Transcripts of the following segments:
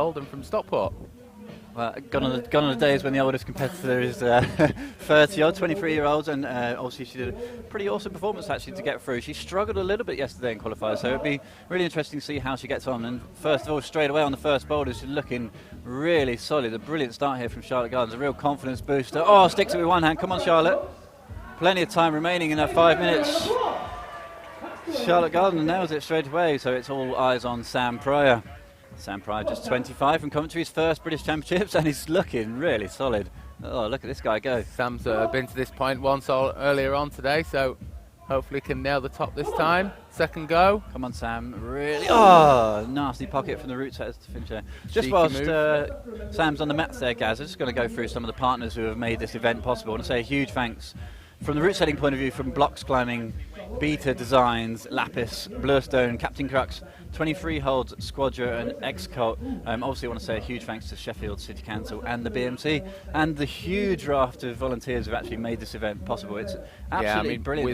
Oldham from Stockport. Well, gone on the days when the oldest competitor is 30-odd, 23-year-olds, and obviously she did a pretty awesome performance actually to get through. She struggled a little bit yesterday in qualifiers, so it'd be really interesting to see how she gets on. And first of all, straight away on the first boulder, she's looking really solid. A brilliant start here from Charlotte Gardens, a real confidence booster. Oh, sticks it with one hand. Come on, Charlotte. Plenty of time remaining in her 5 minutes. Charlotte Gardens nails it straight away, so it's all eyes on Sam Pryor. Sam Pryor, just 25 from Coventry's first British Championships, and he's looking really solid. Oh, look at this guy go. Sam's been to this point once earlier on today, so hopefully can nail the top this time. Second go. Come on, Sam. Really. Oh, nasty pocket from the root setters to finish there. Just whilst Sam's on the mats there, Gaz, I'm just going to go through some of the partners who have made this event possible. I want to say a huge thanks from the route setting point of view, from Blocks Climbing, Beta Designs, Lapis, Bluestone, Captain Crux, 23 Holds, Squadra and X-Cult. Obviously I want to say a huge thanks to Sheffield City Council and the BMC and the huge raft of volunteers who have actually made this event possible. It's absolutely brilliant.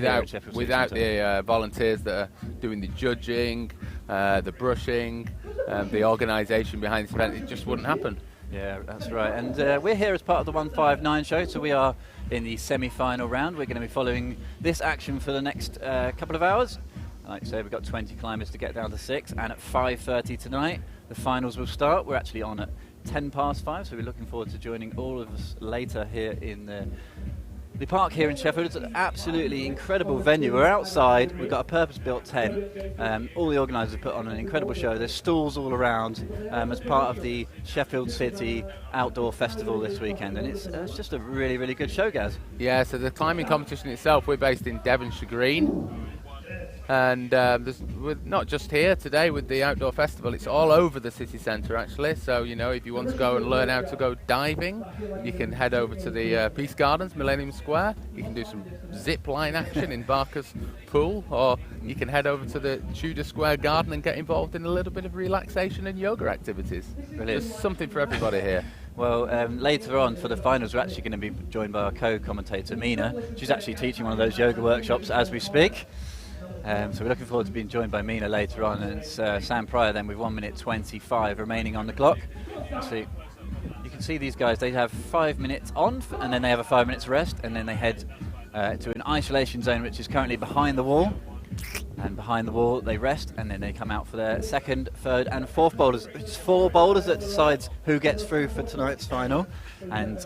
Without the volunteers that are doing the judging, the brushing, the organisation behind this event, it just wouldn't happen. Yeah, that's right. And we're here as part of the 159 show, so we are in the semi-final round. We're going to be following this action for the next couple of hours. Like I say, we've got 20 climbers to get down to 6, and at 5:30 tonight, the finals will start. We're actually on at 5:10, so we're looking forward to joining all of us later here in the park here in Sheffield. It's an absolutely incredible venue. We're outside, we've got a purpose-built tent. All the organisers put on an incredible show. There's stalls all around as part of the Sheffield City Outdoor Festival this weekend, and it's just a really, really good show, Gaz. Yeah, so the climbing competition itself, we're based in Devonshire Green. And we're not just here today with the outdoor festival, it's all over the city centre actually. So, you know, if you want to go and learn how to go diving, you can head over to the Peace Gardens, Millennium Square. You can do some zip line action in Barker's Pool, or you can head over to the Tudor Square Garden and get involved in a little bit of relaxation and yoga activities. Brilliant. There's something for everybody here. Well, later on for the finals, we're actually going to be joined by our co-commentator, Mina. She's actually teaching one of those yoga workshops as we speak. So we're looking forward to being joined by Mina later on, and it's Sam Pryor then with 1 minute 25 remaining on the clock. So you can see these guys, they have 5 minutes on, and then they have a 5 minutes rest, and then they head to an isolation zone which is currently behind the wall. And behind the wall they rest, and then they come out for their second, third and fourth boulders. It's 4 boulders that decides who gets through for tonight's final, and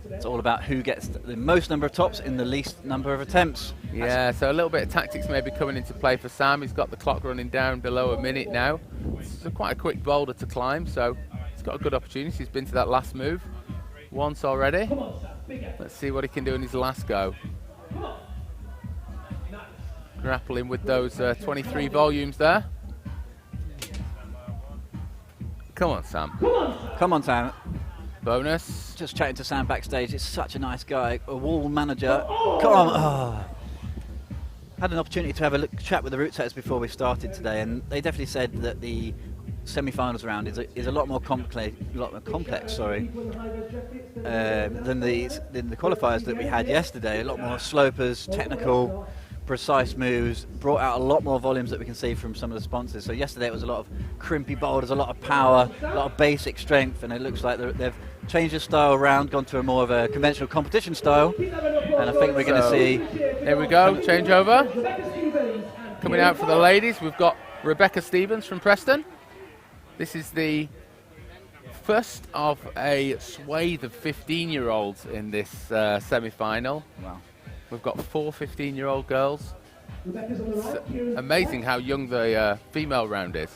it's all about who gets the most number of tops in the least number of attempts. Yeah, so a little bit of tactics maybe coming into play for Sam. He's got the clock running down below a minute now. It's quite a quick boulder to climb, so he's got a good opportunity. He's been to that last move once already. Let's see what he can do in his last go. Grappling with those 23 volumes there. Come on, Sam. Come on, Sam. Bonus. Just chatting to Sam backstage. It's such a nice guy, a wall manager. Come on. Oh. Had an opportunity to have a chat with the route setters before we started today, and they definitely said that the semi-finals round is a lot more complex, than the qualifiers that we had yesterday. A lot more slopers, technical, precise moves, brought out a lot more volumes that we can see from some of the sponsors. So yesterday it was a lot of crimpy boulders, a lot of power, a lot of basic strength, and it looks like they've changed the style around, gone to a more of a conventional competition style, and I think we're going to see... Here we go, changeover. Coming out for the ladies, we've got Rebecca Stevens from Preston. This is the first of a swathe of 15-year-olds in this semi-final. Wow. We've got 4 15-year-old girls. It's amazing how young the female round is.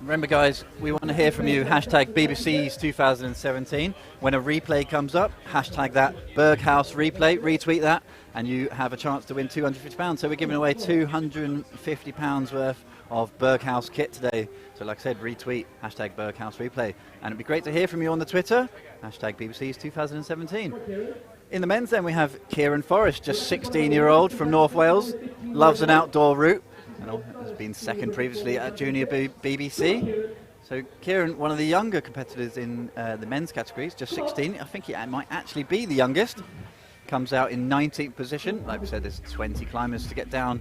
Remember, guys, we want to hear from you. Hashtag BBC's 2017. When a replay comes up, hashtag that Berghaus replay, retweet that, and you have a chance to win £250. So we're giving away £250 worth of Berghaus kit today. So like I said, retweet, hashtag Berghaus replay. And it'd be great to hear from you on the Twitter, hashtag BBC's 2017. In the men's then we have Kieran Forrest, just 16-year-old from North Wales, loves an outdoor route, and has been second previously at Junior BBC. So Kieran, one of the younger competitors in the men's categories, just 16. I think he might actually be the youngest. Comes out in 19th position. Like we said, there's 20 climbers to get down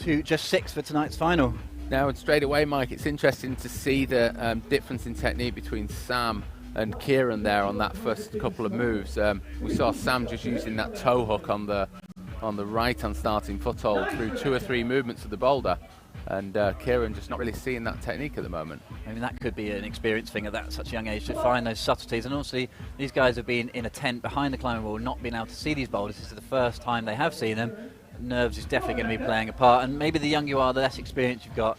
to just 6 for tonight's final. now, and straight away, Mike, it's interesting to see the difference in technique between Sam and Kieran there on that first couple of moves. We saw Sam just using that toe hook on the right-hand starting foothold through 2 or 3 movements of the boulder, and Kieran just not really seeing that technique at the moment. I mean, that could be an experience thing at such a young age to find those subtleties. And obviously, these guys have been in a tent behind the climbing wall, not being able to see these boulders. This is the first time they have seen them. Nerves is definitely going to be playing a part. And maybe the younger you are, the less experience you've got,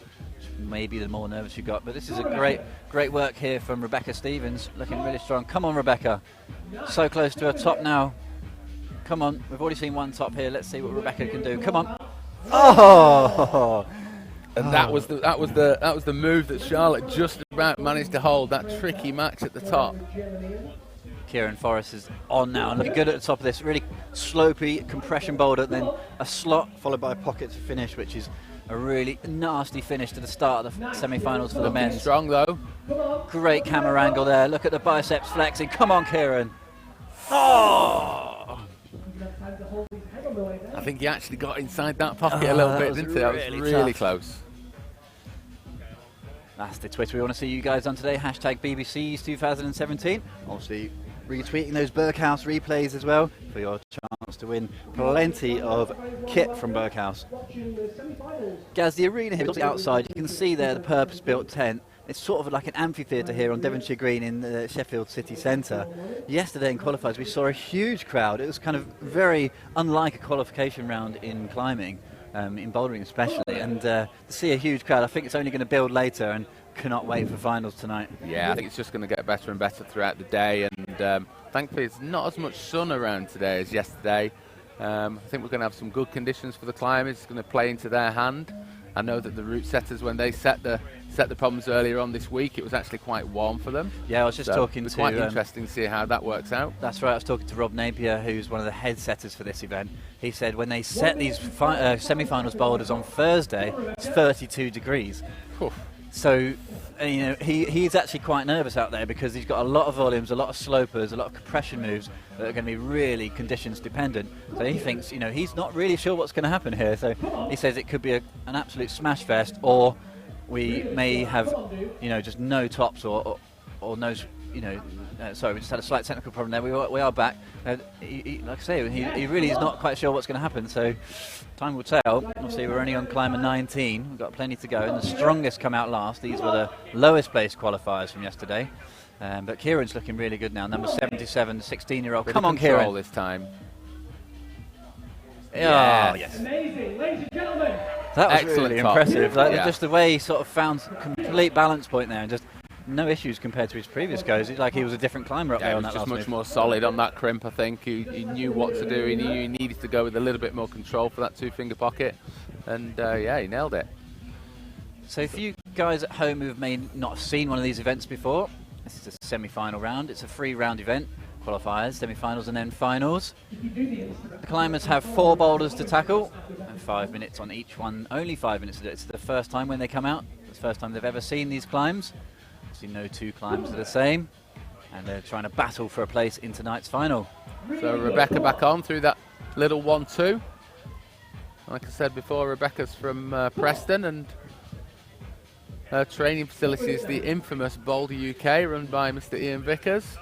maybe the more nervous you've got. But this is a great work here from Rebecca Stevens, looking really strong. Come on, Rebecca. So close to her top now. Come on, we've already seen one top here. Let's see what Rebecca can do. Come on. Oh! And that was the move that Charlotte just about managed to hold, that tricky match at the top. Kieran Forrest is on now and looking good at the top of this really slopey compression boulder, then a slot followed by a pocket to finish, which is a really nasty finish to the start of the semi-finals for the men. Strong though. Great camera angle there. Look at the biceps flexing. Come on, Kieran. Oh! I think he actually got inside that pocket a little bit, didn't he? That was really close. That's the Twitter we want to see you guys on today. Hashtag BBCs 2017. Obviously, retweeting those Berghaus replays as well for your chance to win plenty of kit from Berghaus. Gaz, the arena here, outside, you can see there the purpose-built tent. It's sort of like an amphitheatre here on Devonshire Green in the Sheffield city centre. Yesterday in qualifiers we saw a huge crowd. It was kind of very unlike a qualification round in climbing, in bouldering especially. And to see a huge crowd, I think it's only going to build later, and cannot wait for finals tonight. Yeah, I think it's just going to get better and better throughout the day. And thankfully it's not as much sun around today as yesterday. I think we're going to have some good conditions for the climbers. It's going to play into their hand. I know that the route setters, when they set the problems earlier on this week, it was actually quite warm for them. Yeah, I was just talking to... quite interesting to see how that works out. That's right, I was talking to Rob Napier, who's one of the head setters for this event. He said when they set these semi-finals boulders on Thursday, it's 32 degrees. So, you know, he's actually quite nervous out there because he's got a lot of volumes, a lot of slopers, a lot of compression moves that are going to be really conditions dependent. So he thinks, you know, he's not really sure what's going to happen here. So he says it could be an absolute smash fest, or we may have, you know, just no tops or no, you know, sorry, we just had a slight technical problem there. We are back. Like I say, he really is not quite sure what's going to happen. So time will tell. Obviously, we're only on climber 19. We've got plenty to go, and the strongest come out last. These were the lowest placed qualifiers from yesterday. But Kieran's looking really good now. Number 77, 16-year-old. Come on, Kieran. This time. Yeah. Oh, yes. Amazing, ladies and gentlemen. That was Excellent really top. impressive. Like, Yeah. just the way he sort of found complete balance point there, and just no issues compared to his previous goes. It's like he was a different climber up Yeah, there he on was that just last much move. more solid on that crimp, I think. He knew what to do. He knew he needed to go with a little bit more control for that 2-finger pocket. And, yeah, he nailed it. So if you guys at home who may not have seen one of these events before, this is a semi-final round. It's a 3-round event. Qualifiers, semi-finals and then finals. The climbers have 4 boulders to tackle and 5 minutes on each one. Only 5 minutes. It's the first time when they come out. It's the first time they've ever seen these climbs. Obviously no 2 climbs are the same. And they're trying to battle for a place in tonight's final. So Rebecca back on through that little 1-2. Like I said before, Rebecca's from Preston, and her training facility is the infamous Boulder UK, run by Mr. Ian Vickers.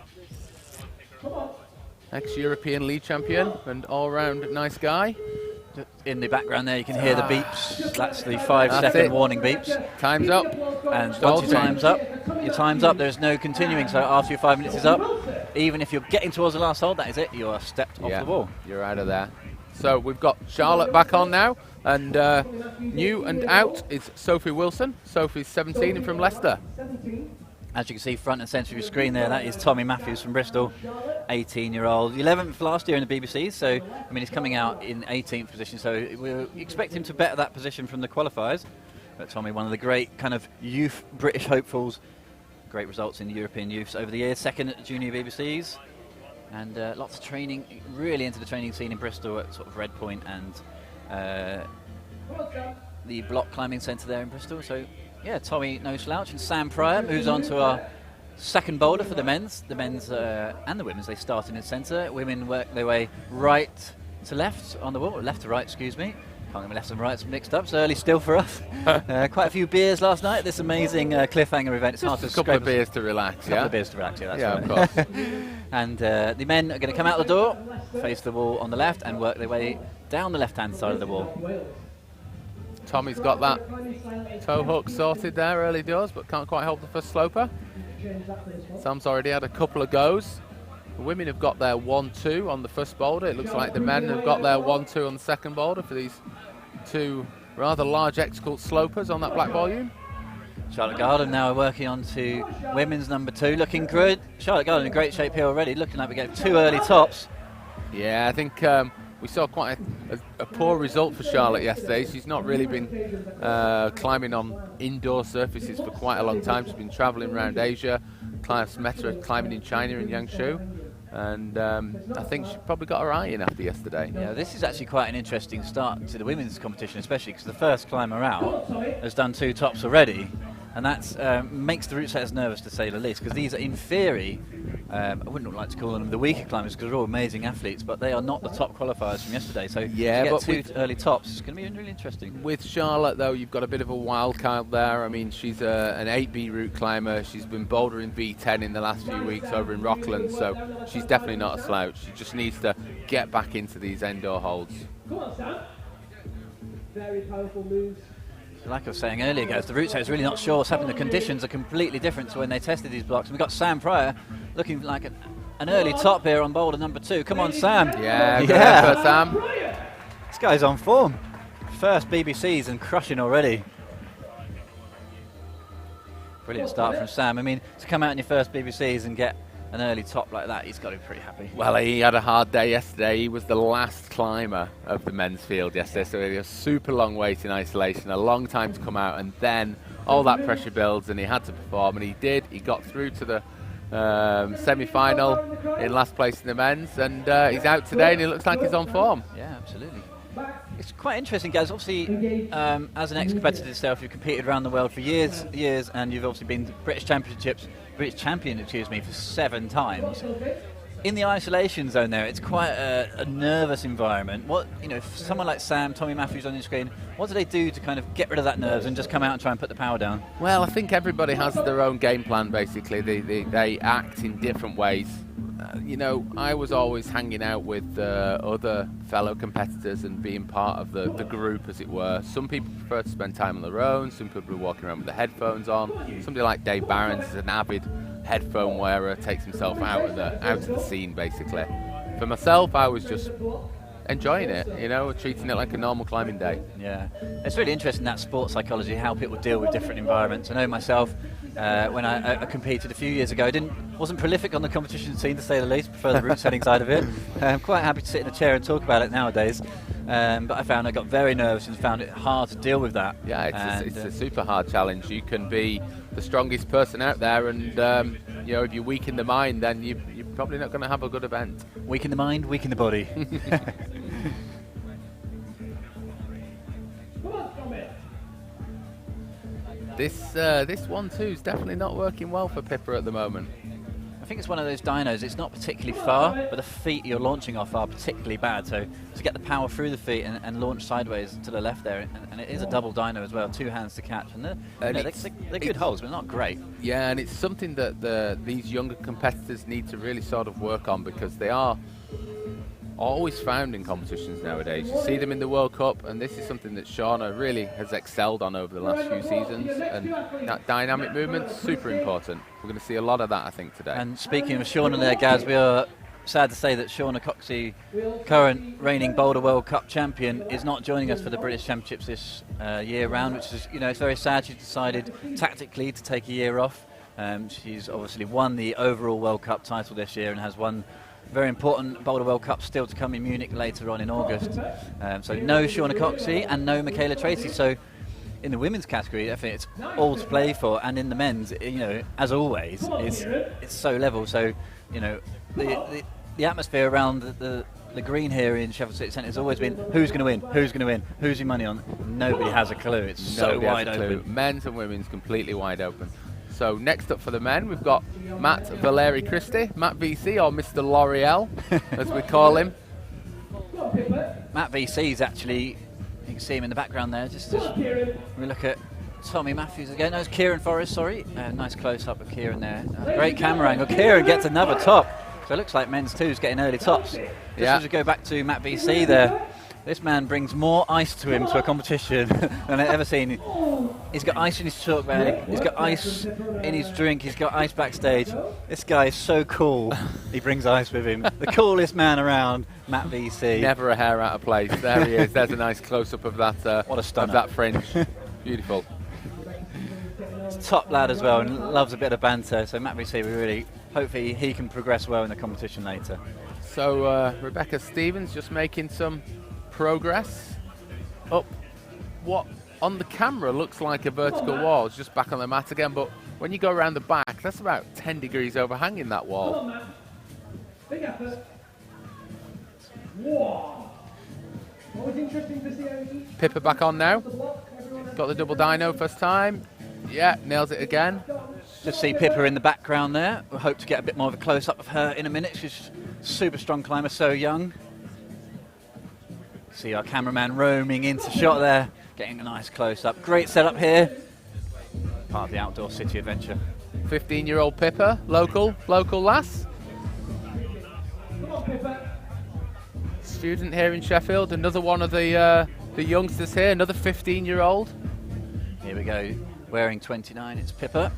Ex-European lead champion and all-round nice guy. In the background there you can hear the beeps. That's the 5-second warning beeps. Time's up. And once your time's up, there's no continuing. So after your 5 minutes is up, even if you're getting towards the last hold, that is it. You are stepped off the wall. You're out of there. So we've got Charlotte back on now, and new and out is Sophie Wilson. Sophie's 17 and from Leicester. As you can see front and centre of your screen there, that is Tommy Matthews from Bristol, 18-year-old. 11th last year in the BBC, so I mean he's coming out in 18th position, so we expect him to better that position from the qualifiers. But Tommy, one of the great kind of youth British hopefuls, great results in the European youths over the years, second at the junior BBCs, and lots of training, really into the training scene in Bristol at sort of Red Point and the block climbing centre there in Bristol. So yeah, Tommy no slouch, and Sam Pryor moves on to our second boulder for the men's. The men's and the women's, they start in the centre. Women work their way right to left on the wall, left to right, excuse me. Can't get my lefts and rights mixed up. It's early still for us. Quite a few beers last night. This amazing cliffhanger event. It's hard to a couple of beers to relax. Couple of beers to relax. Yeah, that's right. Of course. And the men are going to come out the door, face the wall on the left, and work their way down the left-hand side of the wall. Tommy's got that toe hook sorted there early doors, but can't quite hold the first sloper. Sam's already had a couple of goes. The women have got their 1-2 on the first boulder. It looks like the men have got their 1-2 on the second boulder for these two rather large X-Cult slopers on that black volume. Charlotte Garden now working on to women's number 2, looking good. Charlotte Garden in great shape here already, looking like we get 2 early tops. Yeah, I think we saw quite a poor result for Charlotte yesterday. She's not really been climbing on indoor surfaces for quite a long time. She's been travelling around Asia, met her climbing in China in Yangshu. And I think she probably got her eye in after yesterday. Yeah, this is actually quite an interesting start to the women's competition, especially because the first climber out has done 2 tops already, and that makes the route setters nervous to say the least, because these are, in theory, I wouldn't like to call them the weaker climbers because they're all amazing athletes, but they are not the top qualifiers from yesterday. So yeah, to get 2 early tops, it's going to be really interesting. With Charlotte, though, you've got a bit of a wild card there. I mean, she's an 8B route climber. She's been bouldering V10 in the last few weeks over in Rockland, so she's definitely not a slouch. She just needs to get back into these indoor holds. Come on, Sam. Very powerful moves. Like I was saying earlier, guys, the route setter is really not sure what's happening. The conditions are completely different to when they tested these blocks. And we've got Sam Pryor looking like an early top here on boulder number 2. Come on, Sam. Yeah, good effort, Sam. This guy's on form. First BBCs and crushing already. Brilliant start from Sam. I mean, to come out in your first BBCs and get an early top like that, he's got to be pretty happy. Well, he had a hard day yesterday. He was the last climber of the men's field yesterday, so he had a super long wait in isolation, a long time to come out, and then all that pressure builds and he had to perform, and he did. He got through to the semi-final in last place in the men's, and he's out today and he looks like he's on form. Yeah, absolutely. It's quite interesting, guys. Obviously, as an ex-competitor yourself, you've competed around the world for years, and you've obviously been to British champion, for 7 times. In the isolation zone there, it's quite a nervous environment. What, for someone like Sam, Tommy Matthews on your screen, what do they do to kind of get rid of that nerves and just come out and try and put the power down? Well, I think everybody has their own game plan, basically. They act in different ways. I was always hanging out with other fellow competitors and being part of the group, as it were. Some people prefer to spend time on their own. Some people are walking around with the headphones on. Somebody like Dave Behrens is an avid headphone wearer, takes himself out of the scene, basically. For myself, I was just enjoying it, treating it like a normal climbing day. Yeah, it's really interesting, that sports psychology, how people deal with different environments. I know myself, when I competed a few years ago, wasn't prolific on the competition scene, to say the least. Prefer the route setting side of it. I'm quite happy to sit in a chair and talk about it nowadays, but I found I got very nervous and found it hard to deal with that. Yeah, it's a super hard challenge. You can be the strongest person out there, and if you're weak in the mind, then you're probably not going to have a good event. Weak in the mind, weak in the body. This 1-2 is definitely not working well for Pippa at the moment. I think it's one of those dynos. It's not particularly far, but the feet you're launching off are particularly bad. So to get the power through the feet and launch sideways to the left there, and it is a double dyno as well, 2 hands to catch. And they're good holes, but not great. Yeah, and it's something that these younger competitors need to really sort of work on, because they are always found in competitions nowadays. You see them in the World Cup, and this is something that Shauna really has excelled on over the last few seasons, and that dynamic movement, super important. We're going to see a lot of that, I think, today. And speaking of Shauna there, Gaz, we are sad to say that Shauna Coxey, current reigning Boulder World Cup champion, is not joining us for the British Championships this year round, which is, it's very sad. She's decided tactically to take a year off. She's obviously won the overall World Cup title this year and has won very important Boulder World Cup still to come in Munich later on in August. So no Shauna Coxey and no Michaela Tracy. So in the women's category, I think it's all to play for. And in the men's, as always, it's so level. So, the atmosphere around the green here in Sheffield City Centre has always been, who's going to win? Who's going to win? Who's your money on? Nobody has a clue. It's so wide open. Men's and women's completely wide open. So next up for the men, we've got Matt Valeri Christie, Matt VC, or Mr. L'Oreal, as we call him. Matt VC is actually, You can see him in the background there. Just we look at Tommy Matthews again. No, it's Kieran Forrest, sorry. Nice close-up of Kieran there. Great camera angle. Kieran gets another top. So it looks like men's two's getting early tops. Just as we go back to Matt VC there, this man brings more ice to him to a competition than I've ever seen. He's got ice in his chalk bag, he's got ice in his drink, he's got ice backstage. This guy is so cool, he brings ice with him. The coolest man around, Matt VC. Never a hair out of place. There he is. There's a nice close-up of that, what a stunner. of that fringe. Beautiful. He's top lad as well and loves a bit of banter. So Matt VC, hopefully he can progress well in the competition later. So Rebecca Stevens just making some progress up what on the camera looks like a vertical wall. It's just back on the mat again, but when you go around the back, that's about 10 degrees overhanging that wall. Big effort. Whoa. Always interesting to see how he Pippa back on now. Got the double dyno first time. Yeah, nails it again. Just see Pippa in the background there. We'll hope to get a bit more of a close-up of her in a minute. She's a super strong climber, so young. See our cameraman roaming into shot there, getting a nice close-up. Great setup here. Part of the outdoor city adventure. 15-year-old Pippa, local lass. Come on, Pippa. Student here in Sheffield. Another one of the youngsters here. Another 15-year-old. Here we go. Wearing 29, it's Pippa.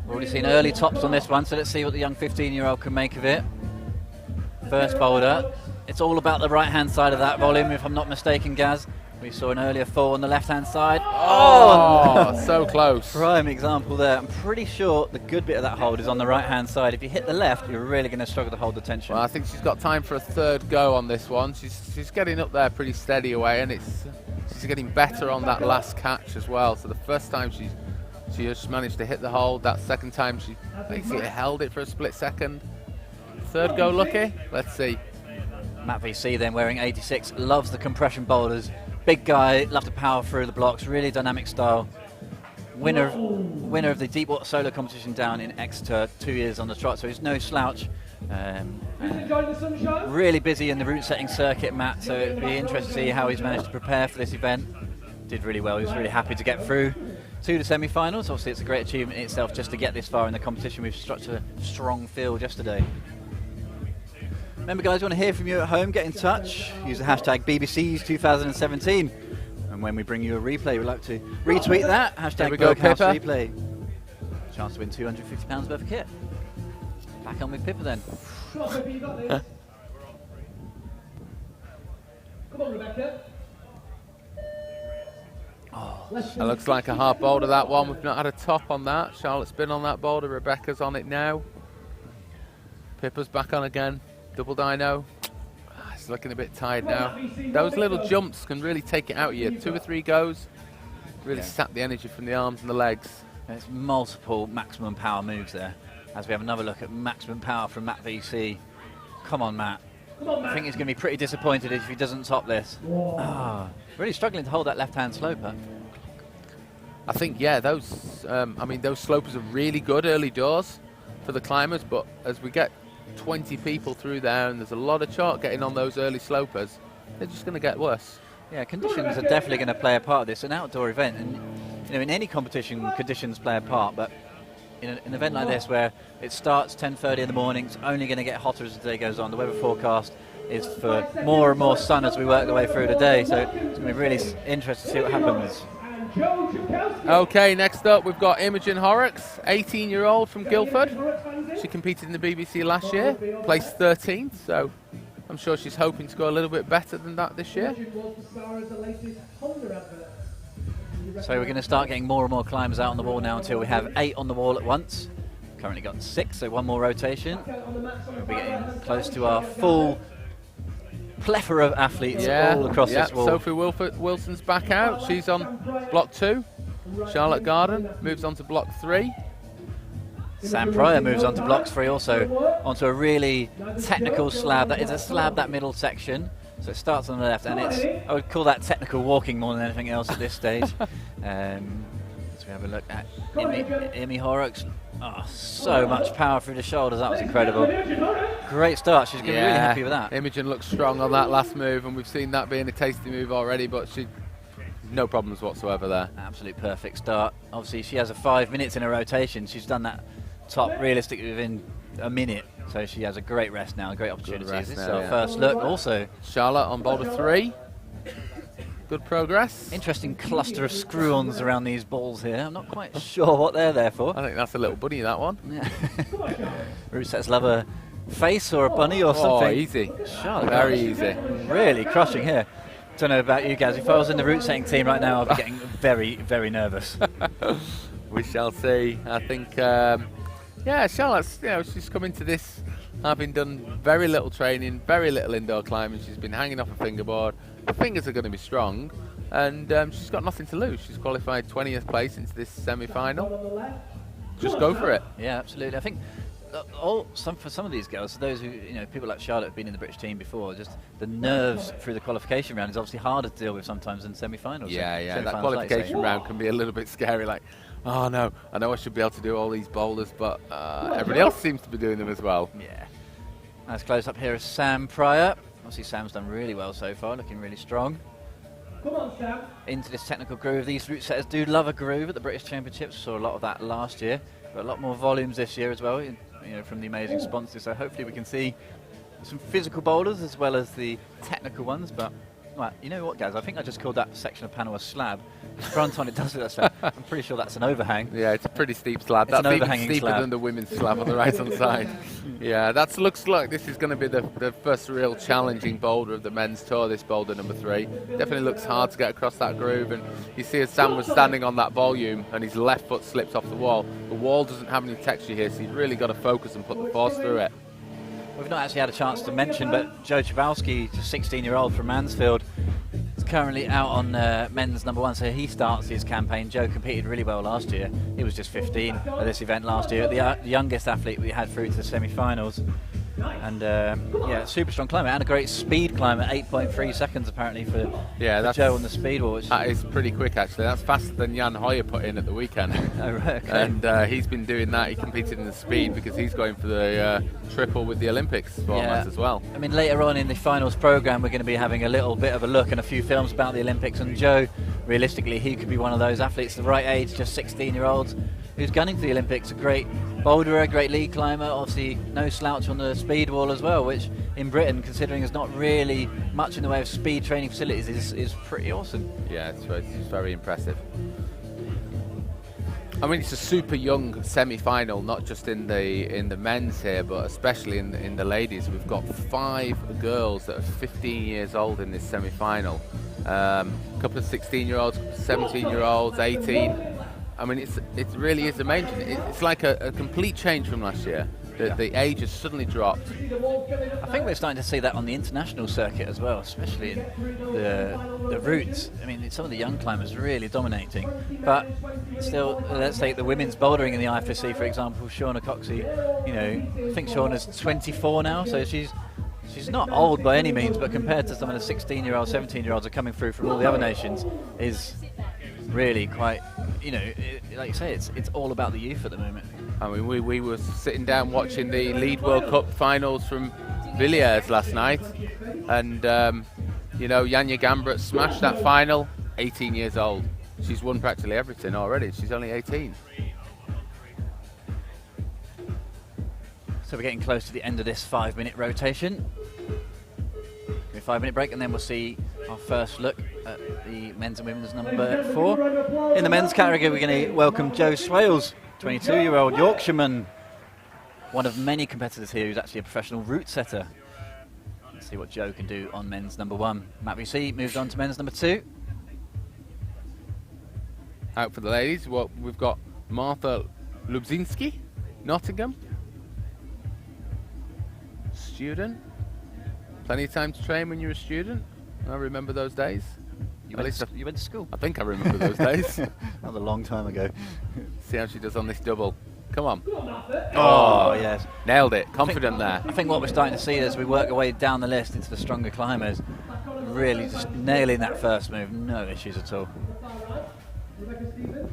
Already seen early tops on this one, so let's see what the young 15-year-old can make of it. First boulder. It's all about the right-hand side of that volume, if I'm not mistaken, Gaz. We saw an earlier fall on the left-hand side. Oh, so close. Prime example there. I'm pretty sure the good bit of that hold is on the right-hand side. If you hit the left, you're really going to struggle to hold the tension. Well, I think she's got time for a third go on this one. She's getting up there pretty steady away, and she's getting better on that last catch as well. So the first time she just managed to hit the hold. That second time she basically held it for a split second. Third go lucky. Let's see. Matt VC then wearing 86, loves the compression boulders. Big guy, love to power through the blocks, really dynamic style. Winner of the Deep Water Solo competition down in Exeter 2 years on the trot, so he's no slouch. Really busy in the route setting circuit, Matt, so it'd be interesting to see how he's managed to prepare for this event. Did really well, he was really happy to get through to the semi-finals. Obviously it's a great achievement in itself just to get this far in the competition. We've struck a strong field yesterday. Remember, guys, we want to hear from you at home. Get in touch. Use the hashtag BBCs2017. And when we bring you a replay, we'd like to retweet that. Hashtag Berghaus replay. Chance to win £250 worth of kit. Back on with Pippa then. Come on, Pippa, you got this. Come on, Rebecca. Oh, that looks like a hard boulder, that one. We've not had a top on that. Charlotte's been on that boulder. Rebecca's on it now. Pippa's back on again. Double dyno. It's looking a bit tired now. Those little jumps can really take it out of you. 2 or 3 goes, really sap the energy from the arms and the legs. There's multiple maximum power moves there. As we have another look at maximum power from Matt VC. Come on, Matt. I think he's going to be pretty disappointed if he doesn't top this. Really struggling to hold that left-hand sloper. I think, yeah, those slopers are really good early doors for the climbers, but as we get 20 people through there and there's a lot of chalk getting on those early slopers, they're just going to get worse. Yeah, conditions are definitely going to play a part of this. An outdoor event, and in any competition, conditions play a part, but in an event like this where it starts 10:30 in the morning, it's only going to get hotter as the day goes on. The weather forecast is for more and more sun as we work the way through the day, so it's going to be really interesting to see what happens. Okay, next up we've got Imogen Horrocks, 18-year-old from Guildford. She competed in the BBC last year, placed 13th, so I'm sure she's hoping to go a little bit better than that this year. So we're going to start getting more and more climbers out on the wall now until we have 8 on the wall at once. Currently got 6, so 1 more rotation. We'll be getting close to our full plethora of athletes all across this wall. Sophie Wilson's back out. She's on block 2. Charlotte Garden moves on to block 3. Sam Pryor moves on to block 3 also, onto a really technical slab. That is a slab, that middle section. So it starts on the left, and I would call that technical walking more than anything else at this stage. So we have a look at Imogen Horrocks, Oh, so much power through the shoulders. That was incredible. Great start. She's going to be really happy with that. Imogen looks strong on that last move, and we've seen that being a tasty move already, but she no problems whatsoever there. Absolute perfect start. Obviously, she has a 5 minutes in a rotation. She's done that top realistically within a minute, so she has a great rest now, a great opportunity. This is our first look also. Charlotte on boulder 3. Good progress. Interesting cluster of screw-ons around these balls here. I'm not quite sure what they're there for. I think that's a little bunny, that one. Yeah. Root sets love a face or a bunny or something. Oh, easy. Charlotte, very easy. Really crushing here. Don't know about you guys. If I was in the root setting team right now, I'd be getting very, very nervous. We shall see. I think, Charlotte's, she's come into this having done very little training, very little indoor climbing. She's been hanging off a fingerboard. Her fingers are going to be strong, and she's got nothing to lose. She's qualified 20th place into this semi-final. Just go for it. Yeah, absolutely. I think for some of these girls, those who, people like Charlotte have been in the British team before, just the nerves through the qualification round is obviously harder to deal with sometimes than semi-finals. Yeah, that qualification round can be a little bit scary, like, oh no, I know I should be able to do all these boulders, but everybody else seems to be doing them as well. Yeah. Nice close up here is Sam Pryor. Obviously Sam's done really well so far, looking really strong. Come on, Sam. Into this technical groove. These root setters do love a groove at the British Championships. Saw a lot of that last year. Got a lot more volumes this year as well, from the amazing sponsors. So hopefully we can see some physical boulders as well as the technical ones. But right, you know what, guys? I think I just called that section of panel a slab. The front on it does it. That slab. I'm pretty sure that's an overhang. Yeah, it's a pretty steep slab. It's that's an even steeper slab than the women's slab on the right hand side. Yeah, that looks like this is going to be the first real challenging boulder of the men's tour, this boulder number 3. Definitely looks hard to get across that groove, and you see as Sam was standing on that volume and his left foot slips off the wall doesn't have any texture here, so you've really got to focus and put the force through it. We've not actually had a chance to mention, but Joe Przewalski, just 16-year-old from Mansfield, is currently out on men's number 1, so he starts his campaign. Joe competed really well last year. He was just 15 at this event last year, the youngest athlete we had through to the semi-finals. And super strong climber and a great speed climb at 8.3 seconds apparently for Joe on the speed wall. That is pretty quick actually. That's faster than Jan Hoyer put in at the weekend. Oh, right, okay. And he's been doing that. He competed in the speed because he's going for the triple with the Olympics format as well. I mean, later on in the finals program we're going to be having a little bit of a look and a few films about the Olympics, and Joe, realistically, he could be one of those athletes the right age, just 16-year-olds, who's gunning for the Olympics. A great boulderer, a great lead climber, obviously no slouch on the speed wall as well, which in Britain, considering there's not really much in the way of speed training facilities, is pretty awesome. Yeah, it's very impressive. I mean, it's a super young semi-final, not just in the men's here, but especially in the ladies. We've got 5 girls that are 15 years old in this semi-final. A couple of 16-year-olds, 17-year-olds, 18. I mean, it really is amazing. It's like a complete change from last year. The age has suddenly dropped. I think we're starting to see that on the international circuit as well, especially in the routes. I mean, some of the young climbers really dominating. But still, let's take the women's bouldering in the IFSC, for example. Shauna Coxey, I think Shauna's 24 now, so she's not old by any means, but compared to some of the 16-year-olds, 17-year-olds are coming through from all the other nations, is really quite, like you say, it's all about the youth at the moment. I mean, we were sitting down watching the Lead World Cup finals from Villiers last night, and Yanya Gambrat smashed that final, 18 years old. She's won practically everything already. She's only 18. So we're getting close to the end of this 5-minute rotation. A 5-minute break, and then we'll see our first look at the men's and women's number 4. In the men's category, we're going to welcome Joe Swales, 22-year-old Yorkshireman, one of many competitors here who's actually a professional route setter. Let's see what Joe can do on men's number 1. Matt VC moves on to men's number 2. Out for the ladies, we've got Martha Lubzinski, Nottingham. Student. Plenty of time to train when you're a student. I remember those days. You went to school? I think I remember those days. That was a long time ago. See how she does on this double. Come on. Oh, yes. Nailed it. Confident there. I think what we're starting to see as we work our way down the list into the stronger climbers, really just nailing that first move. No issues at all.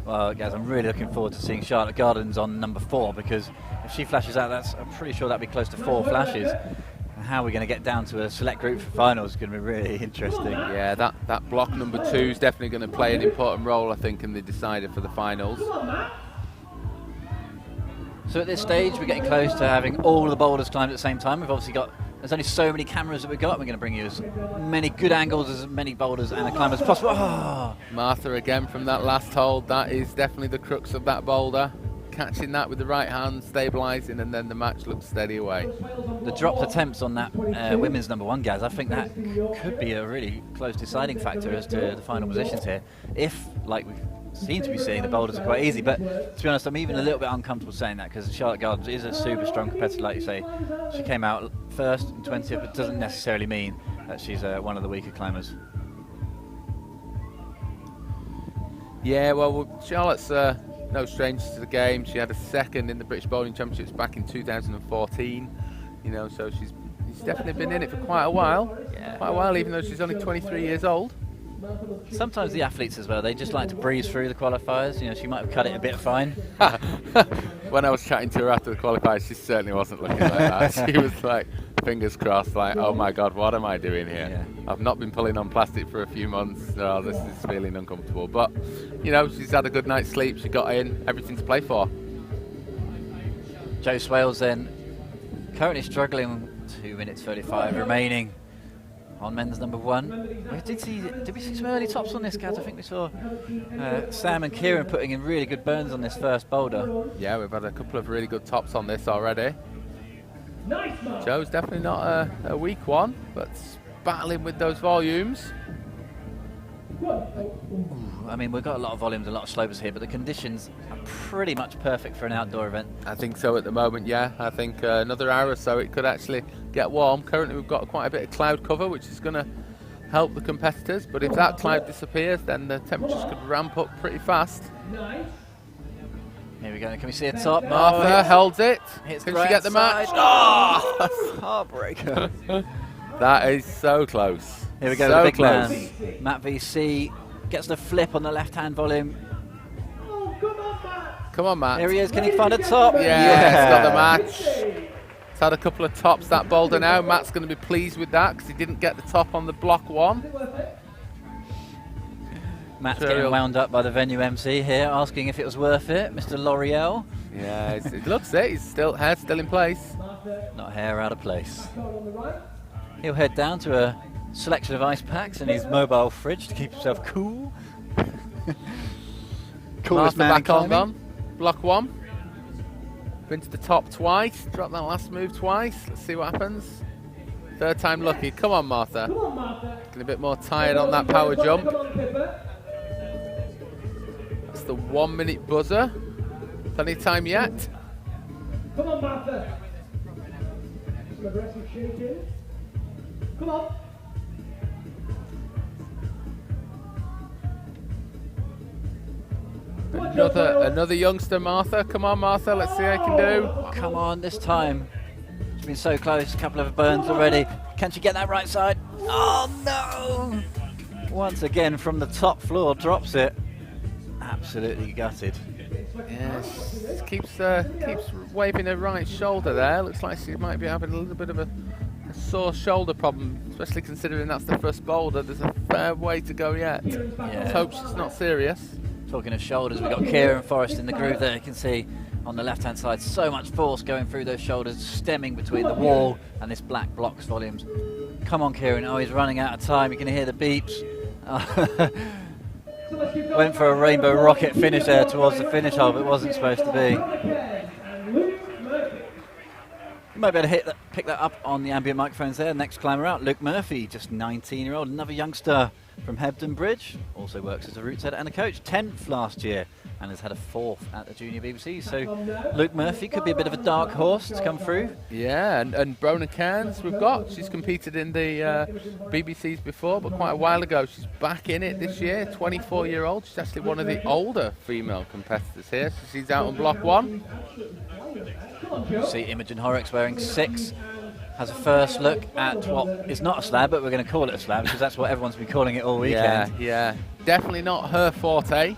Well, guys, I'm really looking forward to seeing Charlotte Gardens on number 4, because if she flashes out, I'm pretty sure that'd be close to 4 flashes. And how we're going to get down to a select group for finals is going to be really interesting. Yeah, that block number 2 is definitely going to play an important role, I think, in the decider for the finals. So at this stage, we're getting close to having all the boulders climbed at the same time. We've obviously got, there's only so many cameras that we've got. We're going to bring you as many good angles, as many boulders and a climb as possible. Oh. Martha again from that last hold. That is definitely the crux of that boulder. Catching that with the right hand, stabilising, and then the match looks steady away. The dropped attempts on that women's number 1, Gaz, I think that could be a really close deciding factor as to the final positions here. If, like we seem to be seeing, the boulders are quite easy, but to be honest, I'm even a little bit uncomfortable saying that, because Charlotte Gardens is a super strong competitor, like you say. She came out first and 20th, but doesn't necessarily mean that she's one of the weaker climbers. Yeah, well, Charlotte's no stranger to the game. She had a second in the British Bouldering Championships back in 2014. You know, so she's definitely been in it for quite a while. Yeah. Quite a while, even though she's only 23 years old. Sometimes the athletes as well, they just like to breeze through the qualifiers. You know, she might have cut it a bit fine. When I was chatting to her after the qualifiers, she certainly wasn't looking like that. She was like, fingers crossed, like, oh my God, what am I doing here? Yeah. I've not been pulling on plastic for a few months. Oh, this is feeling uncomfortable. But, you know, she's had a good night's sleep. She got in, everything to play for. Jo Swales then currently struggling, 2 minutes 35 remaining on men's number 1. Did we see some early tops on this, Gaz? I think we saw Sam and Kieran putting in really good burns on this first boulder. Yeah, we've had a couple of really good tops on this already. Joe's definitely not a weak one, but battling with those volumes. I mean, we've got a lot of volumes, a lot of slopes here, but the conditions are pretty much perfect for an outdoor event. I think so at the moment, yeah. I think another hour or so it could actually get warm. Currently we've got quite a bit of cloud cover, which is going to help the competitors, but if that cloud disappears, then the temperatures could ramp up pretty fast. Here we go, can we see a top? Martha holds it. Can she right get the match? Oh, heartbreaker. That is so close. Here we go, so the big close. man. Matt VC gets the flip on the left-hand volume. Come on, Matt. Here he is, can he find a top? Yeah, he's got the match. He's had a couple of tops, that boulder now. Matt's going to be pleased with that because he didn't get the top on the block 1. Matt's getting wound up by the venue MC here, asking if it was worth it, Mr. L'Oreal. Yeah, it looks it. His hair's still in place. Not hair out of place. He'll head down to a selection of ice packs and his mobile fridge to keep himself cool. Coolest man back on. Block 1. Been to the top twice. Dropped that last move twice. Let's see what happens. Third time lucky. Come on, Martha. Getting a bit more tired on that power jump. That's the 1 minute buzzer. Plenty of time yet. Come on, Martha. Some aggressive shaking. Come on. Another youngster, Martha. Come on, Martha. Let's see how you can do. Come on, this time. It's been so close. A couple of burns already. Can she get that right side? Oh, no! Once again, from the top floor, drops it. Absolutely gutted. Yes, keeps waving her right shoulder there. Looks like she might be having a little bit of a sore shoulder problem, especially considering that's the first boulder. There's a fair way to go yet. Yeah. Let's hope she's not serious. Talking of shoulders, we've got Kieran Forrest in the groove there. You can see on the left-hand side, so much force going through those shoulders, stemming between the wall and this black blocks volumes. Come on, Kieran. Oh, he's running out of time. You can hear the beeps. Went for a rainbow rocket finish there towards the finish hole, but it wasn't supposed to be. You might be able to pick that up on the ambient microphones there. Next climber out, Luke Murphy, just 19-year-old, another youngster from Hebden Bridge. Also works as a route setter and a coach. 10th last year and has had a 4th at the Junior BBC. So Luke Murphy could be a bit of a dark horse to come through. Yeah, and Brona Cairns we've got. She's competed in the BBCs before, but quite a while ago. She's back in it this year, 24-year-old. She's actually one of the older female competitors here. So she's out on block 1. See Imogen Horrocks wearing 6. Has a first look at what is not a slab, but we're going to call it a slab because that's what everyone's been calling it all weekend. Yeah, definitely not her forte.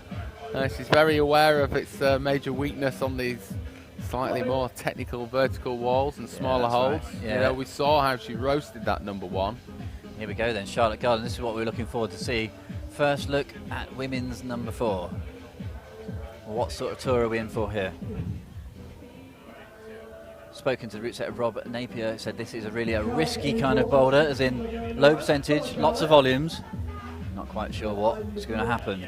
She's very aware of its major weakness on these slightly more technical vertical walls and smaller holes. Right. Yeah. You know, we saw how she roasted that number 1. Here we go then, Charlotte Garden. This is what we're looking forward to see. First look at women's number 4. What sort of tour are we in for here? Spoken to the route setter Rob Napier, said this is really a risky kind of boulder, as in low percentage, lots of volumes. Not quite sure what's going to happen.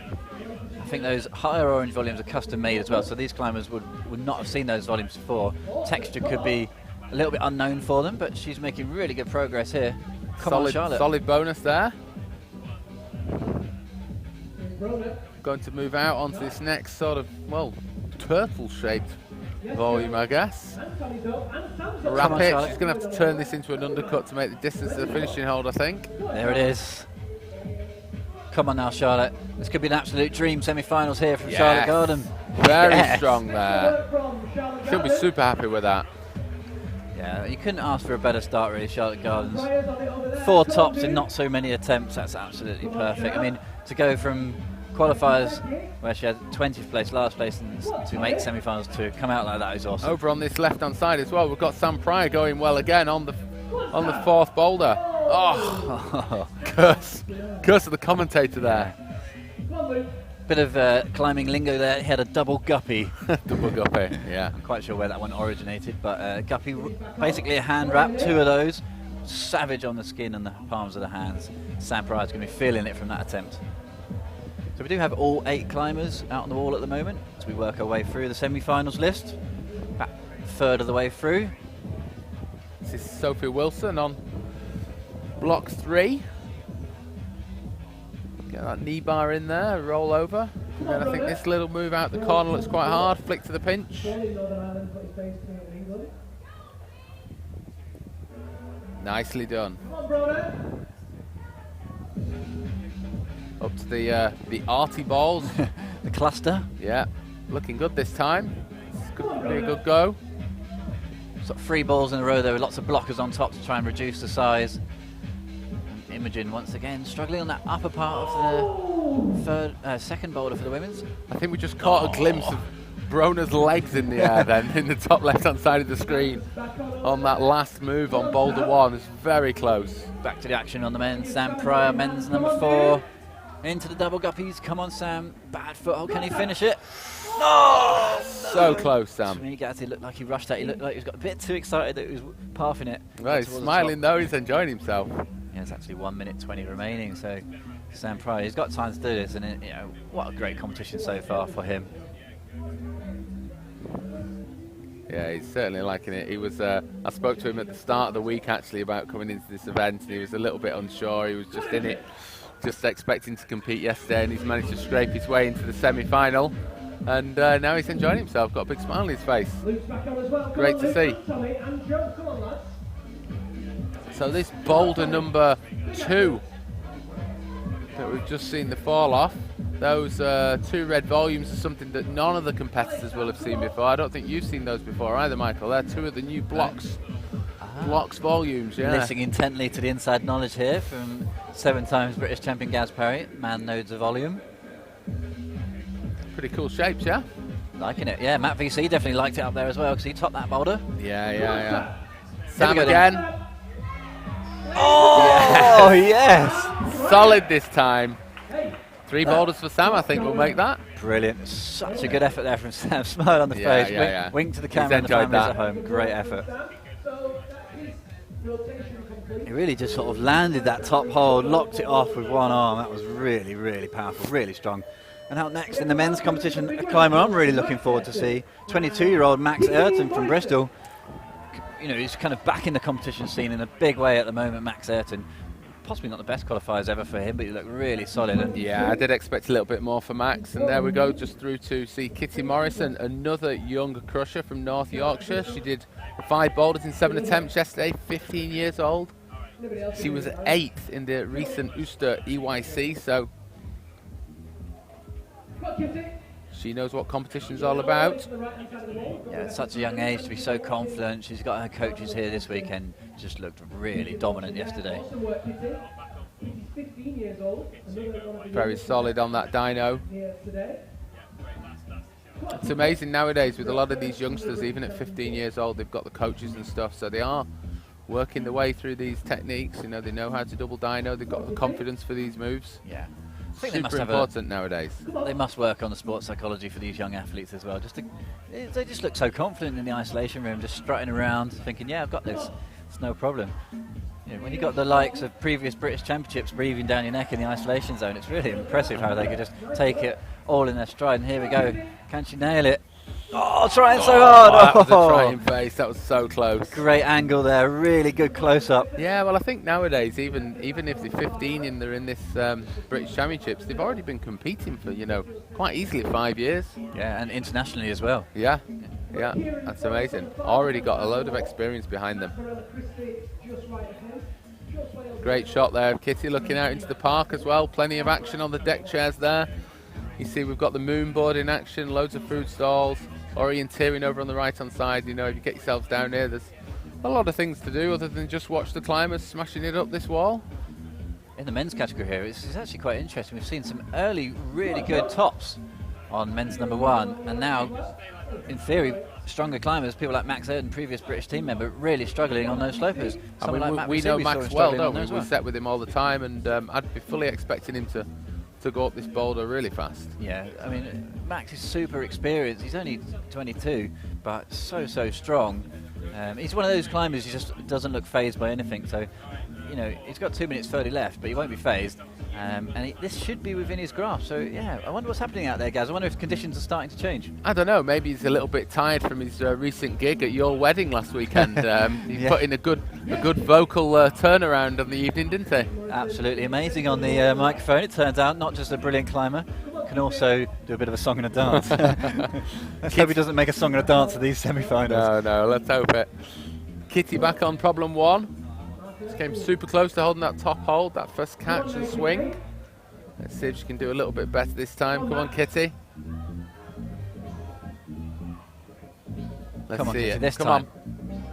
I think those higher orange volumes are custom made as well, so these climbers would not have seen those volumes before. Texture could be a little bit unknown for them, but she's making really good progress here. Come on, Charlotte. Solid bonus there. Going to move out onto this next sort of, well, turtle-shaped volume, I guess. Rapid. She's going to have to turn this into an undercut to make the distance to the finishing hold, I think. There it is. Come on now, Charlotte. This could be an absolute dream semi-finals here from Charlotte Garden. Very strong there. She'll be super happy with that. Yeah, you couldn't ask for a better start, really, Charlotte Gardens. 4 tops in not so many attempts. That's absolutely perfect. I mean, to go from qualifiers where she had 20th place, last place, and to make semi-finals to come out like that is awesome. Over on this left-hand side as well, we've got Sam Pryor going well again on the 4th boulder. Oh, curse of the commentator there. Bit of climbing lingo there. He had a double guppy. Double guppy, yeah. I'm quite sure where that one originated, but guppy, basically a hand wrap, 2 of those. Savage on the skin and the palms of the hands. Sam Pryor's going to be feeling it from that attempt. So we do have all 8 climbers out on the wall at the moment as we work our way through the semi-finals list. About a third of the way through. This is Sophie Wilson on block 3. Get that knee bar in there, roll over. And then I think this little move out the corner looks quite hard. Flick to the pinch. Nicely done. Up to the arty balls. The cluster. Yeah, looking good this time. It's going to be a good go. Sort of 3 balls in a row there with lots of blockers on top to try and reduce the size. And Imogen once again struggling on that upper part of the second boulder for the women's. I think we just caught a glimpse of Brona's legs in the air then in the top left hand side of the screen on that last move on boulder 1. It's very close. Back to the action on the men's. Sam Pryor, men's number 4. Into the double guppies. Come on, Sam. Bad foothold. Can he finish it? No! So close, Sam. He looked like he rushed that. He looked like he was got a bit too excited that he was pathing it. Well, he's smiling though. He's enjoying himself. Yeah, it's actually 1 minute 20 remaining. So Sam Pryor, he's got time to do this, and you know what a great competition so far for him. Yeah, he's certainly liking it. He was. I spoke to him at the start of the week actually about coming into this event, and he was a little bit unsure. He was just in it, just expecting to compete yesterday, and he's managed to scrape his way into the semi-final. And now he's enjoying himself. Got a big smile on his face. Great to see. So this boulder number 2 that we've just seen the fall off. Those 2 red volumes are something that none of the competitors will have seen before. I don't think you've seen those before either, Michael. They're 2 of the new blocks. Blocks volumes, yeah. Listening intently to the inside knowledge here from 7 times British champion Gaz Parry. Man nodes of volume. Pretty cool shapes, yeah? Liking it, yeah. Matt VC definitely liked it up there as well because he topped that boulder. Yeah. Sam again. Oh, yes. Solid this time. 3 boulders for Sam, I think we'll make that. Brilliant. Such a good effort there from Sam. Smile on the face. Wink to the camera and the families at home. Great effort. He really just sort of landed that top hold, locked it off with one arm. That was really, really powerful, really strong. And out next in the men's competition, a climber I'm really looking forward to see, 22-year-old Max Ayrton from Bristol. You know, he's kind of back in the competition scene in a big way at the moment, Max Ayrton. Possibly not the best qualifiers ever for him, but he looked really solid. And yeah, I did expect a little bit more for Max. And there we go, just through to see Kitty Morrison, another young crusher from North Yorkshire. She did 5 boulders in 7 attempts yesterday, 15 years old. She was 8th in the recent Uster EYC, so she knows what competition's all about. Yeah, at such a young age to be so confident. She's got her coaches here this weekend. Just looked really dominant yesterday. Very solid on that dyno. It's amazing nowadays with a lot of these youngsters, even at 15 years old, they've got the coaches and stuff, so they are working their way through these techniques. You know, they know how to double dyno, they've got the confidence for these moves. Yeah. I think Super they must have important nowadays. They must work on the sports psychology for these young athletes as well. They just look so confident in the isolation room, just strutting around, thinking, yeah, I've got this. It's no problem. You know, when you've got the likes of previous British Championships breathing down your neck in the isolation zone, it's really impressive how they could just take it all in their stride. And here we go. Can she nail it? Oh, trying so hard. That was a trying face. That was so close. Great angle there. Really good close-up. Yeah, well, I think nowadays, even if they're 15 and they're in this British Championships, they've already been competing for, quite easily 5 years. Yeah, and internationally as well. Yeah, that's amazing. Already got a load of experience behind them. Great shot there. Kitty looking out into the park as well. Plenty of action on the deck chairs there. You see we've got the moon board in action, loads of food stalls, orienteering over on the right hand side. If you get yourselves down here, there's a lot of things to do other than just watch the climbers smashing it up this wall. In the men's category here, it's actually quite interesting. We've seen some early really good tops on men's number 1, and now, in theory, stronger climbers, people like Max Ayrton, previous British team member, really struggling on those slopers. We know Max well, don't we? We set with him all the time, and I'd be fully expecting him to go up this boulder really fast. Yeah, I mean, Max is super experienced. He's only 22, but so strong. He's one of those climbers who just doesn't look phased by anything. So, he's got 2 minutes 30 left, but he won't be phased. This should be within his grasp. So, yeah, I wonder what's happening out there, Gaz. I wonder if conditions are starting to change. I don't know. Maybe he's a little bit tired from his recent gig at your wedding last weekend. He put in a good vocal turnaround on the evening, didn't he? Absolutely amazing on the microphone. It turns out not just a brilliant climber, can also do a bit of a song and a dance. Let's hope he doesn't make a song and a dance at these semi-finals. No, let's hope it. Kitty back on problem 1. Just came super close to holding that top hold, that first catch and swing. Let's see if she can do a little bit better this time. Come on, Kitty. Let's Come on, see Kitty, it. this Come time. on.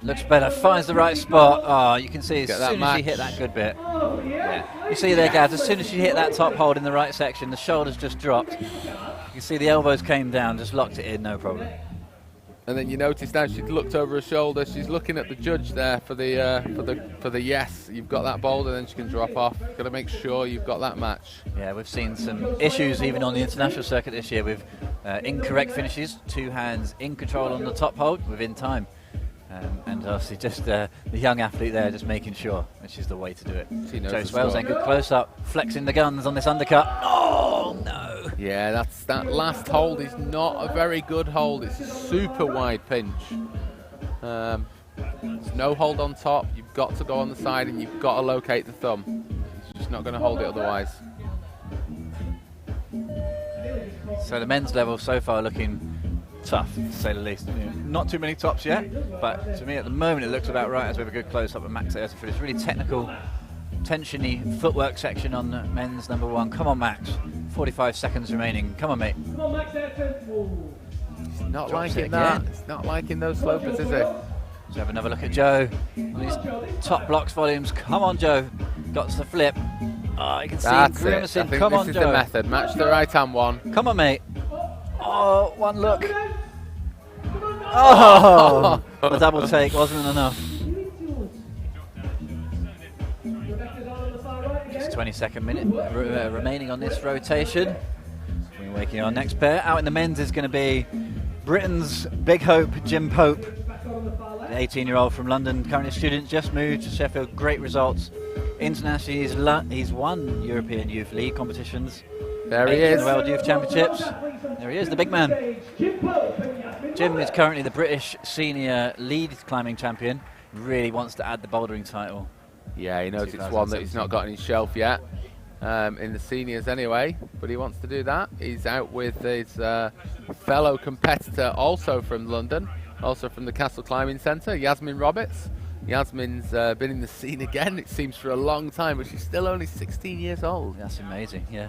Looks better, finds the right spot. Oh, you can see as soon as she hit that good bit. Yeah. You see there, Gaz, as soon as she hit that top hold in the right section, the shoulders just dropped. You can see the elbows came down, just locked it in, no problem. And then you notice now she's looked over her shoulder. She's looking at the judge there for the yes. You've got that boulder, then she can drop off. Got to make sure you've got that match. Yeah, we've seen some issues even on the international circuit this year with incorrect finishes. 2 hands in control on the top hold within time. And obviously just the young athlete there just making sure, which is the way to do it. Joe Swales then good close up, flexing the guns on this undercut. Oh no! Yeah, that last hold is not a very good hold. It's a super wide pinch. There's no hold on top. You've got to go on the side and you've got to locate the thumb. It's just not going to hold it otherwise. So the men's level so far looking tough, to say the least. Not too many tops yet, but to me at the moment it looks about right as we have a good close-up of Max Ayrton for this really technical, tensiony footwork section on men's number 1. Come on, Max. 45 seconds remaining. Come on, mate. Come on, Max Ayrton. He's not liking that. He's not liking those slopers, is he? Let's have another look at Joe on these top blocks volumes. Come on, Joe. Got to the flip. Oh, you can see him grimacing. I think Come this on, is Joe. the method. Match the right-hand one. Come on, mate. Oh, one look. Oh, the double take wasn't enough. It's 22nd minute remaining on this rotation. We're waking our next pair. Out in the men's is going to be Britain's big hope, Jim Pope. The 18-year-old from London, currently a student, just moved to Sheffield. Great results. Internationally, he's won European Youth League competitions. There he is. In the World Youth Championships. There he is, the big man. Jim is currently the British senior lead climbing champion. Really wants to add the bouldering title. Yeah, he knows it's one that he's not got on his shelf yet, in the seniors anyway, but he wants to do that. He's out with his fellow competitor, also from London, also from the Castle Climbing Centre, Yasmin Roberts. Yasmin's been in the scene again, it seems, for a long time, but she's still only 16 years old. That's amazing, yeah.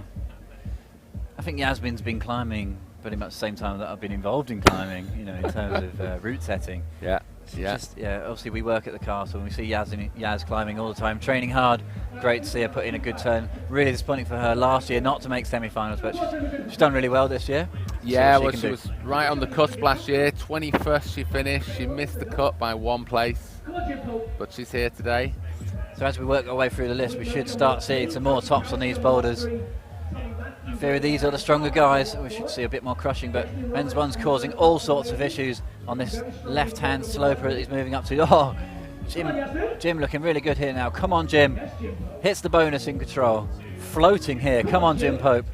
I think Yasmin's been climbing pretty much the same time that I've been involved in climbing, in terms of route setting. Yeah. Obviously we work at the castle and we see Yaz climbing all the time, training hard. Great to see her put in a good turn. Really disappointing for her last year not to make semi-finals, but she's done really well this year. Yeah, well, she was right on the cusp last year. 21st she finished. She missed the cut by 1 place, but she's here today. So as we work our way through the list, we should start seeing some more tops on these boulders. In theory, these are the stronger guys. We should see a bit more crushing, but men's one's causing all sorts of issues on this left-hand sloper that he's moving up to. Oh, Jim looking really good here now. Come on, Jim. Hits the bonus in control. Floating here. Come on, Jim Pope.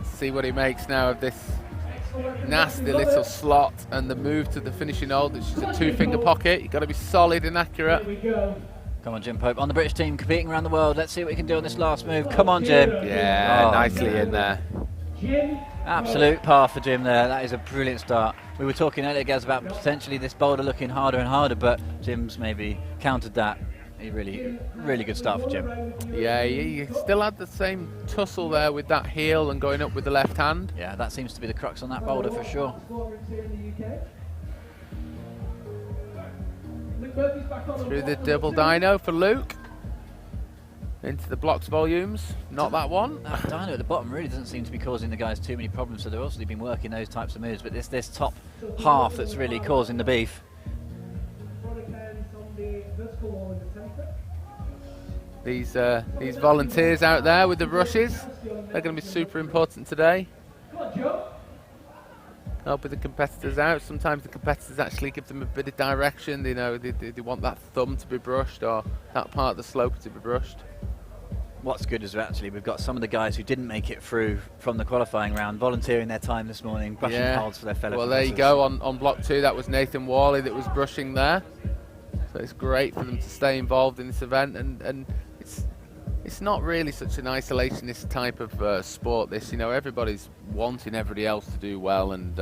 See what he makes now of this nasty little slot and the move to the finishing hold. It's just a 2-finger pocket. You've got to be solid and accurate. Come on, Jim Pope. On the British team, competing around the world. Let's see what we can do on this last move. Come on, Jim. Yeah, nicely in there. Absolute par for Jim there. That is a brilliant start. We were talking earlier, guys, about potentially this boulder looking harder and harder, but Jim's maybe countered that. A really good start for Jim. Yeah, he still had the same tussle there with that heel and going up with the left hand. Yeah, that seems to be the crux on that boulder for sure. Through the double dyno for Luke. Into the blocks volumes. Not that one. That dyno at the bottom really doesn't seem to be causing the guys too many problems, so they've obviously been working those types of moves, but it's this top half that's really causing the beef. These volunteers out there with the rushes, they're going to be super important today. Helping the competitors out. Sometimes the competitors actually give them a bit of direction. You know, they want that thumb to be brushed or that part of the slope to be brushed. What's good is we've got some of the guys who didn't make it through from the qualifying round volunteering their time this morning, brushing holds for their fellow Well, there you go. On block 2, that was Nathan Worley that was brushing there. So it's great for them to stay involved in this event, and it's not really such an isolationist type of sport. This, you know, everybody's wanting everybody else to do well and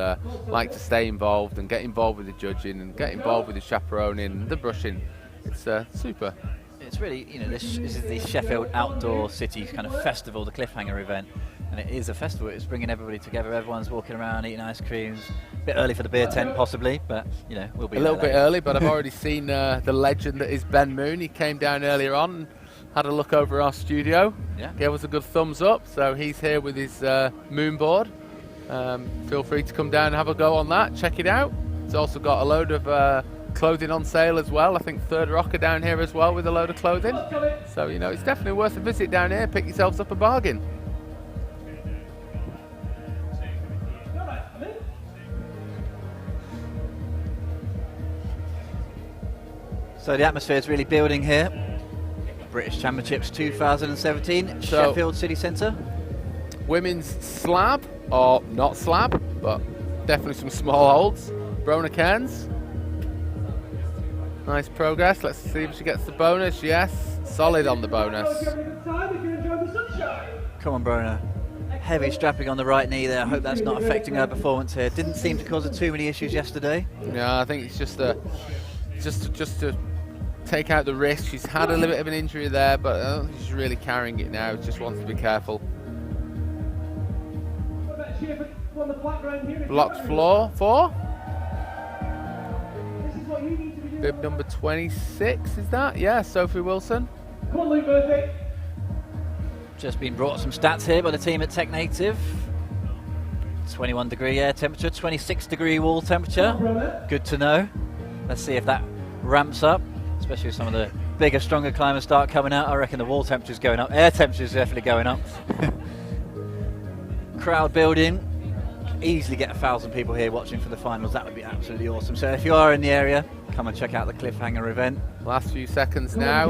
like to stay involved and get involved with the judging and get involved with the chaperoning and the brushing. It's super. It's really, you know, this is the Sheffield Outdoor City kind of festival, the Cliffhanger event, and it is a festival. It's bringing everybody together. Everyone's walking around eating ice creams. A bit early for the beer tent, possibly, but you know, we'll be a little bit early. But I've already seen the legend that is Ben Moon. He came down earlier on and had a look over our studio. Yeah. Gave us a good thumbs up. So he's here with his moon board. Feel free to come down and have a go on that. Check it out. It's also got a load of clothing on sale as well. I think Third Rocker down here as well with a load of clothing. So, you know, it's definitely worth a visit down here. Pick yourselves up a bargain. So the atmosphere is really building here. British Championships 2017, Sheffield City Centre. Women's slab, or not slab, but definitely some small holds. Brona Cairns. Nice progress. Let's see if she gets the bonus. Yes, solid on the bonus. Come on, Brona. Heavy strapping on the right knee there. I hope that's not affecting her performance here. Didn't seem to cause her too many issues yesterday. Yeah, I think it's just to take out the risk. She's had a little bit of an injury there, but I don't think she's really carrying it now. Just wants to be careful. Blocked floor 4. Bib number 26, is that? Yeah, Sophie Wilson. Come on, Luke Murphy. Just been brought some stats here by the team at Technative. 21 degree air temperature, 26 degree wall temperature. Good to know. Let's see if that ramps up, especially if some of the bigger, stronger climbers start coming out. I reckon the wall temperature's going up. Air temperature's definitely going up. Crowd building. Easily get 1,000 people here watching for the finals. That would be absolutely awesome. So if you are in the area, come and check out the Cliffhanger event. Last few seconds now.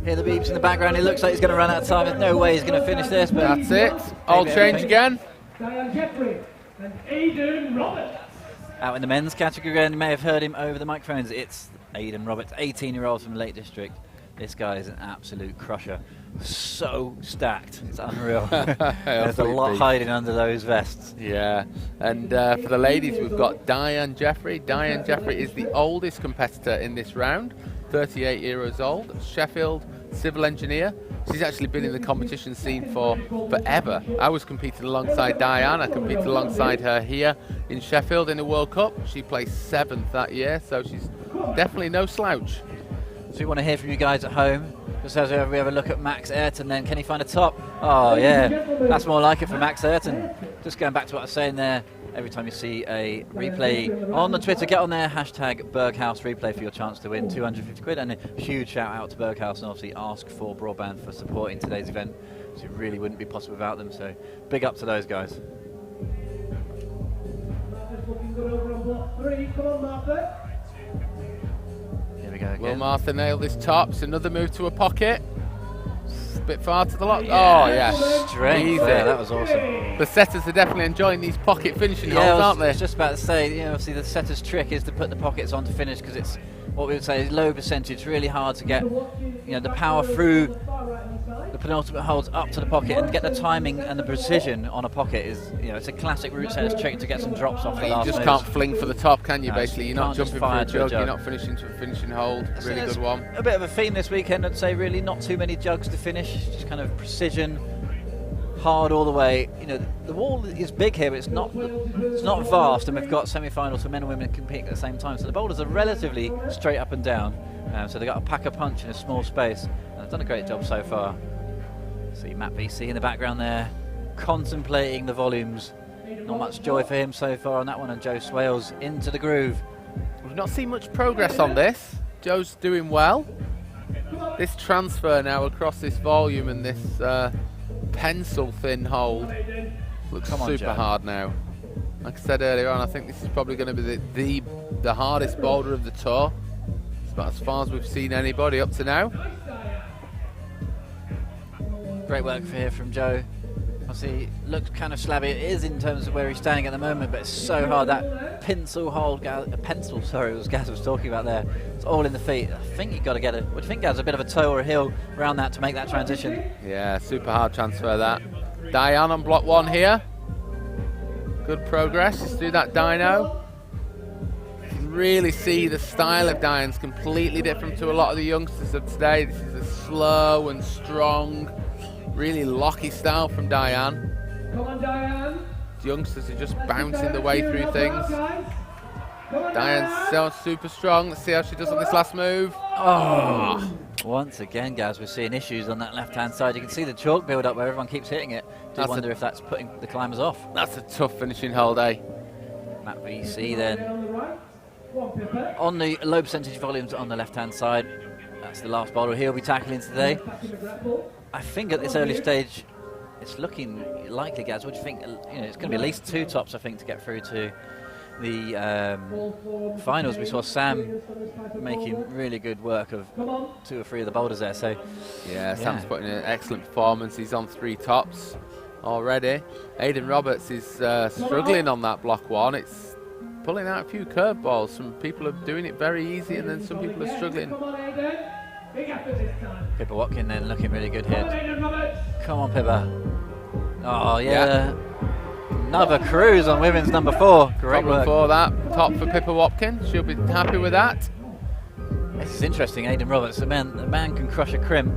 Hear the beeps in the background. It looks like he's going to run out of time. There's no way he's going to finish this, but that's it. All change again. Diane Jeffrey and Aidan Roberts. Out in the men's category again, you may have heard him over the microphones. It's Aidan Roberts, 18-year-old from the Lake District. This guy is an absolute crusher. So stacked, it's unreal. There's a lot hiding under those vests. Yeah, and for the ladies, we've got Diane Jeffrey. Diane Jeffrey is the oldest competitor in this round, 38 years old, Sheffield civil engineer. She's actually been in the competition scene for forever. I was competing alongside Diane. I competed alongside her here in Sheffield in the World Cup. She placed 7th that year, so she's definitely no slouch. So we want to hear from you guys at home. Just as we have a look at Max Ayrton then, can he find a top? Oh yeah, that's more like it for Max Ayrton. Just going back to what I was saying there, every time you see a replay on the Twitter, get on there, hashtag Berghaus replay for your chance to win 250 quid. And a huge shout out to Berghaus and obviously Ask4 Broadband for supporting today's event. It really wouldn't be possible without them, so big up to those guys. Here we go again. Will Martha nail this top? It's another move to a pocket. A bit far to the lock. Yeah. Oh, yeah. Strength. Easy. Yeah, that was awesome. The setters are definitely enjoying these pocket finishing Yeah, holds, aren't I was they? just about to say, you know, obviously the setter's trick is to put the pockets on to finish because it's what we would say is low percentage, really hard to get, you know, the power through the penultimate holds up to the pocket and get the timing and the precision on a pocket is, you know, it's a classic route setter's trick to get some drops off the You last just moves. can't fling for the top, can you, No, basically? you You're not can't just jumping for fire a to a jug, jug. you're not finishing to a finishing hold. So Really there's good one. A bit of a theme this weekend, I'd say, really. Not too many jugs to finish, just kind of precision, hard all the way. You know, the wall is big here, but it's not vast, and we've got semi-finals for men and women competing at the same time. So the boulders are relatively straight up and down. So they've got to pack a punch in a small space, and they've done a great job so far. See Matt VC in the background there, contemplating the volumes. Not much joy for him so far on that one, and Joe Swales into the groove. We've not seen much progress on this. Joe's doing well. This transfer now across this volume and this pencil thin hold looks super Joe. hard now. Like I said earlier on, I think this is probably going to be the hardest boulder of the tour. It's about as far as we've seen anybody up to now. Great work for here from Joe. Obviously, looks kind of slabby. It is in terms of where he's standing at the moment, but it's so hard. That pencil hold, pencil, sorry, it was Gaz was talking about there. It's all in the feet. I think you've got to get it. What do you think, Gaz? A bit of a toe or a heel around that to make that transition. Yeah, super hard transfer that. Diane on block one here. Good progress. Let's do that dyno. You can really see the style of Diane's completely different to a lot of the youngsters of today. This is a slow and strong, really locky style from Diane. Come on, Diane. The youngsters are just bouncing the way through things. Diane's so super strong. Let's see how she does on this last move. Oh! Once again, Gaz, we're seeing issues on that left-hand side. You can see the chalk build up where everyone keeps hitting it. Do wonder if that's putting the climbers off. That's a tough finishing hold, eh? Matt VC then. On the low percentage volumes on the left-hand side, that's the last boulder he'll be tackling today. I think at this early stage, it's looking likely, Gaz. What do you think? You know, it's going to be at least two tops, I think, to get through to the finals. We saw Sam making really good work of 2 or 3 of the boulders there. So yeah, Sam's putting in an excellent performance. He's on 3 tops already. Aidan Roberts is struggling on that block one. It's pulling out a few curveballs. Some people are doing it very easy, and then some people are struggling. Pippa Watkin then looking really good here. Come on, Pippa. Oh yeah. Another cruise on women's number 4. Great work. For that top for Pippa Watkin. She'll be happy with that. This is interesting. Aidan Roberts, the man can crush a crimp.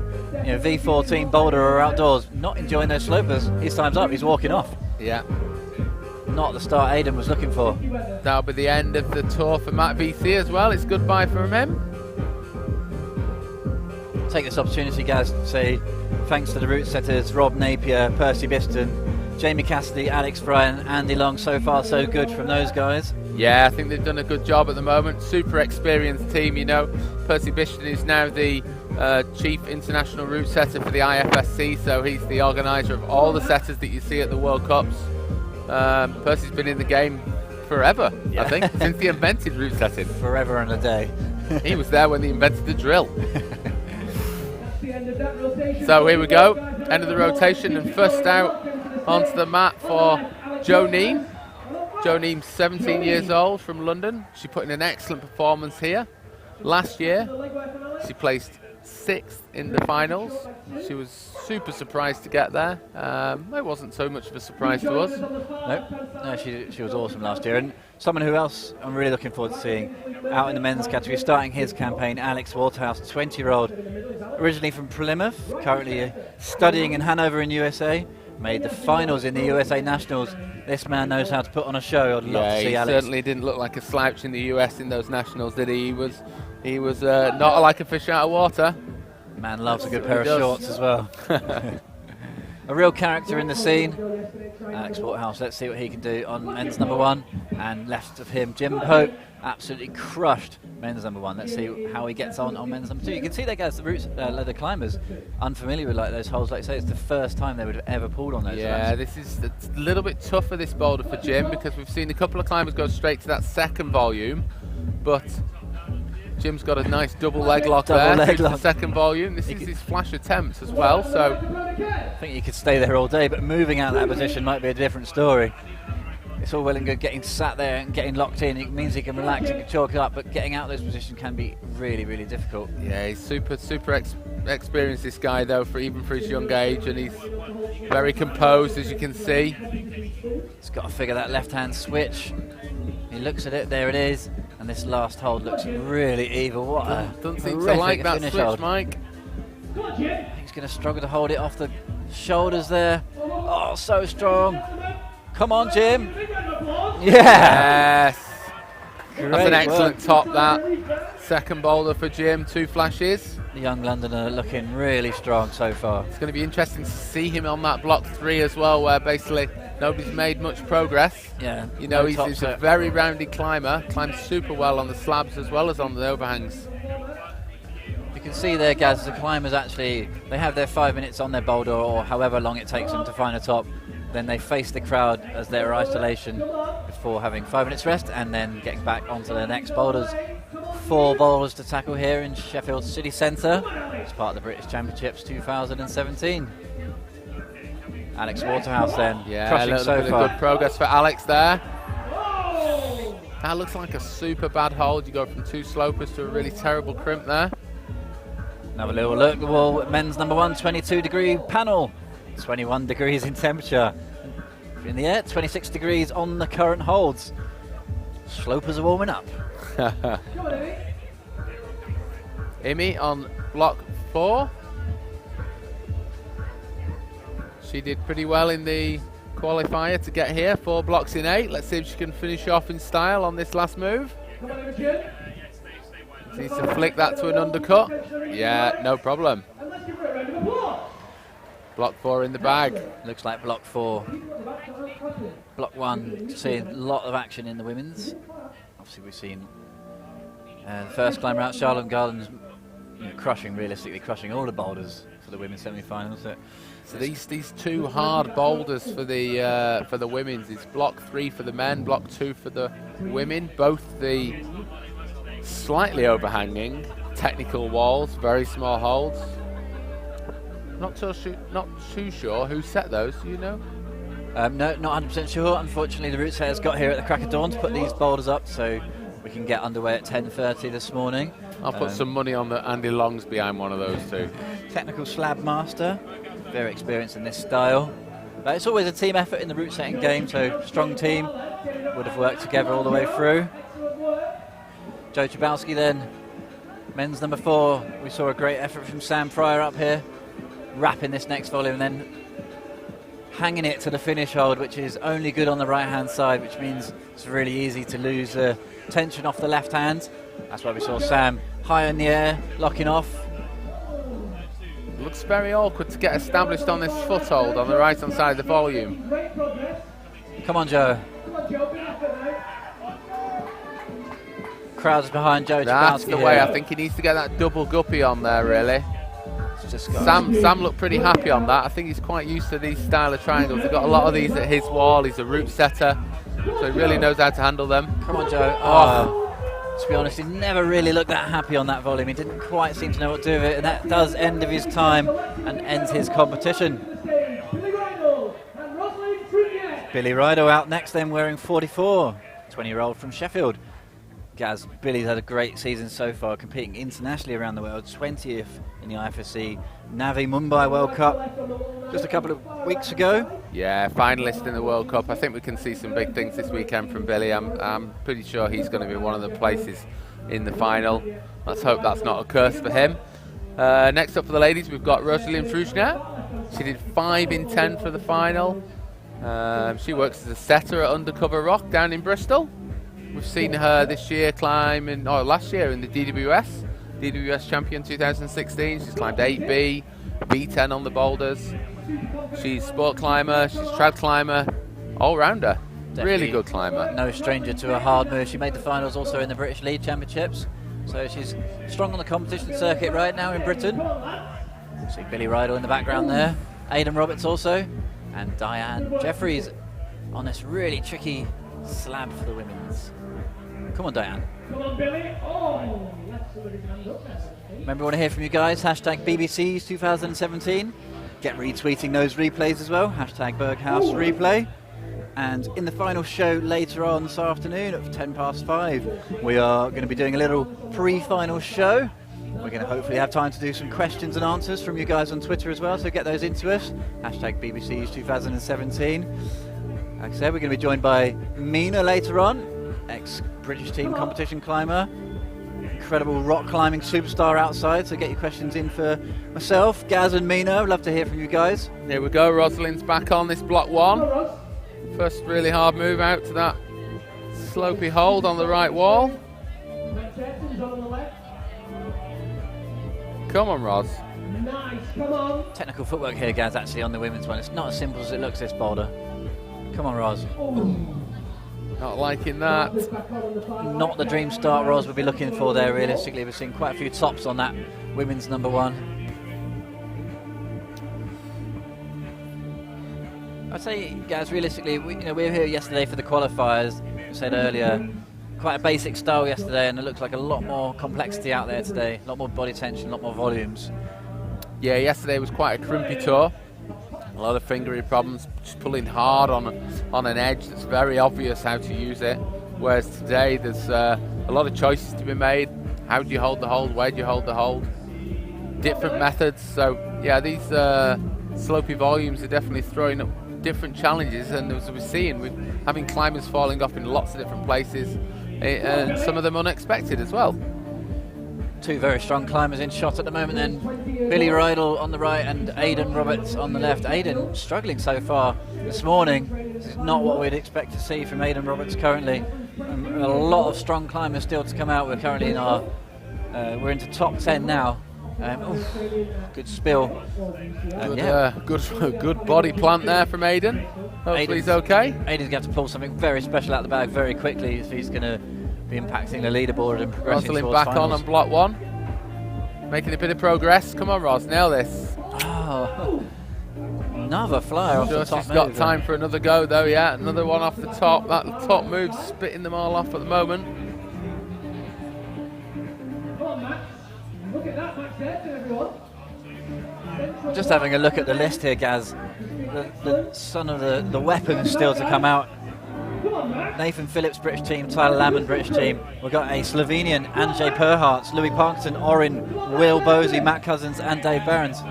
You know, V14 boulder or outdoors, not enjoying those slopers. His time's up. He's walking off. Yeah. Not the start Aidan was looking for. That'll be the end of the tour for Matt VC as well. It's goodbye from him. Take this opportunity, guys, to say thanks to the route setters, Rob Napier, Percy Biston, Jamie Cassidy, Alex Fry and Andy Long. So far so good from those guys. Yeah, I think they've done a good job at the moment. Super experienced team, you know. Percy Biston is now the chief international route setter for the IFSC, so he's the organiser of all the setters that you see at the World Cups. Percy's been in the game forever, I think, since he invented route setting. Forever and a day. He was there when they invented the drill. So here we go, end of the rotation, and first out onto the mat for Jo Neem. Jo Neem's 17 years old from London. She put in an excellent performance here. Last year, she placed 6th in the finals. She was super surprised to get there. It wasn't so much of a surprise to us. No, she was awesome last year. And someone who else I'm really looking forward to seeing out in the men's category, starting his campaign, Alex Waterhouse, 20-year-old, originally from Plymouth, currently studying in Hanover in USA. Made the finals in the USA Nationals. This man knows how to put on a show. I'd love to see Alex. He certainly didn't look like a slouch in the US in those Nationals, did he? He was not like a fish out of water. Man loves a good pair of shorts as well. A real character in the scene. Alex Waterhouse, let's see what he can do on men's number 1. And left of him, Jim Pope, absolutely crushed men's number 1. Let's see how he gets on men's number 2. You can see there, guys, the roots, the climbers unfamiliar with like those holes. Like I say, it's the first time they would have ever pulled on those. Yeah, this is a little bit tougher, this boulder for Jim, because we've seen a couple of climbers go straight to that second volume, but Jim's got a nice double leg lock there. The second volume. This is his flash attempts as well. So I think you could stay there all day, but moving out of that position might be a different story. It's all well and good getting sat there and getting locked in. It means he can relax and can chalk it up, but getting out of those positions can be really, really difficult. Yeah, he's super experienced, this guy, though, even for his young age, and he's very composed, as you can see. He's got to figure that left-hand switch. He looks at it, there it is, and this last hold looks really evil. What a Doesn't seem to like that switch, hold. Mike. He's going to struggle to hold it off the shoulders there. Oh, so strong. Come on, Jim. Yes. That's an excellent top, that. Second boulder for Jim, 2 flashes. The young Londoner looking really strong so far. It's going to be interesting to see him on that block 3 as well, where basically nobody's made much progress. Yeah. You know, he's a very rounded climber, climbs super well on the slabs as well as on the overhangs. You can see there, Gaz, the climbers actually, they have their 5 minutes on their boulder, or however long it takes them to find a top. Then they face the crowd as their isolation before having 5 minutes rest and then getting back onto their next boulders. 4 boulders to tackle here in Sheffield City Centre as part of the British Championships 2017. Alex Waterhouse then, crushing so far. Good progress for Alex there. That looks like a super bad hold. You go from 2 slopers to a really terrible crimp there. Another little look at the wall. Men's number 1, 22-degree panel. 21 degrees in temperature. In the air, 26 degrees on the current holds. Slopers are warming up. Imi on block 4. She did pretty well in the qualifier to get here. 4 blocks in 8. Let's see if she can finish off in style on this last move. Needs to flick that to an undercut. Yeah, no problem. Block 4 in the bag. Looks like block 4. Block 1, seeing a lot of action in the women's. Obviously we've seen the first climber out, Charlotte Garland's realistically crushing all the boulders for the women's semi-finals. So these 2 hard boulders for the women's is block 3 for the men, block 2 for the women. Both the slightly overhanging technical walls, very small holds. Not too sure who set those, do you know? No, not 100% sure. Unfortunately, the route setters got here at the crack of dawn to put these boulders up, so we can get underway at 10:30 this morning. I'll put some money on the Andy Longs behind one of those 2. Technical slab master, very experienced in this style. But it's always a team effort in the route setting game, so strong team would have worked together all the way through. Joe Przewalski then, men's number 4. We saw a great effort from Sam Pryor up here, wrapping this next volume and then hanging it to the finish hold, which is only good on the right hand side, which means it's really easy to lose tension off the left hand. That's why we saw Sam high in the air, locking off. Looks very awkward to get established on this foothold on the right hand side of the volume. Come on, Joe. Crowds behind Joe. That's the way. I think he needs to get that double guppy on there, really. Sam looked pretty happy on that. I think he's quite used to these style of triangles. He's got a lot of these at his wall. He's a route setter, so he really knows how to handle them. Come on, Joe. To be honest, he never really looked that happy on that volume. He didn't quite seem to know what to do with it, and that does end of his time and ends his competition. Billy Rideau out next then, wearing 44, 20-year-old from Sheffield. Gaz, Billy's had a great season so far, competing internationally around the world, 20th in the IFSC Navi Mumbai World Cup just a couple of weeks ago. Yeah, finalist in the World Cup. I think we can see some big things this weekend from Billy. I'm pretty sure he's going to be one of the places in the final. Let's hope that's not a curse for him. Next up for the ladies, we've got Rosalind Fruchner. She did 5 in 10 for the final. She works as a setter at Undercover Rock down in Bristol. We've seen her this year climb last year in the DWS DWS champion 2016. She's climbed 8B, B10 on the boulders. She's sport climber, she's trad climber, all-rounder. Really good climber. No stranger to a hard move. She made the finals also in the British League Championships. So she's strong on the competition circuit right now in Britain. See Billy Rydell in the background there. Aidan Roberts also. And Diane Jeffries on this really tricky slab for the women's. Come on, Diane. Come on, Billy. Oh, let's see what his hands up there. Remember, we want to hear from you guys. Hashtag BBCs 2017. Get retweeting those replays as well. Hashtag Berghaus replay. And in the final show later on this afternoon at 5:10, we are going to be doing a little pre-final show. We're going to hopefully have time to do some questions and answers from you guys on Twitter as well, so get those into us. Hashtag BBCs 2017. Like I said, we're going to be joined by Mina later on, ex-British team competition climber. Incredible rock climbing superstar outside, so get your questions in for myself, Gaz and Mina. I'd love to hear from you guys. Here we go, Rosalind's back on this block 1. First really hard move out to that slopey hold on the right wall. Come on, Ros. Nice, come on. Technical footwork here, Gaz, actually on the women's one. It's not as simple as it looks, this boulder. Come on, Ros. Not liking that. Not the dream start Ros would be looking for there, realistically. We've seen quite a few tops on that women's number 1. I'd say, guys, realistically, we were here yesterday for the qualifiers. We said earlier, quite a basic style yesterday, and it looks like a lot more complexity out there today. A lot more body tension, a lot more volumes. Yeah, yesterday was quite a crimpy tour. A lot of fingery problems, just pulling hard on an edge that's very obvious how to use it. Whereas today, there's a lot of choices to be made. How do you hold the hold? Where do you hold the hold? Different methods. So, yeah, these slopey volumes are definitely throwing up different challenges, and as we're seeing, we're having climbers falling off in lots of different places, and some of them unexpected as well. Two very strong climbers in shot at the moment then. Billy Rydell on the right and Aidan Roberts on the left. Aidan struggling so far this morning. This is not what we'd expect to see from Aidan Roberts currently. A lot of strong climbers still to come out. We're currently in our, we're into top 10 now. Good spill. Good body plant there from Aidan. Hopefully he's okay. Aidan's going to have to pull something very special out the bag very quickly if he's going to be impacting the leaderboard and progressing Rosalind towards back finals. on block 1. Making a bit of progress. Come on, Ros, nail this. Oh, another flyer off the top. She's got time for another go though, yeah. Another one off the top. That top move's spitting them all off at the moment. Come on, Max. Look at that, Max Ayrton, everyone. Just having a look at the list here, Gaz. The son of the weapon still to come out. Nathan Phillips, British team. Tyler Lambert, British team. We've got a Slovenian, Andrzej Perhardt, Louie Parkinson, Orin, Will Bosey, Matt Cousins and Dave Behrens.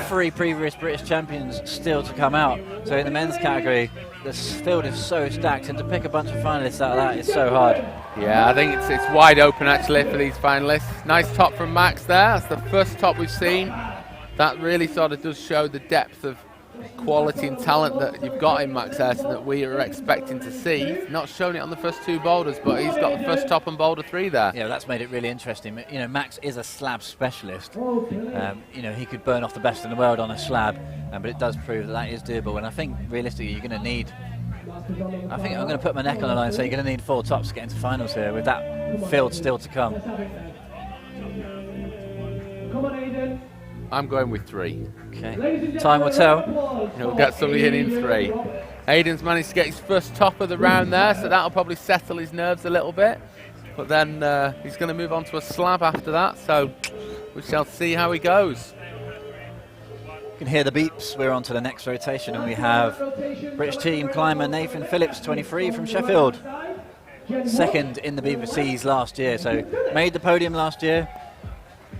3 previous British champions still to come out. So in the men's category, the field is so stacked, and to pick a bunch of finalists out of that is so hard. Yeah, I think it's wide open actually for these finalists. Nice top from Max there. That's the first top we've seen. That really sort of does show the depth of quality and talent that you've got in Max Ayrton that we are expecting to see. Not shown it on the first 2 boulders, but he's got the first top on boulder 3 there. Yeah, that's made it really interesting. You know, Max is a slab specialist. You know, he could burn off the best in the world on a slab, but it does prove that is doable. And I think realistically, you're going to need. I think I'm going to put my neck on the line and say you're going to need 4 tops to get into finals here, with that field still to come. Come on, Aidan. I'm going with 3. Okay, time will tell. He'll get somebody in 3. Aidan's managed to get his first top of the round there, so that'll probably settle his nerves a little bit. But then he's going to move on to a slab after that, so we shall see how he goes. You can hear the beeps. We're on to the next rotation, and we have British team climber Nathan Phillips, 23, from Sheffield. 2nd in the BBCs last year, so made the podium last year.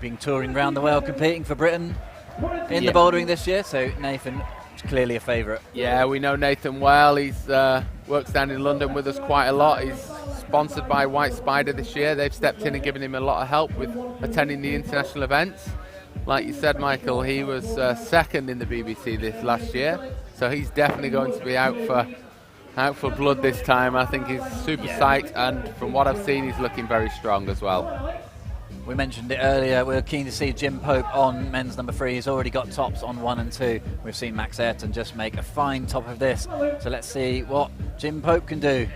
Been touring around the world, competing for Britain in the bouldering this year, so Nathan is clearly a favourite. Yeah, we know Nathan well. He's works down in London with us quite a lot. He's sponsored by White Spider this year. They've stepped in and given him a lot of help with attending the international events. Like you said, Michael, he was 2nd in the BBC this last year, so he's definitely going to be out for blood this time. I think he's super psyched, and from what I've seen, he's looking very strong as well. We mentioned it earlier, we're keen to see Jim Pope on men's number 3. He's already got tops on 1 and 2. We've seen Max Ayrton just make a fine top of this. So let's see what Jim Pope can do.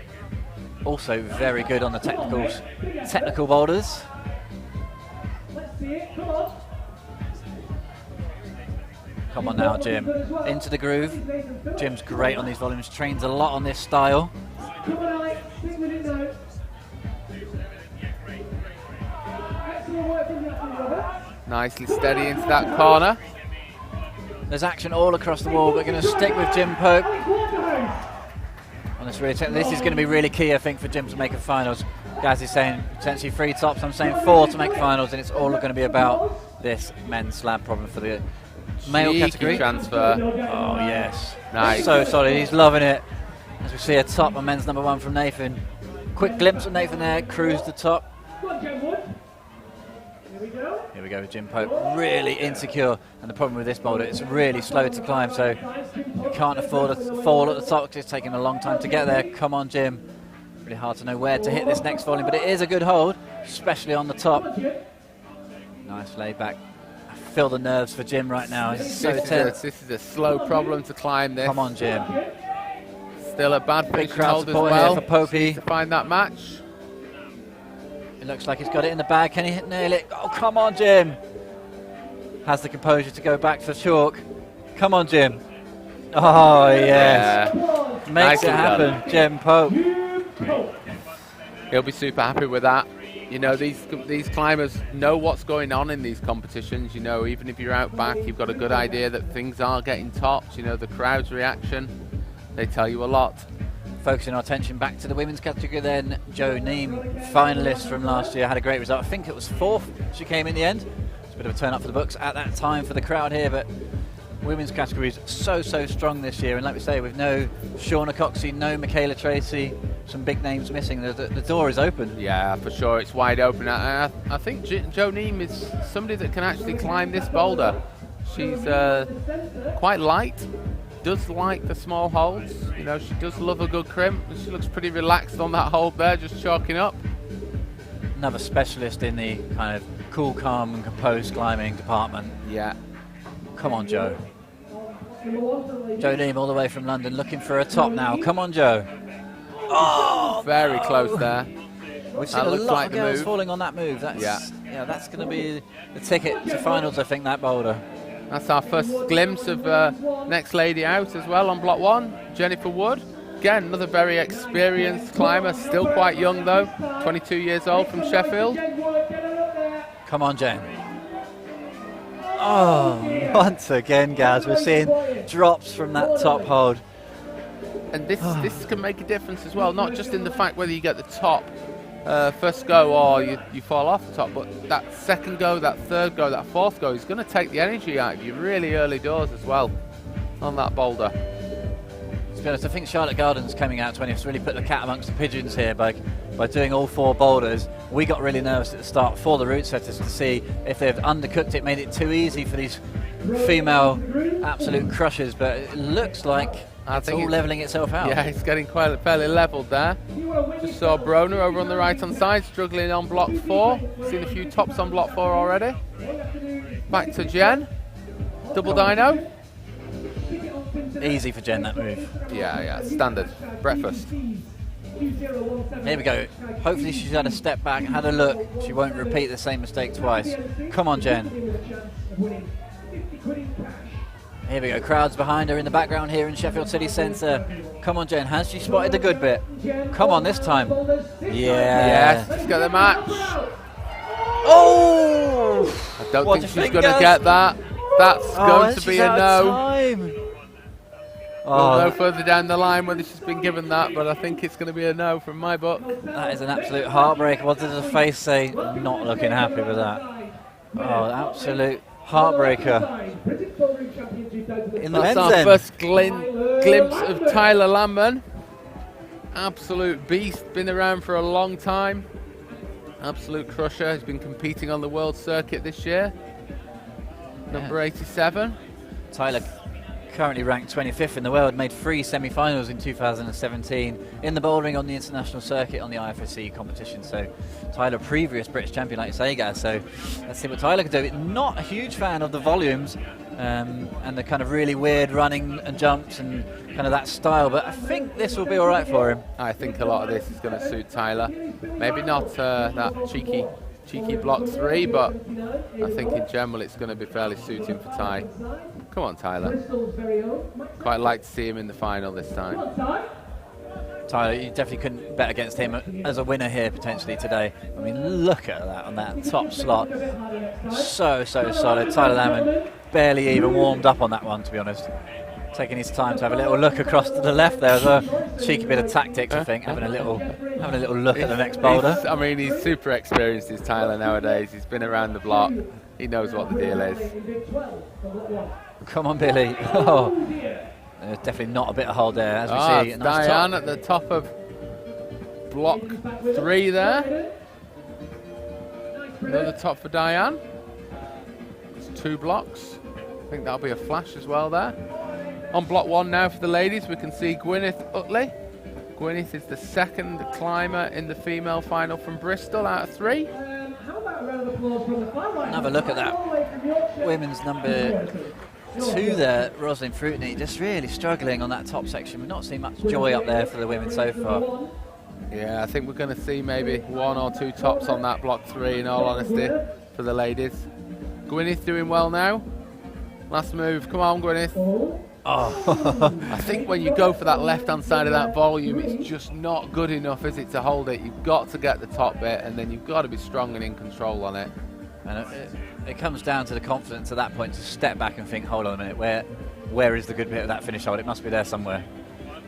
Also very good on the technical boulders. Let's see it, come on. Come on now, Jim. Into the groove. Jim's great on these volumes, trains a lot on this style. Come on, Alex, 6 minutes now. Excellent work from Yasmin Roberts. Nicely steady into that corner. There's action all across the wall. We're going to stick with Jim Pope. On this, this is going to be really key, I think, for Jim to make a finals. Gaz is saying potentially 3 tops. I'm saying 4 to make finals, and it's all going to be about this men's slab problem for the male category. Transfer. Oh, yes. Nice. So solid. He's loving it. As we see a top on men's number 1 from Nathan. Quick glimpse of Nathan there. Cruised the top. Here we go with Jim Pope. Really insecure. And the problem with this boulder, it's really slow to climb. So you can't afford to fall at the top because it's taking a long time to get there. Come on, Jim. Really hard to know where to hit this next volume, but it is a good hold, especially on the top. Nice lay back. I feel the nerves for Jim right now. He's so tense. This is a slow problem to climb this. Come on, Jim. Still a bad Big position crowd hold as support well. here for Popey. To find that match. It looks like he's got it in the bag. Can he nail it? Oh, come on, Jim. Has the composure to go back for chalk. Come on, Jim. Oh, yes. Yeah. Makes it happen, Jim Pope. He'll be super happy with that. You know, these climbers know what's going on in these competitions. You know, even if you're out back, you've got a good idea that things are getting topped. You know, the crowd's reaction, they tell you a lot. Focusing our attention back to the women's category then, Jo Neem, finalist from last year, had a great result. I think it was 4th she came in the end. It's a bit of a turn up for the books at that time for the crowd here, but women's category is so strong this year. And like we say, with no Shauna Coxey, no Michaela Tracy, some big names missing, the door is open. Yeah, for sure, it's wide open. I think Jo Neem is somebody that can actually climb this boulder. She's quite light. Does like the small holds, you know, she does love a good crimp, and she looks pretty relaxed on that hold there, just chalking up. Another specialist in the kind of cool, calm and composed climbing department. Yeah. Come on, Jo. Jo Neem all the way from London, looking for a top now. Come on, Jo. Oh, very close there. We've seen a lot of girls falling on that move. That's, yeah, that's going to be the ticket to finals, I think, that boulder. That's our first glimpse of next lady out as well on block 1, Jennifer Wood. Again, another very experienced climber, still quite young though, 22 years old from Sheffield. Come on, Jen. Oh, once again, Gaz, we're seeing drops from that top hold. And this can make a difference as well, not just in the fact whether you get the top first go or you fall off the top, but that second go, that third go, that fourth go is going to take the energy out of you really early doors as well on that boulder. To be honest, I think Charlotte Garden's coming out 20th really put the cat amongst the pigeons here by doing all 4 boulders. We got really nervous at the start for the route setters to see if they've undercooked it, made it too easy for these female absolute crushers, but it looks like it's all levelling itself out. Yeah, it's getting quite fairly levelled there. Just saw Broner over on the right hand side struggling on block 4. Seen a few tops on block 4 already. Back to Jen. Double dyno. Easy for Jen, that move. Yeah, standard. Breakfast. Here we go. Hopefully she's had a step back, had a look. She won't repeat the same mistake twice. Come on, Jen. Here we go, crowds behind her in the background here in Sheffield City Centre. Come on, Jen, has she spotted the good bit? Come on this time. Yeah. Yes, let's get the match. Oh! I don't think she's going to get that. That's going to be a no. We'll go further down the line whether she's been given that, but I think it's going to be a no from my book. That is an absolute heartbreaker. What does the face say? Not looking happy with that. Oh, absolute heartbreaker. In the That's men's our end. first glimpse of Tyler Lambert. Absolute beast, been around for a long time. Absolute crusher, has been competing on the world circuit this year. Number 87. Tyler currently ranked 25th in the world, made 3 semi-finals in 2017 in the bouldering on the international circuit on the IFSC competition. So Tyler, previous British champion, like you say, guys. So let's see what Tyler can do. Not a huge fan of the volumes and the kind of really weird running and jumps and kind of that style, but I think this will be all right for him. I think a lot of this is going to suit Tyler. Maybe not that cheeky block 3, but I think in general it's going to be fairly suiting for Ty. Come on, Tyler. Quite like to see him in the final this time. Tyler, you definitely couldn't bet against him as a winner here potentially today. I mean, look at that on that top slot. So solid. Tyler Lamond barely even warmed up on that one, to be honest. Taking his time to have a little look across to the left there as well. Cheeky bit of tactics, I think, having a little look at the next boulder. I mean, he's super experienced, is Tyler, nowadays. He's been around the block. He knows what the deal is. Come on, Billy. Oh, there's definitely not a bit of hold there, as we see. Nice Diane top at the top of block 3 there. Another top for Diane. It's 2 blocks. I think that'll be a flash as well there. On block 1 now for the ladies, we can see Gwyneth Utley. Gwyneth is the 2nd climber in the female final from Bristol out of 3. Have a look at that. Women's number 2 there, Rosalind Fruitney, just really struggling on that top section. We've not seen much joy up there for the women so far. Yeah, I think we're going to see maybe 1 or 2 tops on that block 3, in all honesty, for the ladies. Gwyneth doing well now. Last move, come on Gwyneth. Oh. I think when you go for that left-hand side of that volume, it's just not good enough, is it, to hold it? You've got to get the top bit, and then you've got to be strong and in control on it. And it comes down to the confidence at that point to step back and think, hold on a minute, where is the good bit of that finish hold? It must be there somewhere.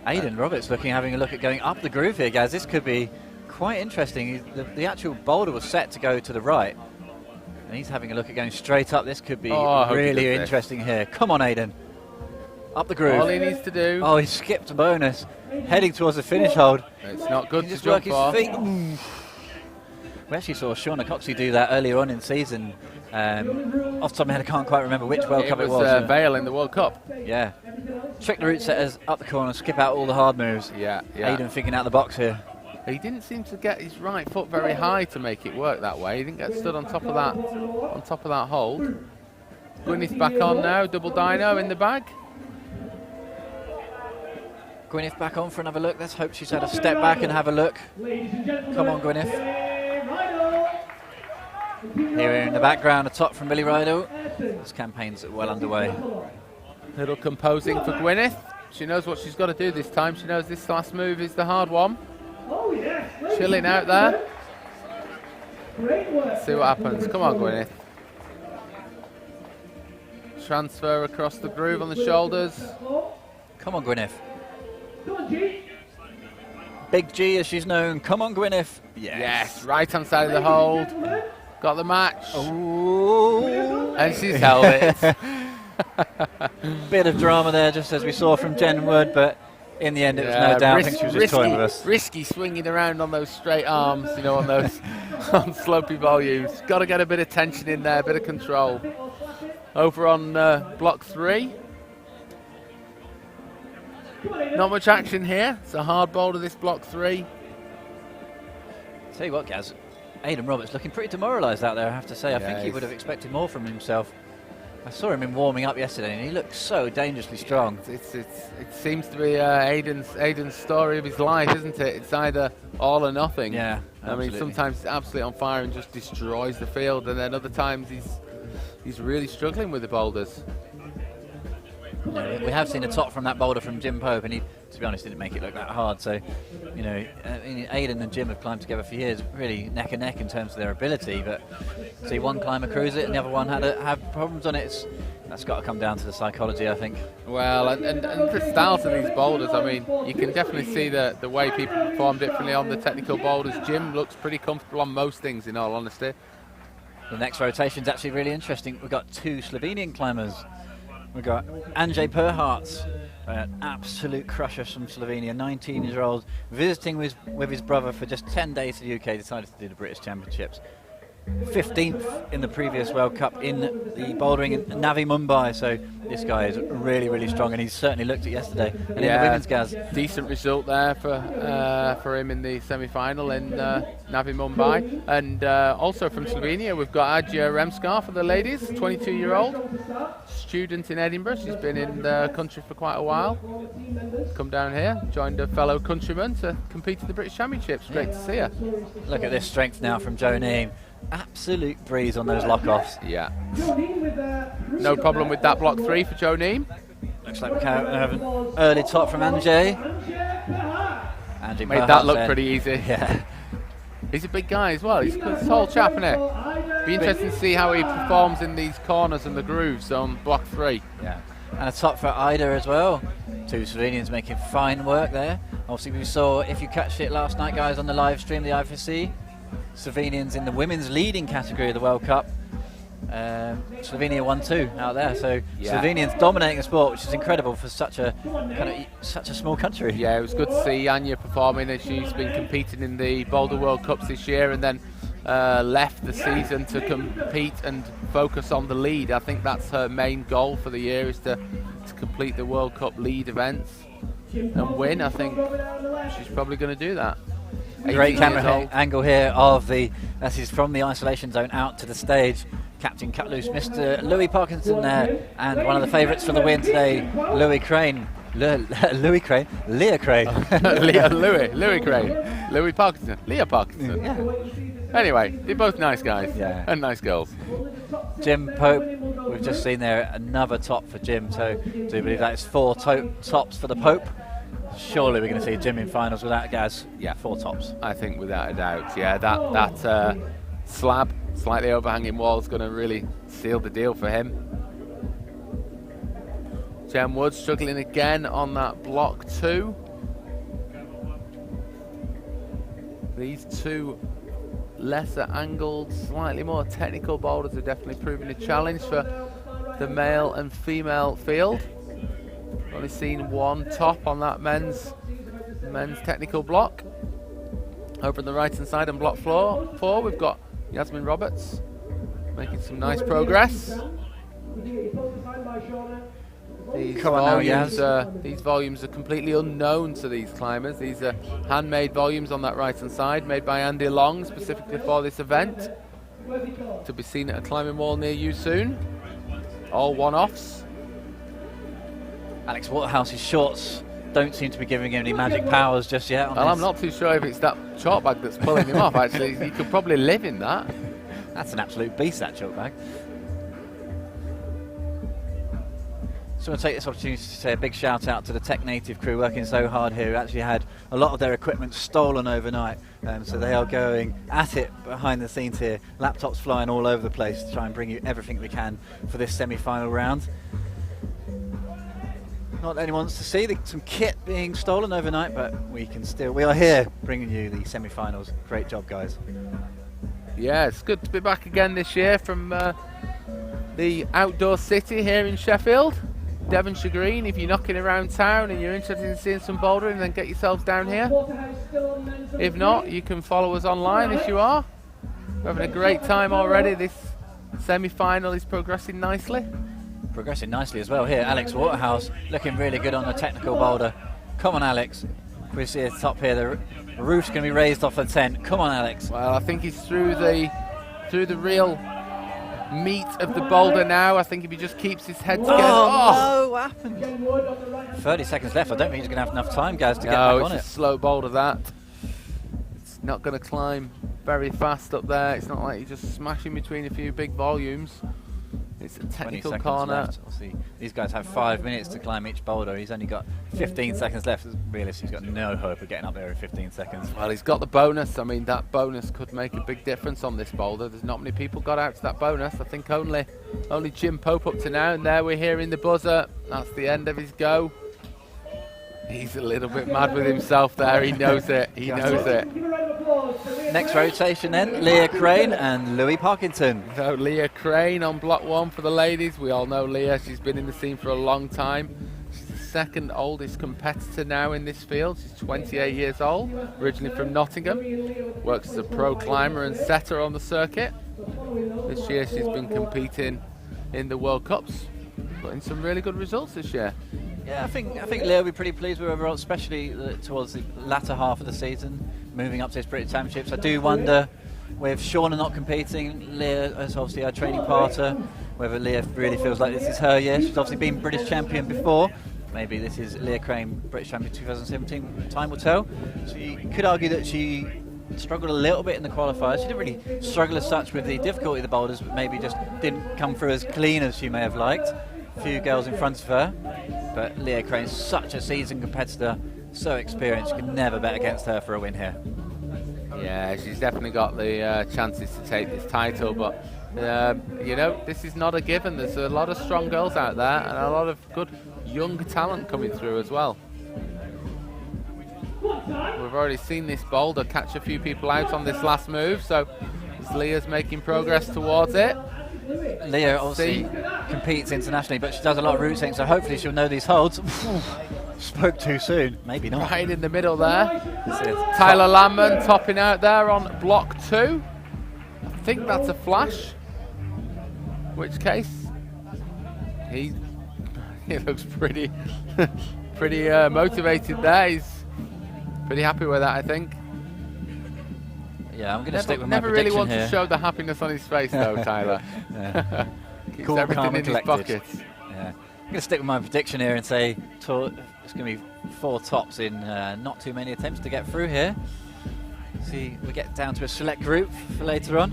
Aidan Roberts having a look at going up the groove here, guys. This could be quite interesting. The actual boulder was set to go to the right, and he's having a look at going straight up. This could be really interesting here. Come on, Aidan. Up the groove. All he needs to do. Oh, he skipped a bonus. Heading towards the finish hold. It's not good to just jump work for. his feet. We actually saw Shauna Coxey do that earlier on in the season. Off the top of my head, I can't quite remember which World Cup it was. Vale in the World Cup. Yeah. Trick the route setters up the corner, skip out all the hard moves. Yeah. Aidan thinking out the box here. He didn't seem to get his right foot very high to make it work that way. He didn't get stood on top of that hold. Gwyneth back on now, double dyno in the bag. Gwyneth back on for another look. Let's hope she's had a step back and have a look. Come on, Gwyneth. Here in the background, a top from Billy Rydell. This campaign's well underway. Little composing for Gwyneth. She knows what she's got to do this time. She knows this last move is the hard one. Chilling out there. Let's see what happens. Come on, Gwyneth. Transfer across the groove on the shoulders. Come on, Gwyneth. Big G, as she's known. Come on, Gwyneth. Yes, right-hand side of the hold. Got the match. Ooh. And she's held it. Bit of drama there, just as we saw from Jen Wood, but in the end it was no doubt. I think she was just toying with us. Risky swinging around on those straight arms, you know, on those on slopey volumes. Got to get a bit of tension in there, a bit of control. Over on block 3. Not much action here. It's a hard boulder, this block 3. Tell you what, Gaz, Aidan Roberts looking pretty demoralised out there, I have to say. I think he would have expected more from himself. I saw him in warming up yesterday, and he looked so dangerously strong. It seems to be Aidan's story of his life, isn't it? It's either all or nothing. Yeah, absolutely. I mean, sometimes he's absolutely on fire and just destroys the field, and then other times he's really struggling with the boulders. Yeah, we have seen a top from that boulder from Jim Pope, and he, to be honest, didn't make it look that hard. So, you know, Aidan and Jim have climbed together for years, really neck and neck in terms of their ability. But see one climber cruise it, and the other one had problems on it. That's got to come down to the psychology, I think. Well, and the styles of these boulders, I mean, you can definitely see the way people perform differently on the technical boulders. Jim looks pretty comfortable on most things, in all honesty. The next rotation is actually really interesting. We've got 2 Slovenian climbers. We've got Andrzej Perharts, an absolute crusher from Slovenia, 19-year-old, visiting with his brother for just 10 days to the UK, decided to do the British Championships. 15th in the previous World Cup in the bouldering in Navi Mumbai, so this guy is really, really strong, and he's certainly looked at yesterday. And in the women's Gaz, decent result there for him in the semi-final in Navi Mumbai. And also from Slovenia, we've got Adja Remskar for the ladies, 22-year-old student in Edinburgh. She's been in the country for quite a while. Come down here, joined a fellow countryman to compete in the British Championships. Great to see her. Look at this strength now from Jonine. Absolute breeze on those lock-offs. Yeah. No problem with that block 3 for Jonine. Looks like we have an early top from Anjay. Anjay made that look pretty easy. Yeah. He's a big guy as well. He's a tall chap, isn't it? Be interesting to see how he performs in these corners and the grooves on block 3. Yeah. And a top for Ida as well. Two Slovenians making fine work there. Obviously, we saw, if you catched it last night, guys, on the live stream, the IFSC, Slovenians in the women's leading category of the World Cup. Slovenia won 2 out there, so Slovenians dominating the sport, which is incredible for such a small country. Yeah, it was good to see Anja performing, as she's been competing in the Boulder World Cups this year, and then left the season to compete and focus on the lead. I think that's her main goal for the year, is to complete the World Cup lead events and win. I think she's probably going to do that. Great camera angle here of that is from the isolation zone out to the stage. Captain cut loose, Mr. Louie Parkinson there, and one of the favourites for the win today, Louie Crane. Louie Crane? Leah Crane. Louie Crane. Louie Parkinson. Leah Parkinson. Yeah. Anyway, they're both nice guys and nice girls. Jim Pope, we've just seen there another top for Jim, so do you believe that is 4 tops for the Pope? Surely we're going to see Jim in finals without Gaz. Yeah, 4 tops. I think without a doubt. Yeah, that slab, slightly overhanging wall, is going to really seal the deal for him. Jem Wood struggling again on that block 2. These 2 lesser angled, slightly more technical boulders are definitely proving a challenge for the male and female field. Only seen 1 top on that men's technical block. Over on the right hand side on block 4, we've got Yasmin Roberts making some nice progress. These volumes are completely unknown to these climbers. These are handmade volumes on that right hand side, made by Andy Long specifically for this event, to be seen at a climbing wall near you soon. All one-offs. Alex Waterhouse's shorts don't seem to be giving him any magic powers just yet. Well, I'm not too sure if it's that chalk bag that's pulling him off, actually. He could probably live in that. That's an absolute beast, that chalk bag. So I'm going to take this opportunity to say a big shout out to the Technative crew working so hard here, who actually had a lot of their equipment stolen overnight. So they are going at it behind the scenes here. Laptops flying all over the place to try and bring you everything we can for this semi-final round. Not that anyone wants to see some kit being stolen overnight, but we are here bringing you the semi-finals. Great job, guys. Yeah, it's good to be back again this year from the outdoor city here in Sheffield. Devonshire Green. If you're knocking around town and you're interested in seeing some bouldering, then get yourselves down here. If not, you can follow us online as you are. We're having a great time already. This semi-final is progressing nicely. Progressing nicely as well here. Alex Waterhouse looking really good on the technical boulder. Come on, Alex. We see a top here. The roof's going to be raised off the tent. Come on, Alex. Well, I think he's through the real meat of the boulder now. I think if he just keeps his head together. No, what happened? 30 seconds left. I don't think he's going to have enough time, guys, to get back on it. No, it's a slow boulder, that. It's not going to climb very fast up there. It's not like you're just smashing between a few big volumes. It's a technical corner. See, these guys have 5 minutes to climb each boulder. He's only got 15 seconds left. Realistically, he's got no hope of getting up there in 15 seconds. Well, he's got the bonus. I mean, that bonus could make a big difference on this boulder. There's not many people got out to that bonus. I think only Jim Pope up to now. And there we're hearing the buzzer. That's the end of his go. He's a little bit mad with himself there. He knows it. He knows it. Next rotation then, Leah Crane and Louie Parkinson. So Leah Crane on block 1 for the ladies. We all know Leah. She's been in the scene for a long time. She's the second oldest competitor now in this field. She's 28 years old, originally from Nottingham. Works as a pro climber and setter on the circuit. This year she's been competing in the World Cups, putting some really good results this year. Yeah, I think Leah will be pretty pleased with her overall, especially towards the latter half of the season, moving up to this British Championships. I do wonder, with Shauna not competing, Leah is obviously our training partner, whether Leah really feels like this is her year. She's obviously been British champion before. Maybe this is Leah Crane, British champion 2017. Time will tell. So you could argue that she struggled a little bit in the qualifiers. She didn't really struggle as such with the difficulty of the boulders, but maybe just didn't come through as clean as she may have liked. A few girls in front of her, but Leah Crane's such a seasoned competitor, so experienced, you can never bet against her for a win here. Yeah, she's definitely got the chances to take this title, but you know, this is not a given. There's a lot of strong girls out there and a lot of good young talent coming through as well. We've already seen this boulder catch a few people out on this last move, so Leah's making progress towards it. Leah obviously competes internationally, but she does a lot of route setting, so hopefully she'll know these holds. Spoke too soon. Maybe not. Right in the middle there. Tyler Lambert topping out there on block 2. I think that's a flash. Which case, he looks pretty motivated there. He's pretty happy with that, I think. Yeah, I'm going to stick with my prediction here. Never really wants here. to show the happiness on his face, though, Tyler. Keeps Cool, everything calm, in his pockets. Yeah. I'm going to stick with my prediction here and say it's going to be 4 tops in not too many attempts to get through here. See, we get down to a select group for later on.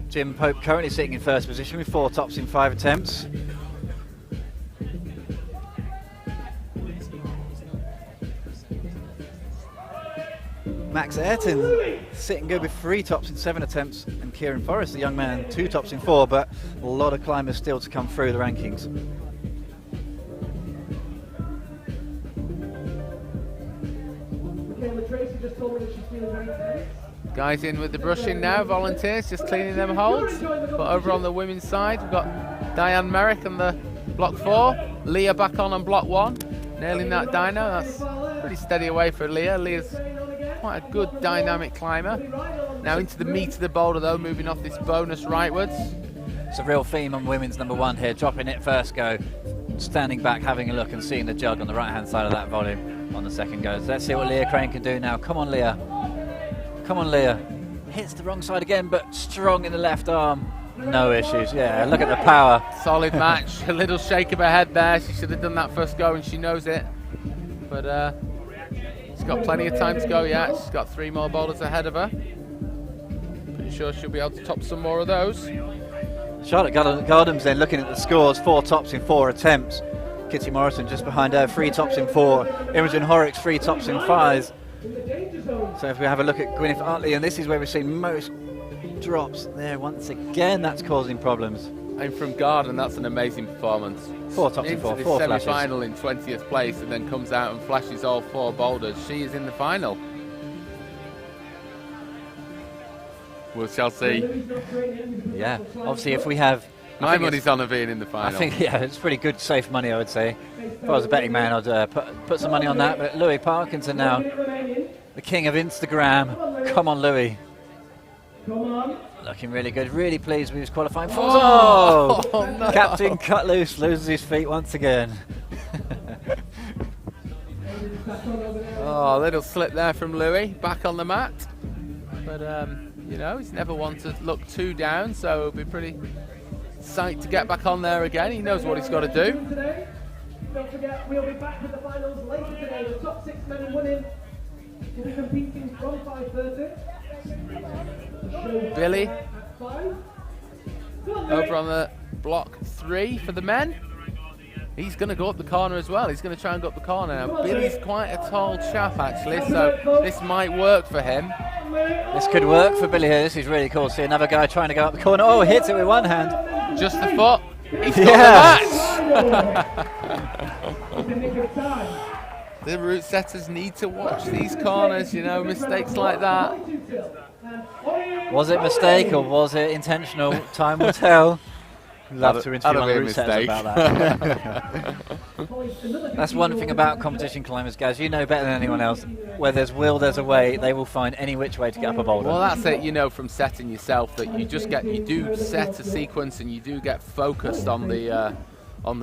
Jim Pope currently sitting in first position with 4 tops in 5 attempts. Max Ayrton sitting good with 3 tops in 7 attempts, and Kieran Forrest, the young man, 2 tops in 4, but a lot of climbers still to come through the rankings. Guys in with the brushing now, volunteers just cleaning them holds. But over on the women's side, we've got Diane Merrick on the block 4, Leah back on block 1, nailing that dyno. That's pretty steady away for Leah. Leah's quite a good dynamic climber. Now into the meat of the boulder though, moving off this bonus rightwards. It's a real theme on women's number 1 here, dropping it first go, standing back, having a look and seeing the jug on the right hand side of that volume on the second go. So let's see what Leah Crane can do now. Come on, Leah. Come on, Leah. Hits the wrong side again, but strong in the left arm. No issues. Yeah, look at the power. Solid match. A little shake of her head there. She should have done that first go and she knows it. But she's got plenty of time to go yet. She's got 3 more boulders ahead of her. Pretty sure she'll be able to top some more of those. Charlotte Gardens then looking at the scores, 4 tops in 4 attempts. Kitty Morrison just behind her, 3 tops in 4. Imogen Horrocks, 3 tops in 5. So if we have a look at Gwyneth Artley, and this is where we've seen most drops there once again, that's causing problems. And from Garden, that's an amazing performance. 4 tops in 4, 4 flashes. Semi-final in 20th place and then comes out and flashes all 4 boulders. She is in the final. We shall see. Yeah, obviously if we have... My money's on her being in the final. I think, yeah, it's pretty good, safe money, I would say. If I was a betting man, I'd put some money on that. But Louie Parkinson now, the king of Instagram. Come on, Louie. Come on. Looking really good, really pleased with his qualifying. Oh, no. Captain cut loose, loses his feet once again. Oh, a little slip there from Louie, back on the mat. But, you know, he's never one to look too down, so it'll be pretty psyched to get back on there again. He knows what he's got to do. Don't forget, we'll be back with the finals later today. The top 6 men and women will be competing from 5:30. Billy over on the block 3 for the men. He's going to go up the corner as well. He's going to try and go up the corner. Now, Billy's quite a tall chap, actually, so this might work for him. This could work for Billy here. This is really cool. See another guy trying to go up the corner. Oh, hits it with one hand. Just the foot. He's got the match. The route setters need to watch these corners, you know, mistakes like that. Was it a mistake or was it intentional? Time will tell. Love to interview one of the route setters mistake. about that. That's one thing about competition climbers, guys. You know better than anyone else. Where there's will, there's a way. They will find any which way to get up a boulder. Well, that's it. You know from setting yourself that you do set a sequence and you do get focused on the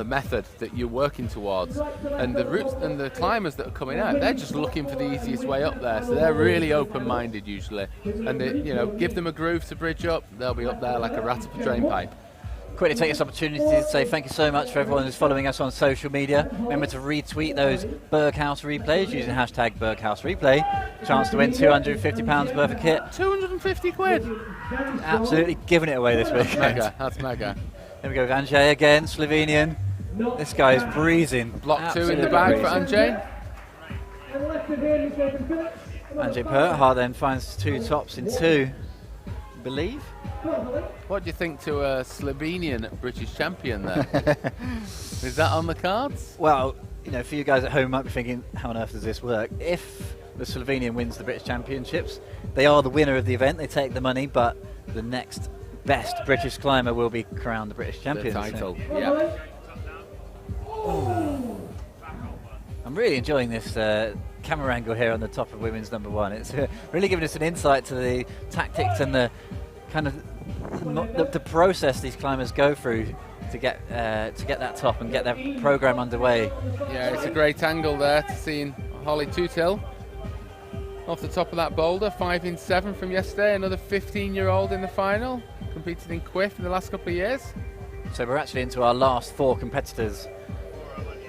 method that you're working towards. And the routes and the climbers that are coming out, they're just looking for the easiest way up there. So they're really open-minded usually. And they, give them a groove to bridge up, they'll be up there like a rat up a drain pipe. Quickly take this opportunity to say thank you so much for everyone who's following us on social media. Remember to retweet those Berghaus replays using hashtag Berghaus replay. Chance to win £250 worth of kit. 250 quid. Absolutely giving it away this week. That's mega. Here we go with Andrzej again, Slovenian. This guy is breezing. Block 2 in the bag for Andrzej. Andrzej Perthard then finds 2 tops in 2, I believe. What do you think to a Slovenian British champion there? Is that on the cards? Well, for you guys at home might be thinking, how on earth does this work? If the Slovenian wins the British Championships, they are the winner of the event, they take the money, but the next best British climber will be crowned the British champion. The title, yeah. I'm really enjoying this camera angle here on the top of women's number 1. It's really giving us an insight to the tactics and the kind of the process these climbers go through to get that top and get their program underway. Yeah, it's a great angle there to seeing Holly Tutil off the top of that boulder, 5 in 7 from yesterday. Another 15-year-old in the final, competed in Quiff in the last couple of years. So we're actually into our last 4 competitors.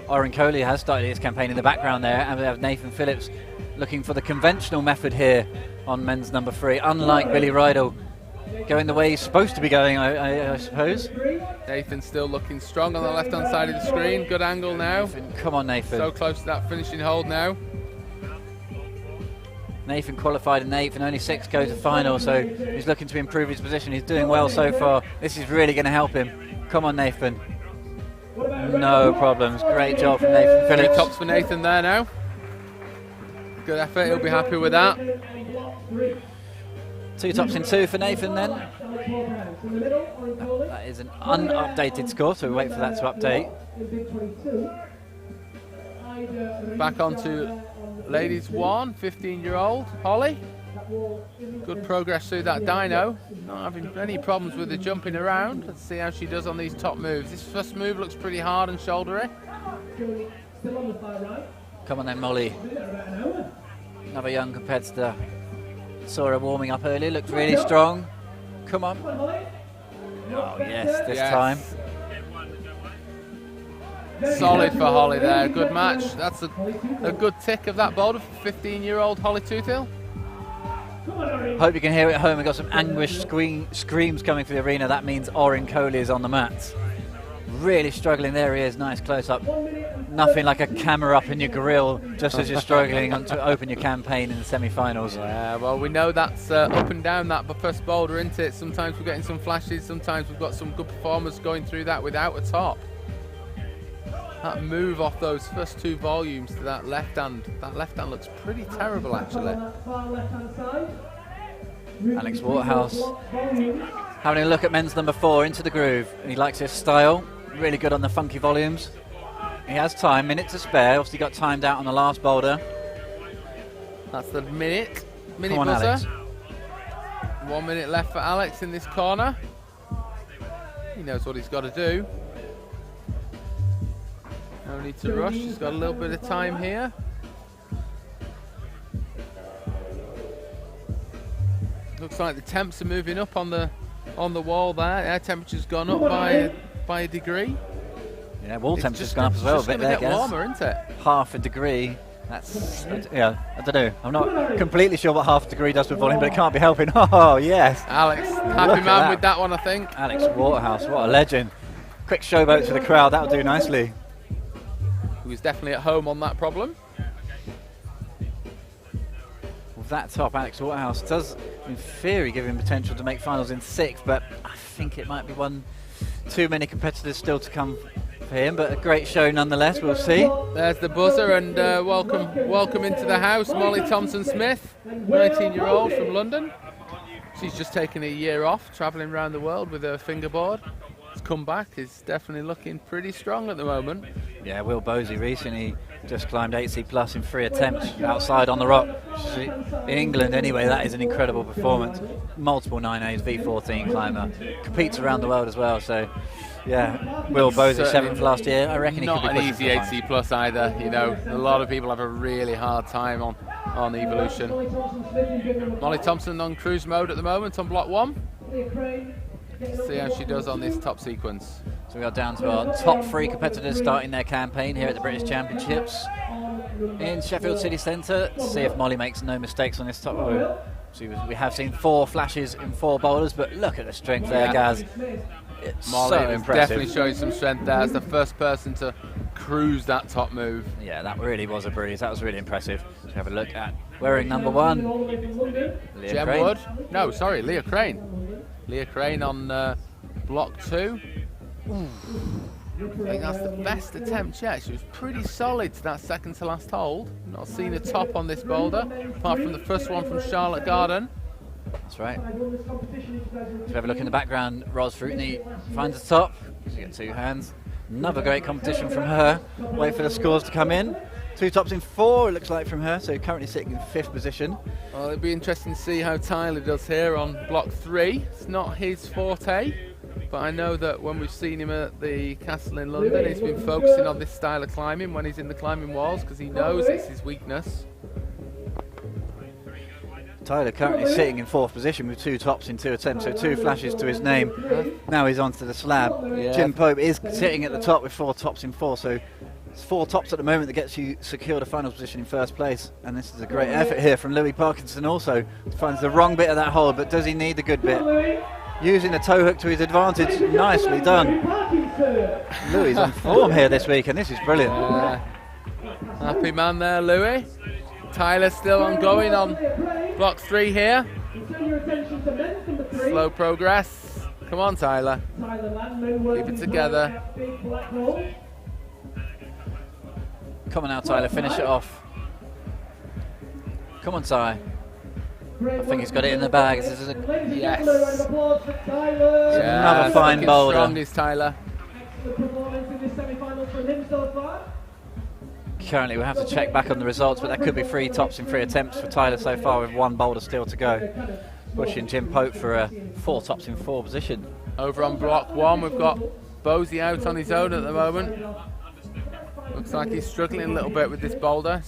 Oren Coley has started his campaign in the background there, and we have Nathan Phillips looking for the conventional method here on men's number 3, unlike Billy Rydell, going the way he's supposed to be going, I suppose. Nathan still looking strong on the left-hand side of the screen. Good angle now. Nathan, come on, Nathan. So close to that finishing hold now. Nathan qualified in 8th and only 6 go to final, so he's looking to improve his position. He's doing well so far. This is really going to help him. Come on, Nathan. No problems. Great job from Nathan Phillips. 3 tops for Nathan there now. Good effort. He'll be happy with that. 2 tops in 2 for Nathan then. That is an unupdated score, so we wait for that to update. Back on to ladies 1, 15-year-old Holly. Good progress through that dyno. Not having any problems with the jumping around. Let's see how she does on these top moves. This first move looks pretty hard and shouldery. Come on then, Mollie. Another young competitor. Saw her warming up earlier, looked really strong. Come on. Oh yes, this time. Solid for Holly there, good match. That's a good tick of that boulder for 15-year-old Holly Tutil. Hope you can hear it at home. We've got some anguished screams coming through the arena. That means Oren Coley is on the mats. Really struggling. There he is, nice close-up. Nothing like a camera up in your grill just as you're struggling to open your campaign in the semi-finals. Yeah, well, we know that's up and down that first boulder, isn't it? Sometimes we're getting some flashes, sometimes we've got some good performers going through that without a top. That move off those first 2 volumes to that left hand looks pretty terrible actually. Alex Waterhouse having a look at men's number 4 into the groove, and he likes his style. Really good on the funky volumes. He has time, minute to spare. Obviously got timed out on the last boulder. That's the minute Come on, buzzer. Alex. 1 minute left for Alex in this corner. He knows what he's got to do. No need to rush, he's got a little bit of time here. Looks like the temps are moving up on the wall there. Air temperature's gone up by a degree. Yeah, wall temperature's gone up as well a bit there, get warmer, isn't it? Half a degree. That's, yeah, I don't know. I'm not completely sure what half a degree does with volume, but it can't be helping. Oh, yes. Alex, happy man with that one, I think. Alex Waterhouse, what a legend. Quick showboat to the crowd, that'll do nicely. He was definitely at home on that problem. With that top, Alex Waterhouse does, in theory, give him potential to make finals in 6th, but I think it might be one too many competitors still to come for him, but a great show nonetheless, we'll see. There's the buzzer, and welcome into the house, Mollie Thompson-Smith, 19-year-old from London. She's just taken a year off, travelling around the world with her fingerboard. comeback is definitely looking pretty strong at the moment. Yeah, Will Bosey recently just climbed 8C plus in 3 attempts outside on the rock. In England anyway, that is an incredible performance. Multiple 9As, V14 climber. Competes around the world as well, so yeah, Will Bosey 7th last year. I reckon he could be not an easy 8C plus either. You know, a lot of people have a really hard time on Evolution. Mollie Thompson on cruise mode at the moment on block 1. See how she does on this top sequence. So we are down to our top 3 competitors starting their campaign here at the British Championships in Sheffield City Centre. See if Mollie makes no mistakes on this top row. So we have seen 4 flashes in 4 boulders, but look at the strength there, Gaz. It's Mollie so is impressive. definitely showing some strength there as the first person to cruise that top move. Yeah, that really was a breeze. That was really impressive. So have a look at wearing number 1, Leah Jem Crane. Wood. No, sorry, Leah Crane. Leah Crane on block 2. I think that's the best attempt yet. She was pretty solid to that second to last hold. Not seen a top on this boulder, apart from the first one from Charlotte Garden. That's right. So we have a look in the background. Ros Fruitney finds the top. She's got 2 hands. Another great competition from her. Wait for the scores to come in. 2 tops in 4, it looks like, from her. So currently sitting in 5th position. Well, it'd be interesting to see how Tyler does here on block 3. It's not his forte, but I know that when we've seen him at the castle in London, he's been focusing on this style of climbing when he's in the climbing walls, because he knows it's his weakness. Tyler currently sitting in 4th position with 2 tops in 2 attempts, so 2 flashes to his name. Now he's onto the slab. Yeah. Jim Pope is sitting at the top with 4 tops in 4, so it's 4 tops at the moment that gets you secured a final position in 1st place. And this is a great effort here from Louie Parkinson also. Finds the wrong bit of that hold, but does he need the good bit? Using the toe hook to his advantage. Nicely done. Louie's on form here this week, and this is brilliant. Happy man there, Louie. Tyler still ongoing on block 3 here. Slow progress. Come on, Tyler. Keep it together. Come on now, Tyler, finish it off. Come on, Ty. I think he's got it in the bag. This is Yes. another fine boulder. Strong is Tyler. Currently, we'll have to check back on the results, but that could be 3 tops in 3 attempts for Tyler so far, with 1 boulder still to go. Pushing Jim Pope for a 4 tops in 4 position. Over on block 1, we've got Bosey out on his own at the moment. Looks like he's struggling a little bit with this boulder.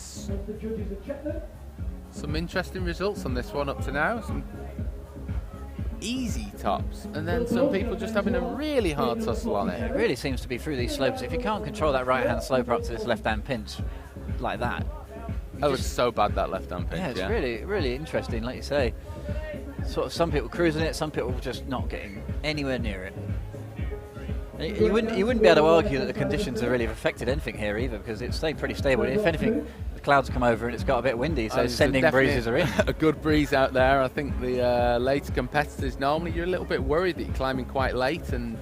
Some interesting results on this one up to now. Some easy tops, and then some people just having a really hard tussle on it. It really seems to be through these slopes. If you can't control that right hand slope up to this left hand pinch like that. Oh, it's so bad, that left hand pinch. Yeah, it's really, really interesting, like you say. Sort of some people cruising it, some people just not getting anywhere near it. You wouldn't be able to argue that the conditions have really affected anything here either, because it's stayed pretty stable. If anything, the clouds come over and it's got a bit windy, so sending breezes are in. A good breeze out there. I think the later competitors, normally you're a little bit worried that you're climbing quite late and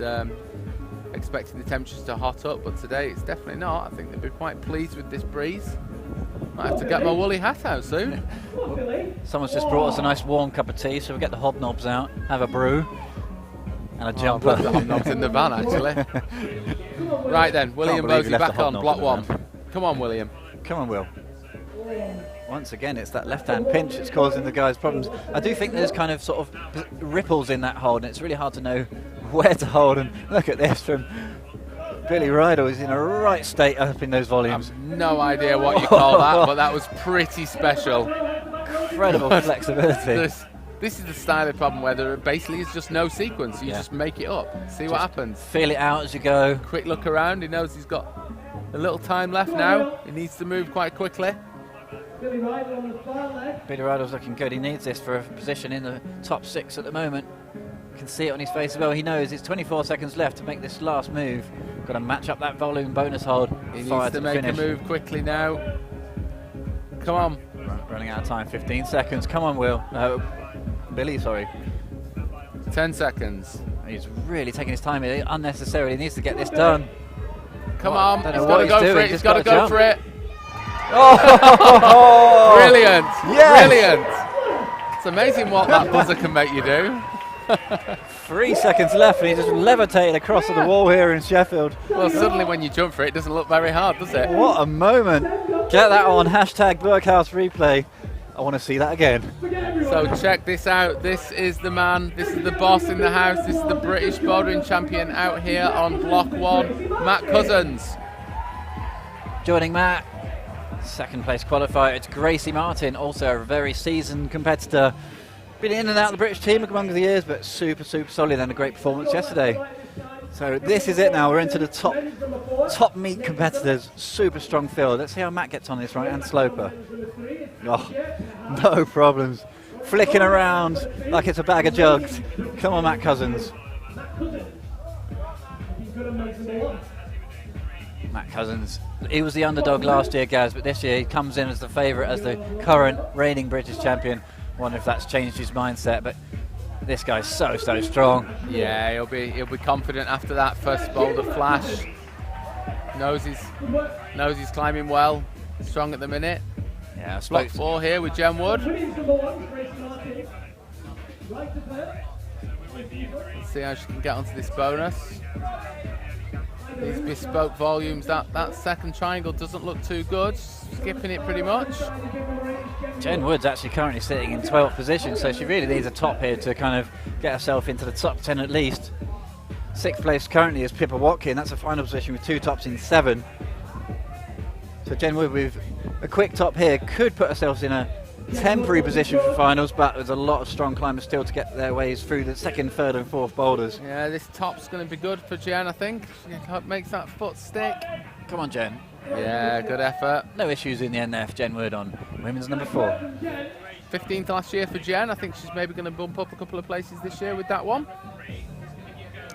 expecting the temperatures to hot up, but today it's definitely not. I think they'll be quite pleased with this breeze. Might have to get my woolly hat out soon. Someone's just brought us a nice warm cup of tea, so we'll get the hobnobs out, have a brew. And a jumper. The hobnobs in the van, actually. Right then, William Bosey back on block 1. Come on, William. Come on, Will. Once again, it's that left-hand pinch that's causing the guys problems. I do think there's kind of sort of ripples in that hold, and it's really hard to know where to hold. And look at this from Billy Riddle. He's in a right state up in those volumes. I've no idea what you call that, but that was pretty special. Incredible flexibility. This is the style of problem where there basically is just no sequence. You just make it up, see what happens. Feel it out as you go. Quick look around. He knows he's got a little time left now. He needs to move quite quickly. Billy Riddle on the far leg. Billy Riddle's looking good. He needs this for a position in the top 6 at the moment. You can see it on his face as well. He knows it's 24 seconds left to make this last move. Got to match up that volume bonus hold. He needs to make a move quickly now. Come on. Running out of time. 15 seconds. Come on, Will. Billy, sorry. 10 seconds. He's really taking his time here unnecessarily. He needs to get this done. Come on. He's He's got to go for it. He's got to go for it. Oh! Brilliant. Yes. Brilliant. It's amazing what that buzzer can make you do. 3 seconds left, and he just levitated across the wall here in Sheffield. Well, suddenly when you jump for it, it doesn't look very hard, does it? What a moment. Get that on hashtag Berghaus replay. I want to see that again. So check this out. This is the man. This is the boss in the house. This is the British Bouldering Champion out here on block 1, Matt Cousins. Joining Matt, second place qualifier, it's Gracie Martin, also a very seasoned competitor. Been in and out of the British team among the years, but super solid and a great performance yesterday. So this is it now. We're into the top meet competitors. Super strong field. Let's see how Matt gets on this right-hand sloper. Oh, no problems. Flicking around like it's a bag of jugs. Come on, Matt Cousins. Matt Cousins, he was the underdog last year, Gaz, but this year he comes in as the favourite, as the current reigning British champion. Wonder if that's changed his mindset, but this guy's so strong. Yeah, he'll be confident after that first boulder flash. Knows he's climbing well. Strong at the minute. Yeah, block 4 here with Jen Wood. Let's see how she can get onto this bonus. These bespoke volumes, that second triangle doesn't look too good. Skipping it pretty much. Jen Wood's actually currently sitting in 12th position, so she really needs a top here to kind of get herself into the top 10 at least. 6th place currently is Pippa Watkin. That's a final position with 2 tops in 7. So Jen Wood with a quick top here could put herself in a temporary position for finals, but there's a lot of strong climbers still to get their ways through the 2nd, 3rd and 4th boulders. Yeah, this top's going to be good for Jen, I think. She makes that foot stick. Come on, Jen. Yeah, good effort. No issues in the NF. Jen Wood on women's number 4. 15th last year for Jen. I think she's maybe going to bump up a couple of places this year with that one.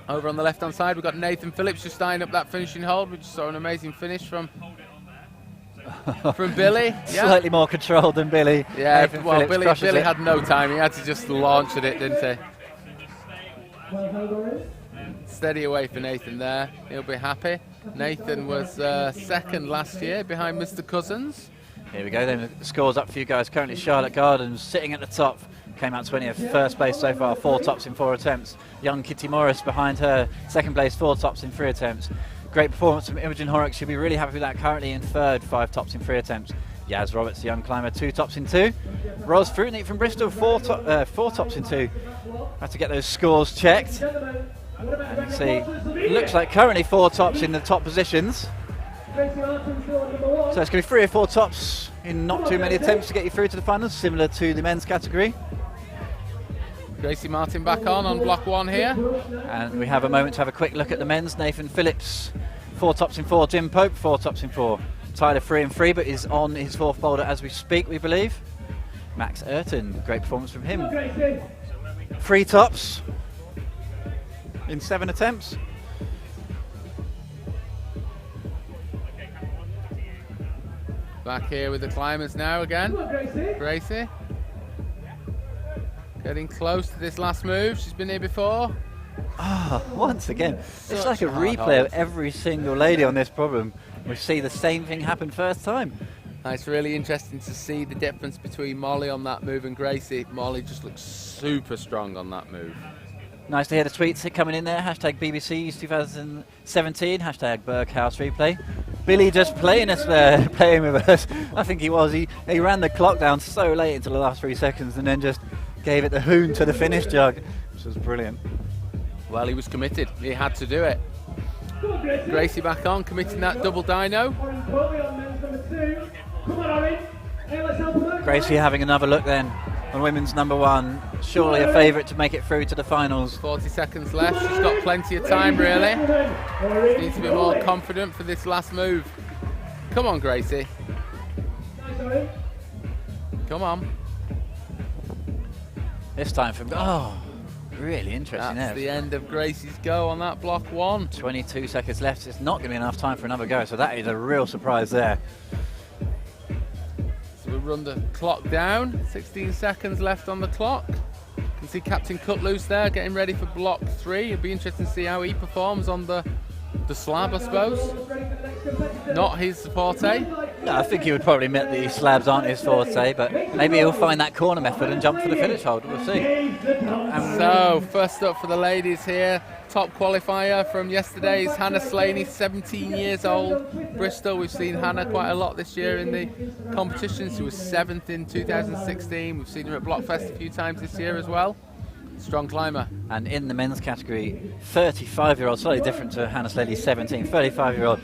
Over on the left-hand side, we've got Nathan Phillips just tying up that finishing hold. We just saw an amazing finish from Billy. Yeah. Slightly more controlled than Billy. Yeah, Nathan well, Phillips Billy had no time. He had to just launch at it, didn't he? Steady away for Nathan there. He'll be happy. Nathan was second last year behind Mr. Cousins. Here we go then. The scores up for you guys. Currently Charlotte Gardens sitting at the top. Came out 20th. First place so far, 4 tops in 4 attempts. Young Kitty Morris behind her. Second place, 4 tops in 3 attempts. Great performance from Imogen Horrocks. She'll be really happy with that. Currently in 3rd, 5 tops in 3 attempts. Yasmin Roberts, the young climber, 2 tops in 2. Ros Fruitneat from Bristol, 4 tops in 2. Have to get those scores checked. Let's see. Looks like currently 4 tops in the top positions. So it's going to be 3 or 4 tops in not too many attempts to get you through to the finals, similar to the men's category. Gracie Martin back on block 1 here. And we have a moment to have a quick look at the men's. Nathan Phillips, 4 tops in 4. Jim Pope, 4 tops in 4. Tyler 3 and 3, but is on his 4th boulder as we speak, we believe. Max Ayrton, great performance from him. 3 tops in 7 attempts. Back here with the climbers now again. Gracie. Getting close to this last move. She's been here before. Once again. It's like a replay of every single lady on this problem. We see the same thing happen first time. It's really interesting to see the difference between Mollie on that move and Gracie. Mollie just looks super strong on that move. Nice to hear the tweets coming in there. Hashtag BBC's 2017. Hashtag Berghaus replay. Billy just playing us there, playing with us. I think he was. He ran the clock down so late into the last 3 seconds and then just gave it the hoon to the finish jug, which was brilliant. Well, he was committed. He had to do it. Gracie back on, committing that double dyno. Gracie having another look then on women's number 1. Surely a favourite to make it through to the finals. 40 seconds left. She's got plenty of time, really. Needs to be more confident for this last move. Come on, Gracie. Come on. This time from... really interesting. That's the end of Gracie's go on that block 1. 22 seconds left. It's not going to be enough time for another go, so that is a real surprise there. So we run the clock down. 16 seconds left on the clock. You can see Captain Cutloose there getting ready for block 3. It'll be interesting to see how he performs on the slab, I suppose. Not his forte. No, I think he would probably admit that these slabs aren't his forte, but maybe he'll find that corner method and jump for the finish hold. We'll see. So, first up for the ladies here, top qualifier from yesterday's Hannah Slaney, 17 years old, Bristol. We've seen Hannah quite a lot this year in the competition. She was 7th in 2016. We've seen her at Blockfest a few times this year as well. Strong climber. And in the men's category, 35-year-old, slightly different to Hannah Slaney, 17, 35-year-old,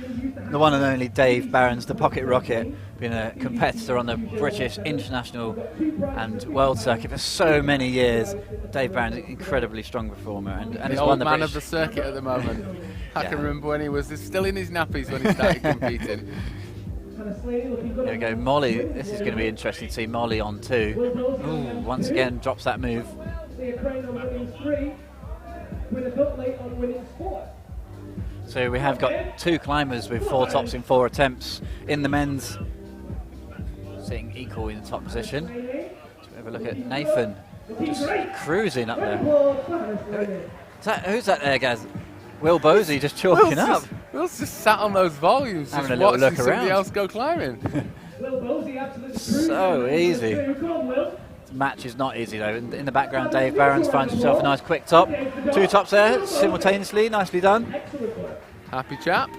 the one and only Dave Behrens, the Pocket Rocket, been a competitor on the British international and world circuit for so many years. Dave Behrens, incredibly strong performer, and the he's old won the man British of the circuit at the moment. I Yeah. can remember when he was still in his nappies when he started competing. Here we go, Mollie. This is going to be interesting to see Mollie on 2. Ooh, once again, drops that move. So we have got 2 climbers with 4 tops in 4 attempts in the men's, sitting equal in the top position. So we have a look at Nathan, just cruising up there. Who's that there, guys? Will Bosey just chalking up. Will's just sat on those volumes, Having just a little watching look somebody around. else go climbing. So easy. This match is not easy though. In the background, Dave Behrens finds himself a nice quick top. 2 tops there simultaneously, nicely done. Happy chap.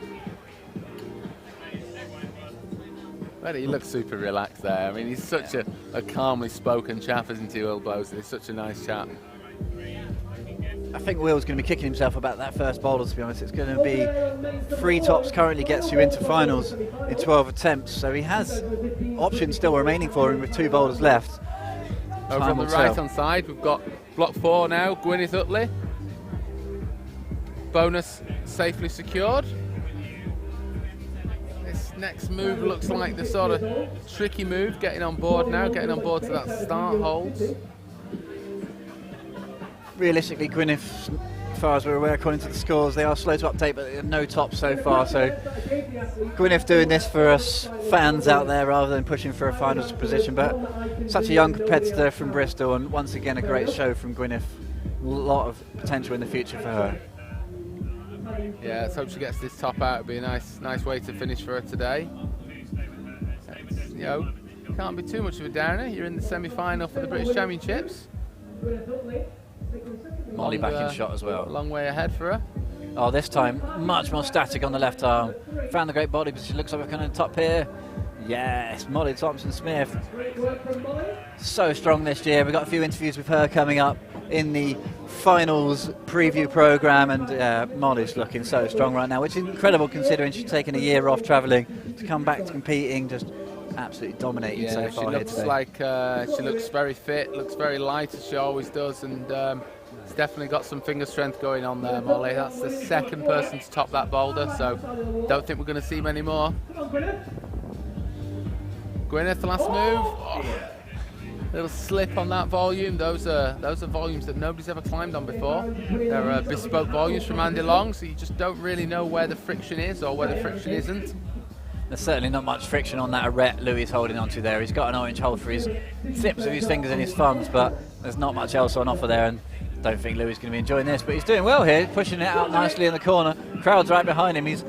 But he looks super relaxed there. I mean, he's such a calmly spoken chap, isn't he, Will Bosey? He's such a nice chap. I think Will's going to be kicking himself about that first boulder, to be honest. It's going to be 3 tops currently gets you into finals in 12 attempts. So he has options still remaining for him with 2 boulders left. Over on the right-hand side, we've got block 4 now, Gwyneth Utley. Bonus safely secured. This next move looks like the sort of tricky move, getting on board now, getting on board to that start hold. Realistically, Gwyneth, as far as we're aware, according to the scores, they are slow to update, but they have no tops so far. So Gwyneth doing this for us fans out there rather than pushing for a finals position. But such a young competitor from Bristol, and once again a great show from Gwyneth. A lot of potential in the future for her. Yeah, let's hope she gets this top out. It'll be a nice way to finish for her today. It's, you know, can't be too much of a downer. You're in the semi-final for the British Championships. Mollie back in shot as well. A long way ahead for her. Oh, this time much more static on the left arm. Found the great body position. Looks like we're kind of top here. Yes, Mollie Thompson-Smith. So strong this year. We've got a few interviews with her coming up in the finals preview program, and Mollie's looking so strong right now, which is incredible considering she's taken a year off travelling to come back to competing. Just absolutely dominating so far here today. She looks like she looks very fit, looks very light as she always does, and it's definitely got some finger strength going on there, Mollie. That's the second person to top that boulder, so don't think we're going to see many more. Gwyneth, the last move. Oh, little slip on that volume. Those are volumes that nobody's ever climbed on before. They're bespoke volumes from Andy Long, so you just don't really know where the friction is or where the friction isn't. There's certainly not much friction on that arete Louie's holding onto there. He's got an orange hold for his tips of his fingers and his thumbs, but there's not much else on offer there, and don't think Louie's going to be enjoying this, but he's doing well here, pushing it out nicely in the corner. Crowd's right behind him. He's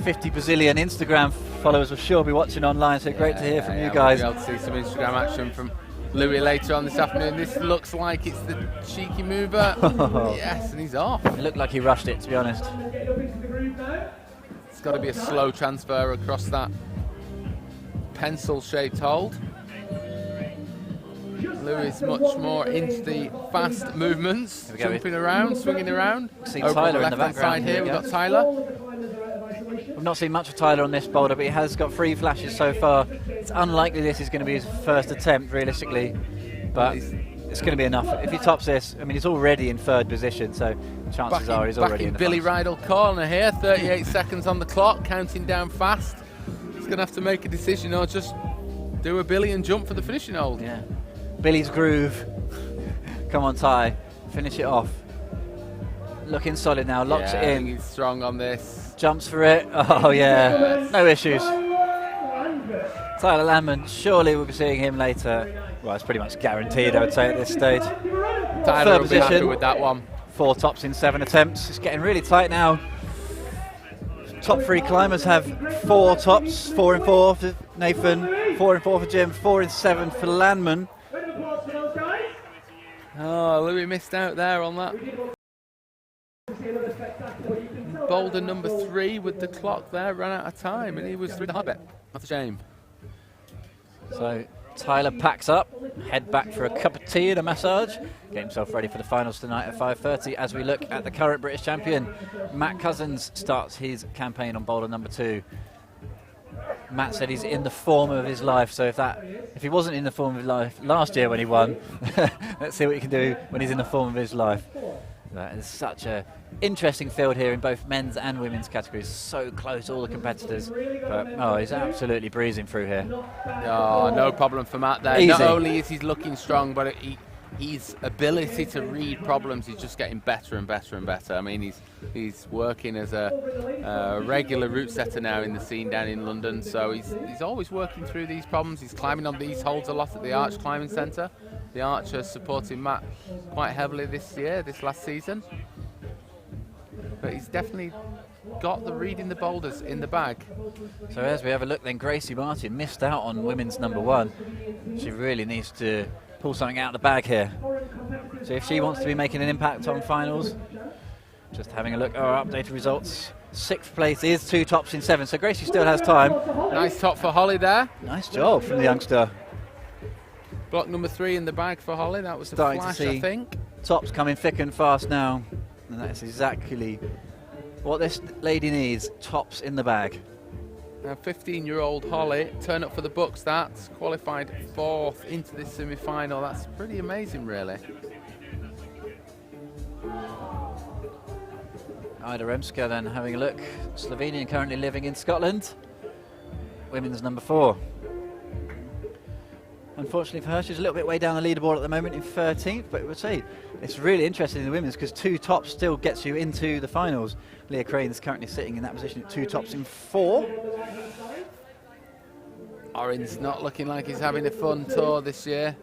50 bazillion Instagram followers will sure be watching online, so great to hear from you guys. We'll be able to see some Instagram action from Louie later on this afternoon. This looks like it's the cheeky mover. Yes, and he's off. It looked like he rushed it, to be honest. It's got to be a slow transfer across that pencil-shaped hold. Louie's much more into the fast movements, jumping around, swinging around. See Over Tyler on the in the left-hand background. side here, we've got Tyler. We've not seen much of Tyler on this boulder, but he has got 3 flashes so far. It's unlikely this is going to be his first attempt, realistically, but it's going to be enough. If he tops this, I mean, he's already in 3rd position, so chances are he's already in the Billy finals. Rydell corner here, 38 seconds on the clock, counting down fast. He's going to have to make a decision or just do a Billy and jump for the finishing hold. Yeah, Billy's groove. Come on, Ty, finish it off. Looking solid now, locks it I think in. he's strong on this. Jumps for it. Oh yeah, no issues. Tyler Lambert, surely we'll be seeing him later. Well, it's pretty much guaranteed, I would say, at this stage. Tyler will be happy position. with that one. 4 tops in 7 attempts. It's getting really tight now. top 3 climbers have 4 tops, 4 and 4 for Nathan, 4 and 4 for Jim, 4 and 7 for Landman. Oh, Louie missed out there on that. Boulder number 3 with the clock there, ran out of time, and he was through the hard bit. That's a shame. So Tyler packs up, head back for a cup of tea and a massage, get himself ready for the finals tonight at 5:30 as we look at the current British champion. Matt Cousins starts his campaign on boulder number 2. Matt said he's in the form of his life, so if he wasn't in the form of his life last year when he won, let's see what he can do when he's in the form of his life. That is such a interesting field here in both men's and women's categories. So close, all the competitors. But he's absolutely breezing through here. Oh, no problem for Matt there. Easy. Not only is he looking strong, but his ability to read problems is just getting better and better and better. I mean, he's working as a regular route setter now in the scene down in London, so he's always working through these problems. He's climbing on these holds a lot at the Arch Climbing Centre. The Arch are supporting Matt quite heavily this last season. But he's definitely got the reading the boulders in the bag. So as we have a look then, Gracie Martin missed out on women's number 1. She really needs to pull something out of the bag here. So if she wants to be making an impact on finals, just having a look at our updated results. 6th place is 2 tops in 7, so Gracie still has time. Nice top for Holly there. Nice job from the youngster. Block number 3 in the bag for Holly. That was a Starting flash, to see I think. Tops coming thick and fast now, and that's exactly what this lady needs. Tops in the bag. Now 15-year-old Holly, turn up for the books. That's qualified 4th into this semi-final. That's pretty amazing, really. Ida Remska then having a look. Slovenian currently living in Scotland. Women's number 4. Unfortunately for her, she's a little bit way down the leaderboard at the moment in 13th, but I would say it's really interesting in the women's because 2 tops still gets you into the finals. Leah Crane's currently sitting in that position at 2 tops in 4. Orin's not looking like he's having a fun tour this year.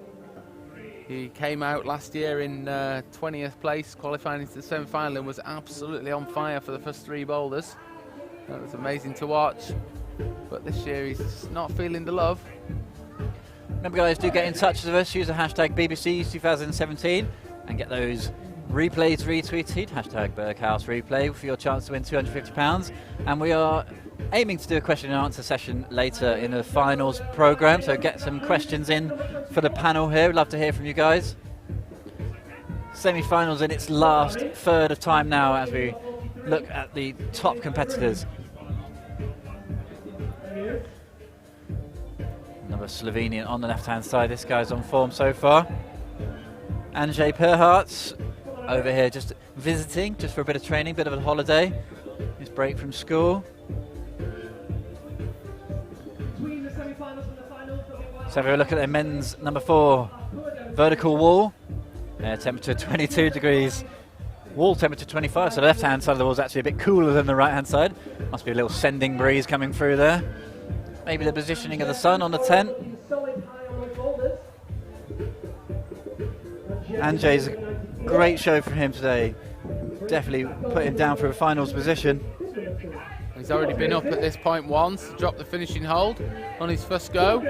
He came out last year in 20th place, qualifying into the semi-final, and was absolutely on fire for the first 3 boulders. That was amazing to watch. But this year he's just not feeling the love. Remember guys, do get in touch with us, use the hashtag BBCs 2017 and get those replays retweeted, hashtag Berghaus replay, for your chance to win £250. And we are aiming to do a question and answer session later in the finals programme, so get some questions in for the panel here. We'd love to hear from you guys. Semi-finals in its last third of time now as we look at the top competitors. Another Slovenian on the left-hand side. This guy's on form so far. Andrzej Perhardt over here just visiting, just for a bit of training, bit of a holiday. His break from school. So if we look at the men's number 4 vertical wall, temperature 22 degrees, wall temperature 25, so the left-hand side of the wall is actually a bit cooler than the right-hand side. Must be a little sending breeze coming through there. Maybe the positioning of the sun on the tent. Andrzej's a great show from him today. Definitely put him down for a finals position. He's already been up at this point once, dropped the finishing hold on his first go.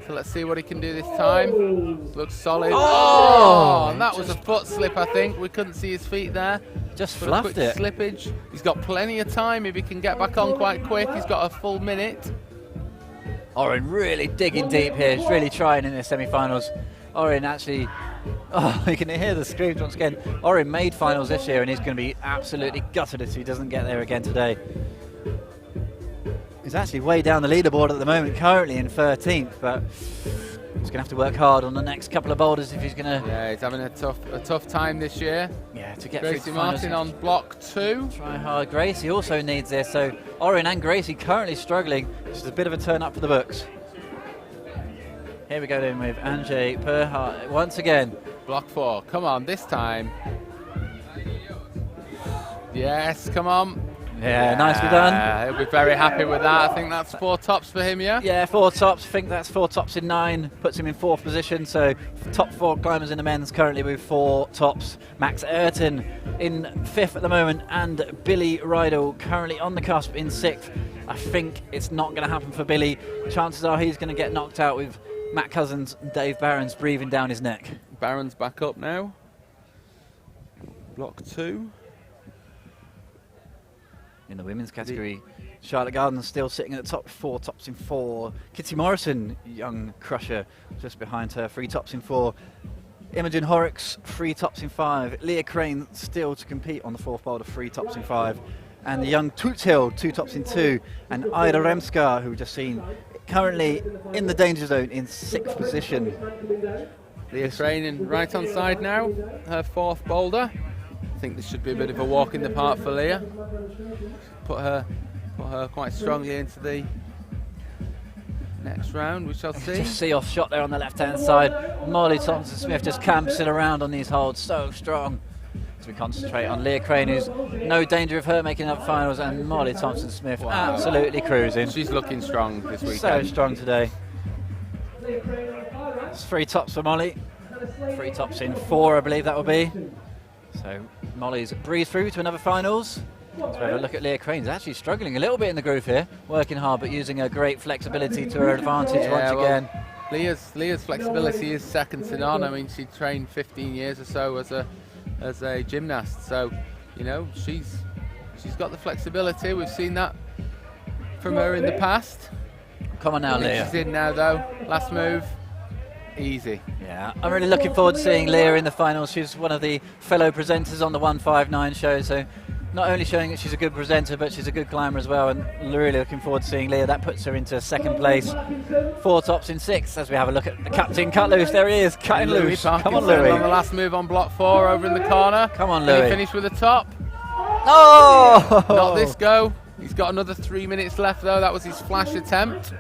So let's see what he can do this time. Looks solid. Oh, and that was a foot slip, I think. We couldn't see his feet there. Just fluffed it. Slippage. He's got plenty of time if he can get back on quite quick. He's got a full minute. Orin really digging deep here. He's really trying in the semi-finals. Orin actually, you can hear the screams once again. Orin made finals this year and he's going to be absolutely gutted if he doesn't get there again today. He's actually way down the leaderboard at the moment, currently in 13th, but he's going to have to work hard on the next couple of boulders if he's going to... Yeah, he's having a tough time this year. Yeah, to get Gracie through Martin on block 2. Try hard. Gracie also needs this, so Orin and Gracie currently struggling. Just a bit of a turn up for the books. Here we go then with Andrzej Perhardt once again. Block 4, come on, this time. Yes, come on. Yeah, nicely done. He'll be very happy with that. I think that's 4 tops for him, yeah? Yeah, 4 tops. I think that's 4 tops in 9. Puts him in 4th position. So top 4 climbers in the men's currently with 4 tops. Max Ayrton in 5th at the moment, and Billy Rydell currently on the cusp in 6th. I think it's not going to happen for Billy. Chances are he's going to get knocked out with Matt Cousins and Dave Behrens breathing down his neck. Behrens back up now. Block 2. In the women's category, Charlotte Gardner still sitting at the top, 4 tops in 4. Kitty Morrison, young crusher, just behind her, 3 tops in 4. Imogen Horrocks, 3 tops in 5. Leah Crane still to compete on the 4th boulder, 3 tops in 5. And the young Toots Hill, 2 tops in 2. And Ida Remskar, who we've just seen, currently in the danger zone in 6th position. Leah Crane in right-hand side now, her 4th boulder. I think this should be a bit of a walk in the park for Leah. Put her quite strongly into the next round, we shall see. Just see off shot there on the left-hand side. Mollie Thompson-Smith just camping around on these holds, so strong. As we concentrate on Leah Crane, who's no danger of her making up finals, and Mollie Thompson-Smith absolutely cruising. She's looking strong this weekend. So strong today. It's 3 tops for Mollie. 3 tops in 4, I believe that will be. So Mollie's breezed through to another finals. Let's have a look at Leah Crane. She's actually struggling a little bit in the groove here, working hard but using her great flexibility to her advantage once again. Leah's flexibility is second to none. I mean, she trained 15 years or so as a gymnast, so you know she's got the flexibility. We've seen that from her in the past. Come on now, Leah. She's in now though. Last move. Easy. Yeah, I'm really looking forward to seeing Leah in the finals. She's one of the fellow presenters on the 159 show, so not only showing that she's a good presenter, but she's a good climber as well, and really looking forward to seeing Leah. That puts her into 2nd place, 4 tops in 6, as we have a look at the captain cut loose. There he is, cutting loose. Come on, Louie. On the last move on block 4 over in the corner. Come on, Can Louie. he finish with a top? Oh! Not this go. He's got another 3 minutes left though. That was his flash attempt.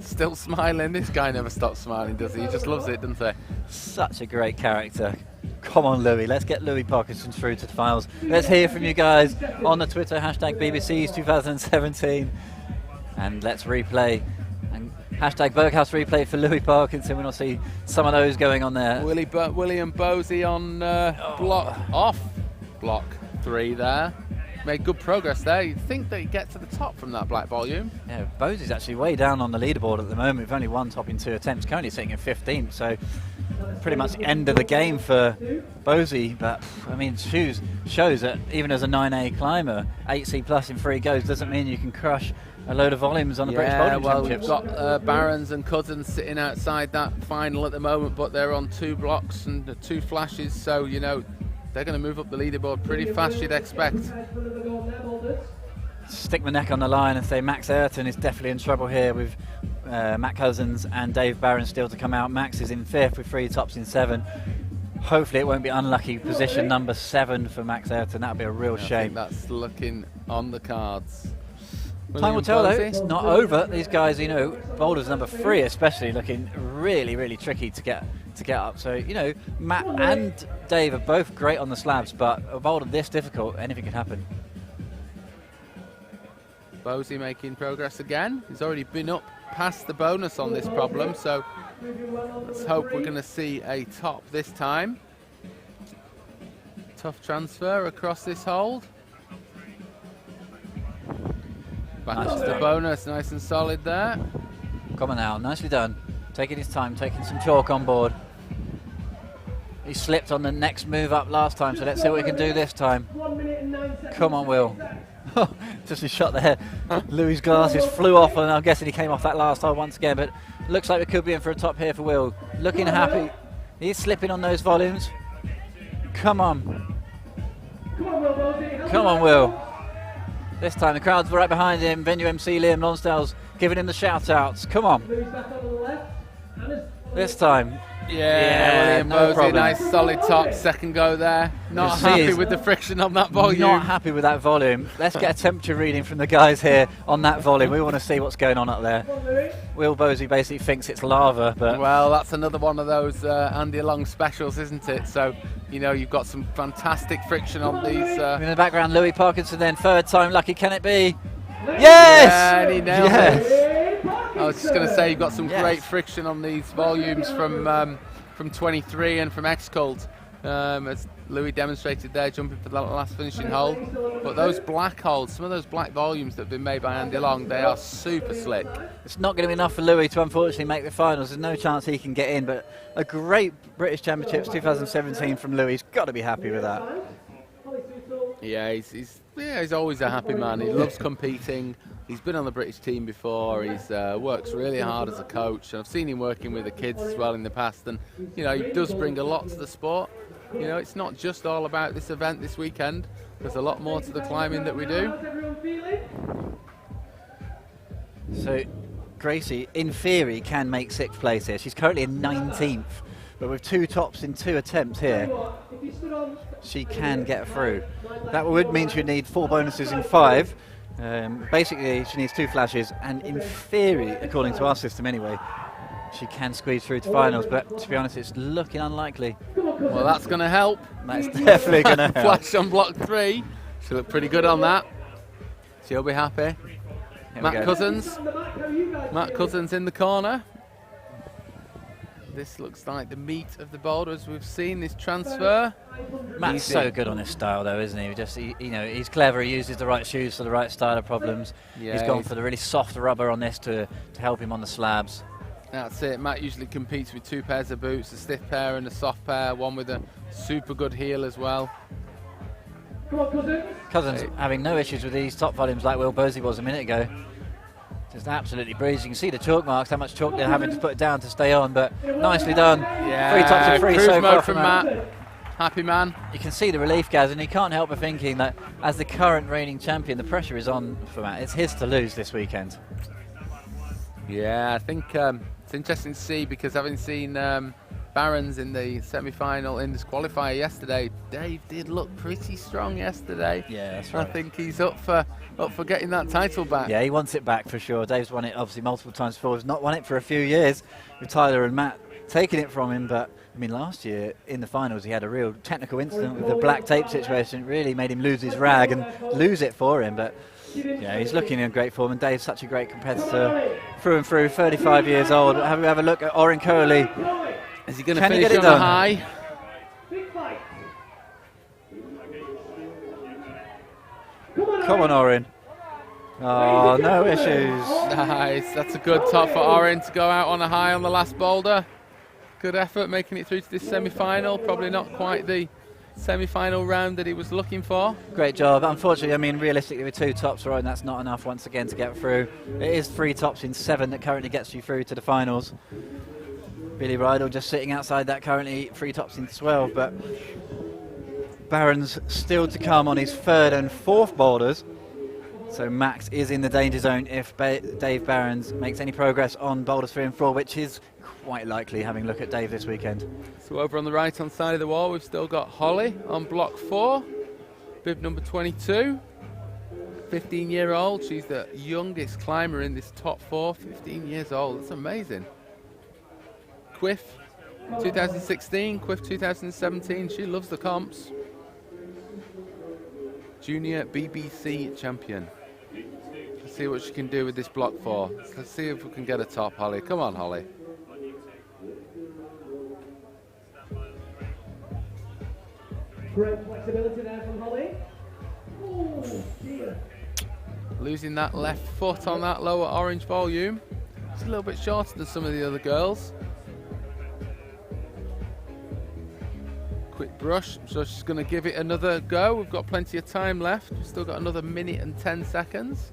Still smiling. This guy never stops smiling, does he? He just loves it, doesn't he? Such a great character. Come on, Louie. Let's get Louie Parkinson through to the finals. Let's hear from you guys on the Twitter, hashtag BBC's 2017. And let's replay. And hashtag Berghaus replay for Louie Parkinson. We want to see some of those going on there. William Bosey on block 3 there. Made good progress there. You'd think that he'd get to the top from that black volume. Yeah, Bosey's actually way down on the leaderboard at the moment. We've only 1 top in 2 attempts, currently sitting at 15th, so pretty much the end of the game for Bosey. But I mean, shows that even as a 9A climber, 8C plus in 3 goes doesn't mean you can crush a load of volumes on the British Bouldering Championships. We've got Behrens and Cousins sitting outside that final at the moment, but they're on 2 blocks and 2 flashes, so you know they're going to move up the leaderboard pretty fast, you'd expect. Stick my neck on the line and say Max Ayrton is definitely in trouble here with Matt Cousins and Dave Behrens still to come out. Max is in 5th with 3 tops in 7. Hopefully it won't be unlucky position number 7 for Max Ayrton. That would be a real shame. I think that's looking on the cards. Time will tell though, it's not over. These guys, you know, boulders number 3 especially looking really, really tricky to get up. So, you know, Matt and Dave are both great on the slabs, but a boulder this difficult, anything can happen. Bosey making progress again. He's already been up past the bonus on this problem, so let's hope we're going to see a top this time. Tough transfer across this hold. Back up to the bonus, nice and solid there. Come on now, nicely done. Taking his time, taking some chalk on board. He slipped on the next move up last time, so let's see what he can do this time. Come on, Will. Just a shot there. Louie's glasses flew off, and I'm guessing he came off that last hole once again, but looks like we could be in for a top here for Will. Looking happy. He's slipping on those volumes. Come on. Come on, Will. This time the crowd's right behind him. Venue MC Liam Lonsdale's giving him the shout-outs. Come on. this time. Yeah, no Bosey, problem. nice solid top, second go there. Not You see happy he's with the friction on that volume. Not happy with that volume. Let's get a temperature reading from the guys here on that volume. We want to see what's going on up there. Will Bosey basically thinks it's lava, but Well, that's another one of those Andy Long specials, isn't it? So, you know, you've got some fantastic friction on these. in the background, Louie Parkinson then, third time lucky, can it be? Yeah, Yes! and he nailed Yes! it. I was just going to say, you've got some Yes. great friction on these volumes from 23 and from X-Cult, as Louis demonstrated there, jumping for the last finishing hole. But those black holes, some of those black volumes that have been made by Andy Long, they are super slick. It's not going to be enough for Louis to unfortunately make the finals. There's no chance he can get in, but a great British Championships 2017 from Louis. He's got to be happy with that. Yeah, he's always a happy man. He loves competing. He's been on the British team before. He's works really hard as a coach, and I've seen him working with the kids as well in the past. And you know, he does bring a lot to the sport. You know, it's not just all about this event this weekend. There's a lot more to the climbing that we do. So Gracie, in theory, can make 6th place here. She's currently in 19th, but with 2 tops in 2 attempts here, she can get through. That would mean she'd need 4 bonuses in 5. Basically, she needs 2 flashes, and in theory, according to our system anyway, she can squeeze through to finals, but to be honest, it's looking unlikely. Well, that's going to help. That's definitely going to help. Flash on block 3. She'll look pretty good on that. She'll be happy. Matt Cousins in the corner. This looks like the meat of the boulder as we've seen this transfer. Matt's so good on his style though, isn't he? You know, he's clever, he uses the right shoes for the right style of problems. Yeah, he's gone for the really soft rubber on this to help him on the slabs. That's it. Matt usually competes with 2 pairs of boots, a stiff pair and a soft pair, one with a super good heel as well. Cousins having no issues with these top volumes like Will Bosey was a minute ago. Just absolutely breezing. You can see the chalk marks, how much chalk they're having to put down to stay on, but nicely done. Yeah, 3 tops and 3 cruise so mode far from Matt. Happy man. You can see the relief, Gaz, and you can't help but thinking that as the current reigning champion, the pressure is on for Matt. It's his to lose this weekend. Yeah, I think it's interesting to see, because having seen Behrens in the semi-final in this qualifier yesterday, Dave did look pretty strong yesterday. Yeah, that's right. I think he's up for getting that title back. Yeah, he wants it back for sure. Dave's won it obviously multiple times before. He's not won it for a few years with Tyler and Matt taking it from him, but I mean, last year in the finals he had a real technical incident with the black tape situation. It really made him lose his rag and lose it for him, but yeah, he's looking in great form, and Dave's such a great competitor through and through, 35 years old. Have a look at Oren Coley. Is he going to finish on a high? Come on, Oren. Oh, no issues. Nice. That's a good top for Oren to go out on a high on the last boulder. Good effort making it through to this semi-final. Probably not quite the semi-final round that he was looking for. Great job. Unfortunately, I mean, realistically, with 2 tops, Oren, that's not enough once again to get through. It is 3 tops in 7 that currently gets you through to the finals. Billy Rydell just sitting outside that, currently 3 tops in 12, but Behrens still to come on his 3rd and 4th boulders. So Max is in the danger zone if Dave Behrens makes any progress on boulders 3 and 4, which is quite likely, having a look at Dave this weekend. So over on the right hand side of the wall, we've still got Holly on block 4, bib number 22, 15-year-old. She's the youngest climber in this top 4, 15 years old. That's amazing. Quiff 2016, Quiff 2017. She loves the comps. Junior BBC champion. Let's see what she can do with this block 4. Let's see if we can get a top, Holly. Come on, Holly. Great flexibility there from Holly. Oh, dear. Losing that left foot on that lower orange volume. It's a little bit shorter than some of the other girls. Quick brush, so she's going to give it another go. We've got plenty of time left. We've still got another minute and 10 seconds.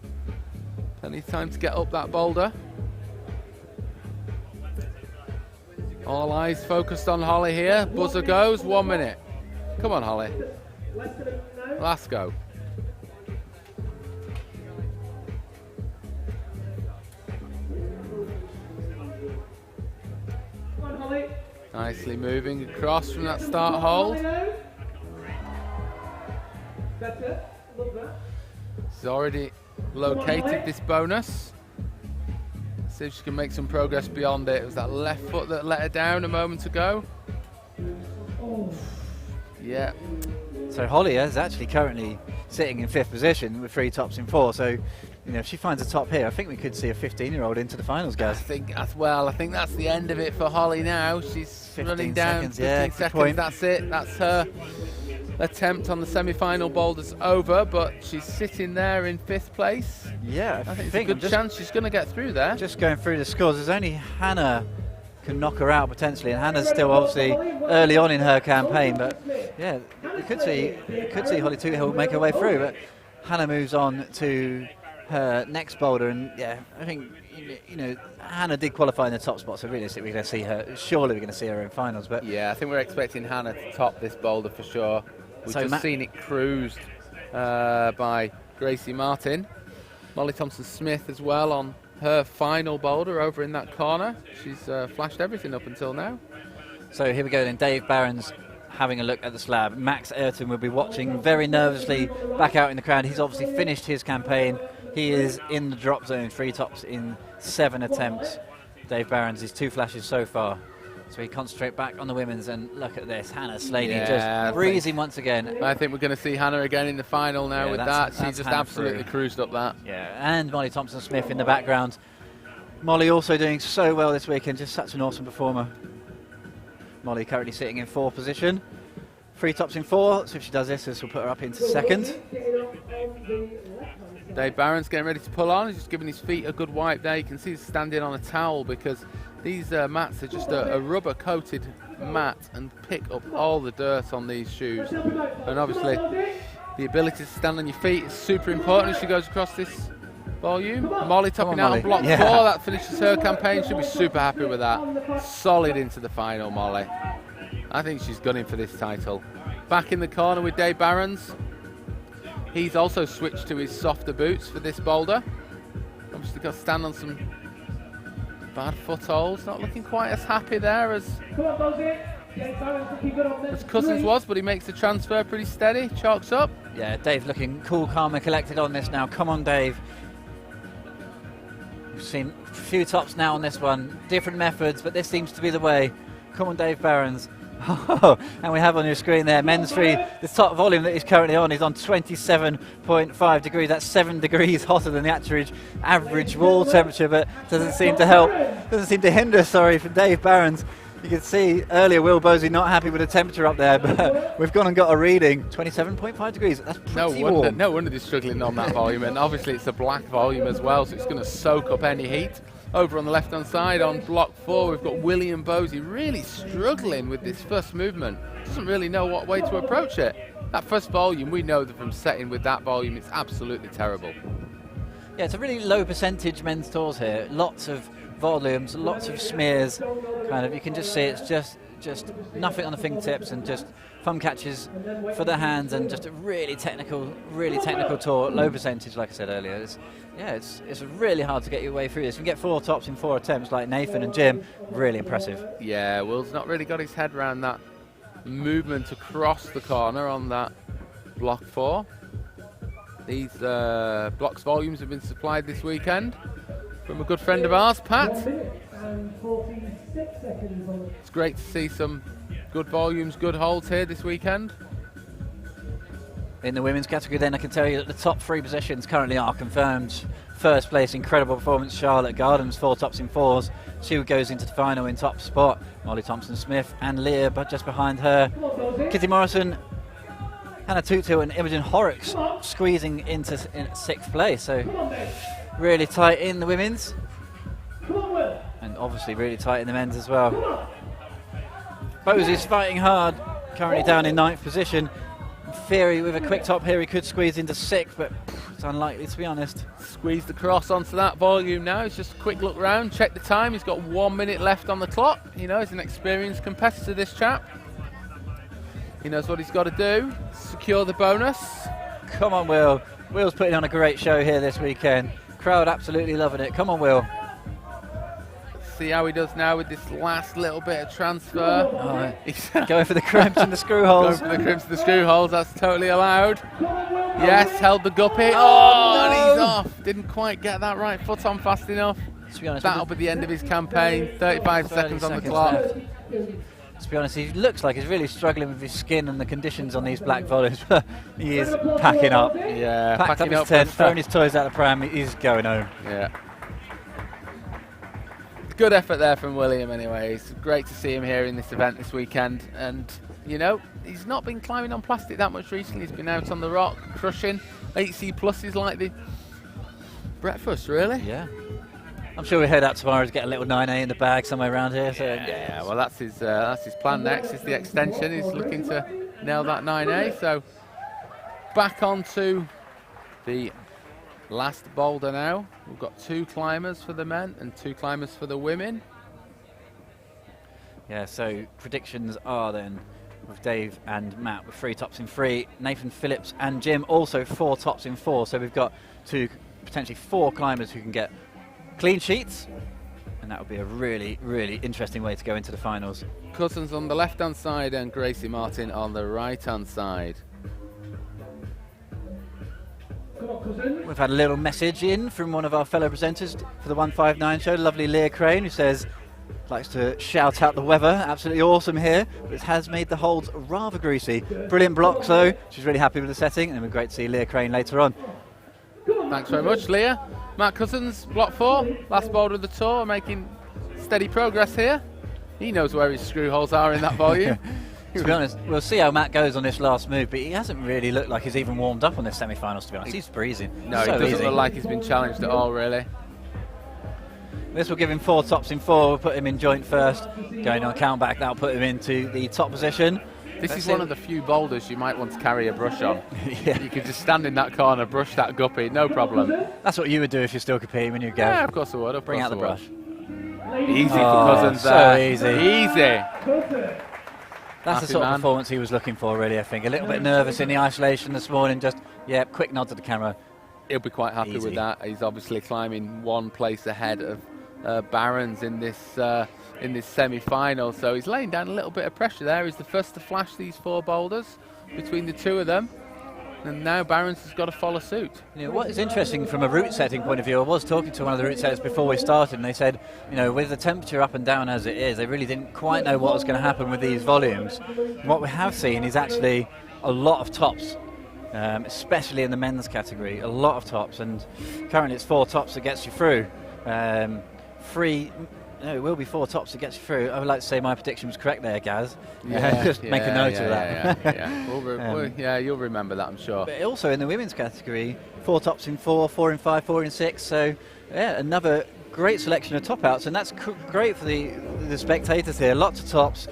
Plenty of time to get up that boulder. All eyes focused on Holly here. Buzzer goes, 1 minute. Come on, Holly. Last go. Nicely moving across from that start hold. She's already located this bonus. See if she can make some progress beyond it. It was that left foot that let her down a moment ago. Yeah. So Holly is actually currently sitting in 5th position with 3 tops in 4. So, you know, if she finds a top here, I think we could see a 15-year-old into the finals, guys. I think that's the end of it for Holly now. She's running down 15 seconds. That's it. That's her attempt on the semi-final boulders over, but she's sitting there in 5th place. Yeah, I think it's a good chance she's going to get through there. Just going through the scores, there's only Hannah can knock her out potentially, and Hannah's still obviously early on in her campaign, but yeah, you could see Holly Toohill make her way through, but Hannah moves on to her next boulder, and yeah, I think, you know, Hannah did qualify in the top spot, so realistically we're going to see her, surely we're going to see her in finals. But yeah, I think we're expecting Hannah to top this boulder for sure. We've just seen it cruised by Gracie Martin. Mollie Thompson-Smith as well on her final boulder over in that corner. She's flashed everything up until now. So here we go then, Dave Behrens having a look at the slab. Max Ayrton will be watching very nervously back out in the crowd. He's obviously finished his campaign. He is in the drop zone, 3 tops in 7 attempts. Dave Behrens is 2 flashes so far. So we concentrate back on the women's, and look at this, Hannah Slaney just breezing once again. I think we're going to see Hannah again in the final now with that. She just absolutely cruised up that. Yeah, and Mollie Thompson-Smith in the background. Mollie also doing so well this weekend, just such an awesome performer. Mollie currently sitting in 4th position. 3 tops in 4, so if she does this will put her up into 2nd. Dave Behrens getting ready to pull on. He's just giving his feet a good wipe there. You can see he's standing on a towel because these mats are just a rubber coated mat and pick up all the dirt on these shoes. And obviously the ability to stand on your feet is super important as she goes across this volume. Mollie topping out on block 4. That finishes her campaign. She'll be super happy with that. Solid into the final, Mollie. I think she's gunning for this title. Back in the corner with Dave Behrens. He's also switched to his softer boots for this boulder. Obviously got to stand on some bad footholds. Not looking quite as happy there as Cousins was, but he makes the transfer pretty steady. Chalks up. Yeah, Dave looking cool, calm and collected on this now. Come on, Dave. We've seen a few tops now on this one. Different methods, but this seems to be the way. Come on, Dave Behrens. Oh, and we have on your screen there, men's free, the top volume that he's currently on is on 27.5 degrees. That's 7 degrees hotter than the average wall temperature, but doesn't seem to help, doesn't seem to hinder, for Dave Behrens. You can see earlier Will Bosley not happy with the temperature up there, but we've gone and got a reading, 27.5 degrees. That's pretty warm. No wonder they're struggling on that volume, and obviously it's a black volume as well, so it's going to soak up any heat. Over on the left-hand side on block 4, we've got William Bosley really struggling with this first movement. Doesn't really know what way to approach it. That first volume, we know that from setting with that volume, it's absolutely terrible. Yeah, it's a really low percentage men's tours here. Lots of volumes, lots of smears. Kind of, you can just see it's just nothing on the fingertips and just thumb catches for the hands and just a really technical tour. Low percentage, like I said earlier. It's really hard to get your way through this. You can get 4 tops in 4 attempts like Nathan and Jim. Really impressive. Yeah, Will's not really got his head around that movement across the corner on that block 4. These blocks volumes have been supplied this weekend from a good friend of ours, Pat. It's great to see some good volumes, good holds here this weekend. In the women's category then, I can tell you that the top 3 positions currently are confirmed. First place, incredible performance, Charlotte Gardens, 4 tops in 4s. She goes into the final in top spot. Mollie Thompson-Smith and Leah, but just behind her. Kitty Morrison, Hannah Toohill and Imogen Horrocks squeezing into 6th place. So really tight in the women's. And obviously really tight in the men's as well. Bosley's fighting hard, currently down in 9th position. In theory, with a quick top here, he could squeeze into 6th, but it's unlikely, to be honest. Squeezed across onto that volume now. It's just a quick look round, check the time. He's got 1 minute left on the clock. You know, he's an experienced competitor, this chap. He knows what he's got to do, secure the bonus. Come on, Will. Will's putting on a great show here this weekend. Crowd absolutely loving it. Come on, Will. see how he does now with this last little bit of transfer. Oh, He's going for the crimps and the screw going holes. for the crimps and the screw holes. That's totally allowed. Yes, held the guppy. Oh, and he's off. Didn't quite get that right foot on fast enough. To be honest, That'll be the end of his campaign. 35 seconds on the clock. left. To be honest, he looks like he's really struggling with his skin and the conditions on these black volleys. But he is packing up. Yeah, Packed up packing his up tent, for- throwing his toys out the pram. He's going home. Yeah. Good effort there from William anyway. It's great to see him here in this event this weekend. And, you know, he's not been climbing on plastic that much recently. He's been out on the rock, crushing. 8C pluses like the breakfast, really. Yeah. I'm sure we head out tomorrow to get a little 9A in the bag somewhere around here. So Yeah, well, that's his plan next, is the extension. He's looking to nail that 9A. So back onto the last boulder now. We've got 2 climbers for the men and 2 climbers for the women. Yeah, so predictions are then with Dave and Matt with 3 tops in 3. Nathan, Phillips and Jim also 4 tops in 4. So we've got 2, potentially 4 climbers who can get clean sheets. And that would be a really, really interesting way to go into the finals. Cousins on the left-hand side and Gracie Martin on the right-hand side. We've had a little message in from one of our fellow presenters for the 159 show, lovely Leah Crane, who says, likes to shout out the weather, absolutely awesome here, but it has made the holds rather greasy. Brilliant blocks though, she's really happy with the setting, and it'll be great to see Leah Crane later on. Thanks very much, Leah. Matt Cousins, block 4, last boulder of the tour, making steady progress here. He knows where his screw holes are in that volume. To be honest, we'll see how Matt goes on this last move, but he hasn't really looked like he's even warmed up on this semi-finals, to be honest. He's breezing. No, So he doesn't easy. look like he's been challenged at all, really. This will give him 4 tops in 4. We'll put him in joint first. Going on count back, that'll put him into the top position. This Let's is see. one of the few boulders you might want to carry a brush on. Yeah. You could just stand in that corner, brush that guppy, no problem. That's what you would do if you're still competing when you go. Yeah, of course I would. Of Bring course out the I would. brush. Easy for Oh, Cousins so there. easy. Easy. That's the Happy sort man. of performance he was looking for, really, I think. A little bit nervous in the isolation this morning, just, yeah, quick nod to the camera. He'll be quite happy Easy. with that. He's obviously climbing 1 place ahead of Behrens in this semi-final, so he's laying down a little bit of pressure there. He's the first to flash these 4 boulders between the 2 of them, and now Behrens has got to follow suit. You know, what is interesting from a route setting point of view, I was talking to one of the route setters before we started, and they said, you know, with the temperature up and down as it is, they really didn't quite know what was going to happen with these volumes. And what we have seen is actually a lot of tops, especially in the men's category, a lot of tops, and currently it's 4 tops that gets you through. 3, no, it will be 4 tops that gets you through. I would like to say my prediction was correct there, Gaz. Just make a note of that. Yeah, you'll remember that, I'm sure. But also in the women's category, 4 tops in 4, 4 in 5, 4 in 6. So, yeah, another great selection of top outs, and that's great for the spectators here. Lots of tops,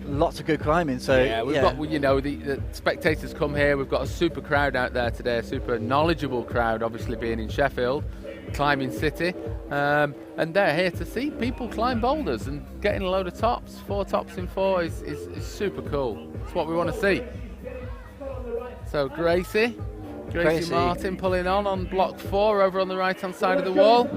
lots of good climbing. So yeah, we've got, you know, the spectators come here. We've got a super crowd out there today, a super knowledgeable crowd, obviously being in Sheffield, climbing city, and they're here to see people climb boulders and getting a load of tops. 4 tops in 4 is super cool. It's what we want to see. So Gracie Martin pulling on block 4 over on the right hand side of the wall.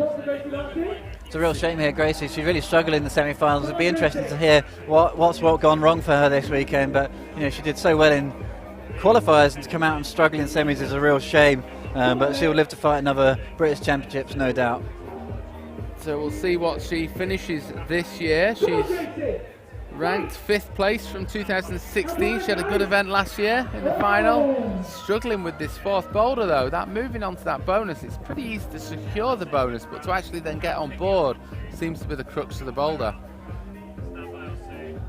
It's a real shame here, Gracie. She's really struggled in the semi-finals. It'd be interesting to hear what's gone wrong for her this weekend. But you know, she did so well in qualifiers, and to come out and struggle in semis is a real shame. But she'll live to fight another British Championships, no doubt. So we'll see what she finishes this year. She's ranked 5th place from 2016. She had a good event last year in the final. Struggling with this 4th boulder though. That moving on to that bonus, it's pretty easy to secure the bonus, but to actually then get on board seems to be the crux of the boulder.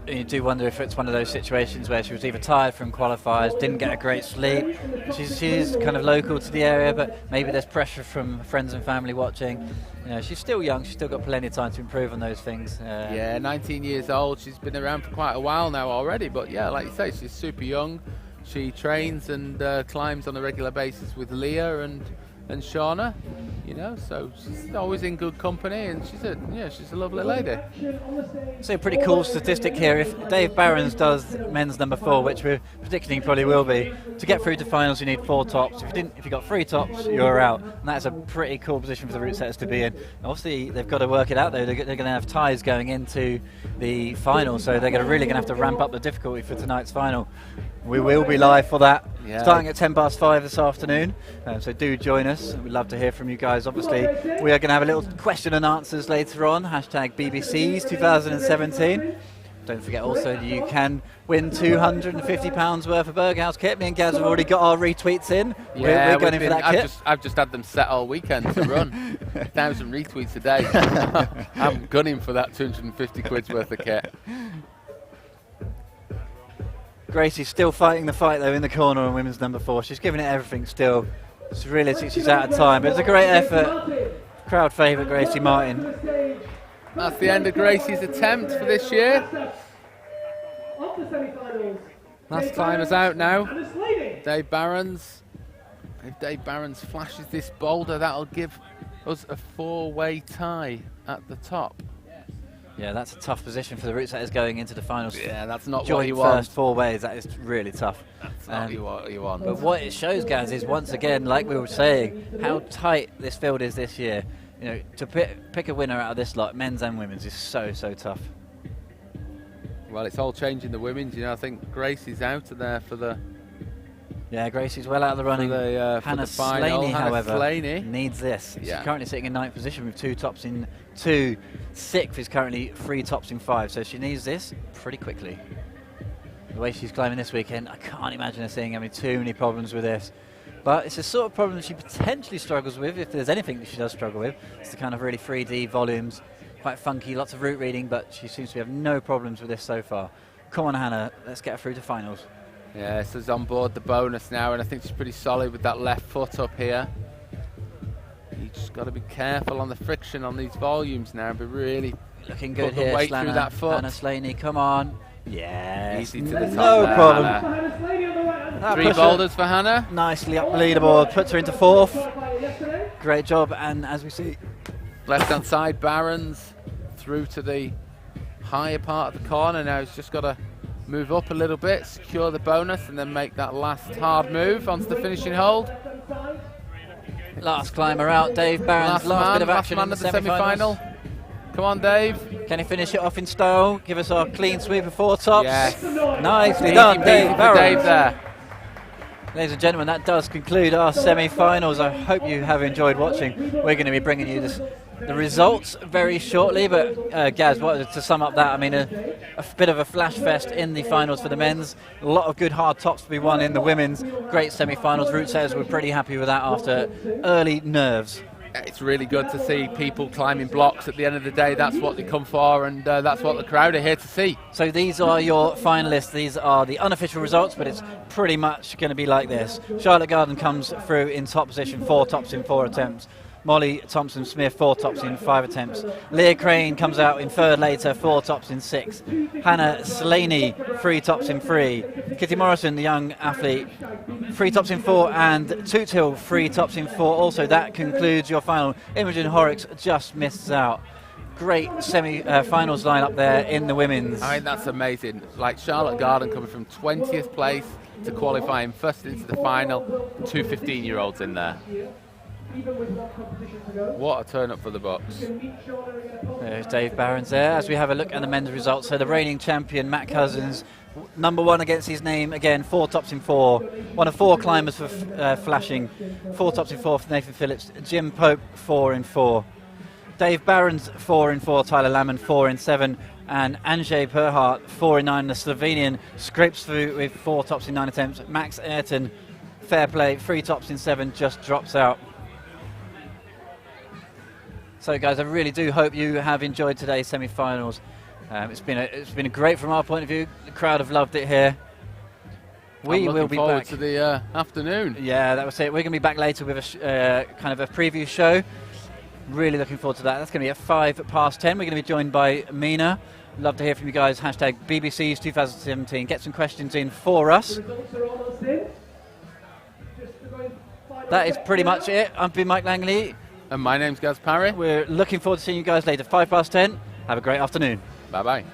You do wonder if it's one of those situations where she was either tired from qualifiers, didn't get a great sleep. She's kind of local to the area, but maybe there's pressure from friends and family watching. You know, she's still young, she's still got plenty of time to improve on those things. Yeah, 19 years old. She's been around for quite a while now already, but yeah, like you say, she's super young. She trains and climbs on a regular basis with Leah, and and Shauna. You know, so she's always in good company, and she's a lovely lady. So a pretty cool statistic here. If Dave Behrens does men's number 4, which we're predicting he probably will be, to get through to finals you need 4 tops. If you got 3 tops, you're out, and that's a pretty cool position for the route setters to be in. Obviously, they've got to work it out though. They're going to have ties going into the final, so they're really going to have to ramp up the difficulty for tonight's final. We will be live for that, starting at 5:10 this afternoon, so do join us. We'd love to hear from you guys. Obviously, we are going to have a little question and answers later on, hashtag BBCs 2017. Don't forget also that you can win £250 worth of Berghaus kit. Me and Gaz have already got our retweets in. Yeah, we're going in for that kit. I've just had them set all weekend to run. 1,000 retweets a day. I'm gunning for that 250 quid's worth of kit. Gracie's still fighting the fight though in the corner on women's number 4. She's giving it everything still. It's realistic she's out of time, but it's a great effort. Crowd favourite Gracie Martin. That's the end of Gracie's attempt for this year. Last climbers out now. Dave Behrens. If Dave Behrens flashes this boulder, that'll give us a 4-way tie at the top. Yeah, that's a tough position for the route setters going into the finals. Yeah, that's not Joint what you want. first 4 ways, that is really tough. That's not what you want. But what it shows, Gaz, is once again, like we were saying, how tight this field is this year. You know, to pick a winner out of this lot, men's and women's, is so tough. Well, it's all changing the women's. You know, I think Gracie's out of there for the. Yeah, Gracie's well out of the running. Hannah Slaney, however, Slaney needs this. Yeah. She's currently sitting in 9th position with 2 tops in 2. 6th is currently 3 tops in 5, so she needs this pretty quickly. The way she's climbing this weekend, I can't imagine her seeing having too many problems with this. But it's the sort of problem she potentially struggles with, if there's anything that she does struggle with. It's the kind of really 3D volumes, quite funky, lots of route reading, but she seems to have no problems with this so far. Come on, Hannah, let's get her through to finals. Yeah, so she's on board the bonus now, and I think she's pretty solid with that left foot up here. You just got to be careful on the friction on these volumes now, but really looking good put the here, weight through that foot. Hannah Slaney, come on. Yes, easy to the top. No there, problem. 3 boulders for Hannah. Nicely up the leaderboard, puts her into 4th. Great job, and as we see, Left hand side, Behrens through to the higher part of the corner. Now he's just got to move up a little bit, secure the bonus, and then make that last hard move onto the finishing hold. Last climber out, Dave Behrens. Last bit of action in the semi-final. Come on, Dave. Can he finish it off in style? Give us our clean sweep of 4 tops. Yes. Nicely done, Dave Behrens. Dave there. Ladies and gentlemen, that does conclude our semi-finals. I hope you have enjoyed watching. We're going to be bringing you the results very shortly, but Gaz, to sum up that, I mean, a bit of a flash fest in the finals for the men's. A lot of good hard tops to be won in the women's. Great semi-finals. Route setters were pretty happy with that after early nerves. It's really good to see people climbing blocks at the end of the day. That's what they come for, and that's what the crowd are here to see. So these are your finalists. These are the unofficial results, but it's pretty much going to be like this. Charlotte Garden comes through in top position, 4 tops in 4 attempts. Mollie Thompson Smith, 4 tops in 5 attempts. Leah Crane comes out in 3rd later, 4 tops in 6. Hannah Slaney, 3 tops in 3. Kitty Morrison, the young athlete, 3 tops in 4. And Toot Hill, 3 tops in 4. Also, that concludes your final. Imogen Horrocks just misses out. Great semi-finals line up there in the women's. I mean, that's amazing. Like Charlotte Garden coming from 20th place to qualifying first into the final. 2 15-year-olds in there. What a turn up for the Bucks. There's Dave Behrens there as we have a look at the men's results. So the reigning champion Matt Cousins, number 1 against his name again, 4 tops in 4. One of 4 climbers for flashing, 4 tops in 4 for Nathan Phillips. Jim Pope, 4 in 4. Dave Behrens, 4 in 4. Tyler Lamond, 4 in 7. And Andrzej Perhart, 4 in 9. The Slovenian scrapes through with 4 tops in 9 attempts. Max Ayrton, fair play, 3 tops in 7, just drops out. So guys, I really do hope you have enjoyed today's semi-finals. It's been a great from our point of view. The crowd have loved it here. We will be back to the afternoon. Yeah, that was it. We're going to be back later with a kind of a preview show. Really looking forward to that. That's going to be at 10:05. We're going to be joined by Mina. Love to hear from you guys. Hashtag BBCs 2017. Get some questions in for us. That that is pretty much it. I've been Mike Langley. And my name's Gaz Parry. We're looking forward to seeing you guys later. 10:05. Have a great afternoon. Bye-bye.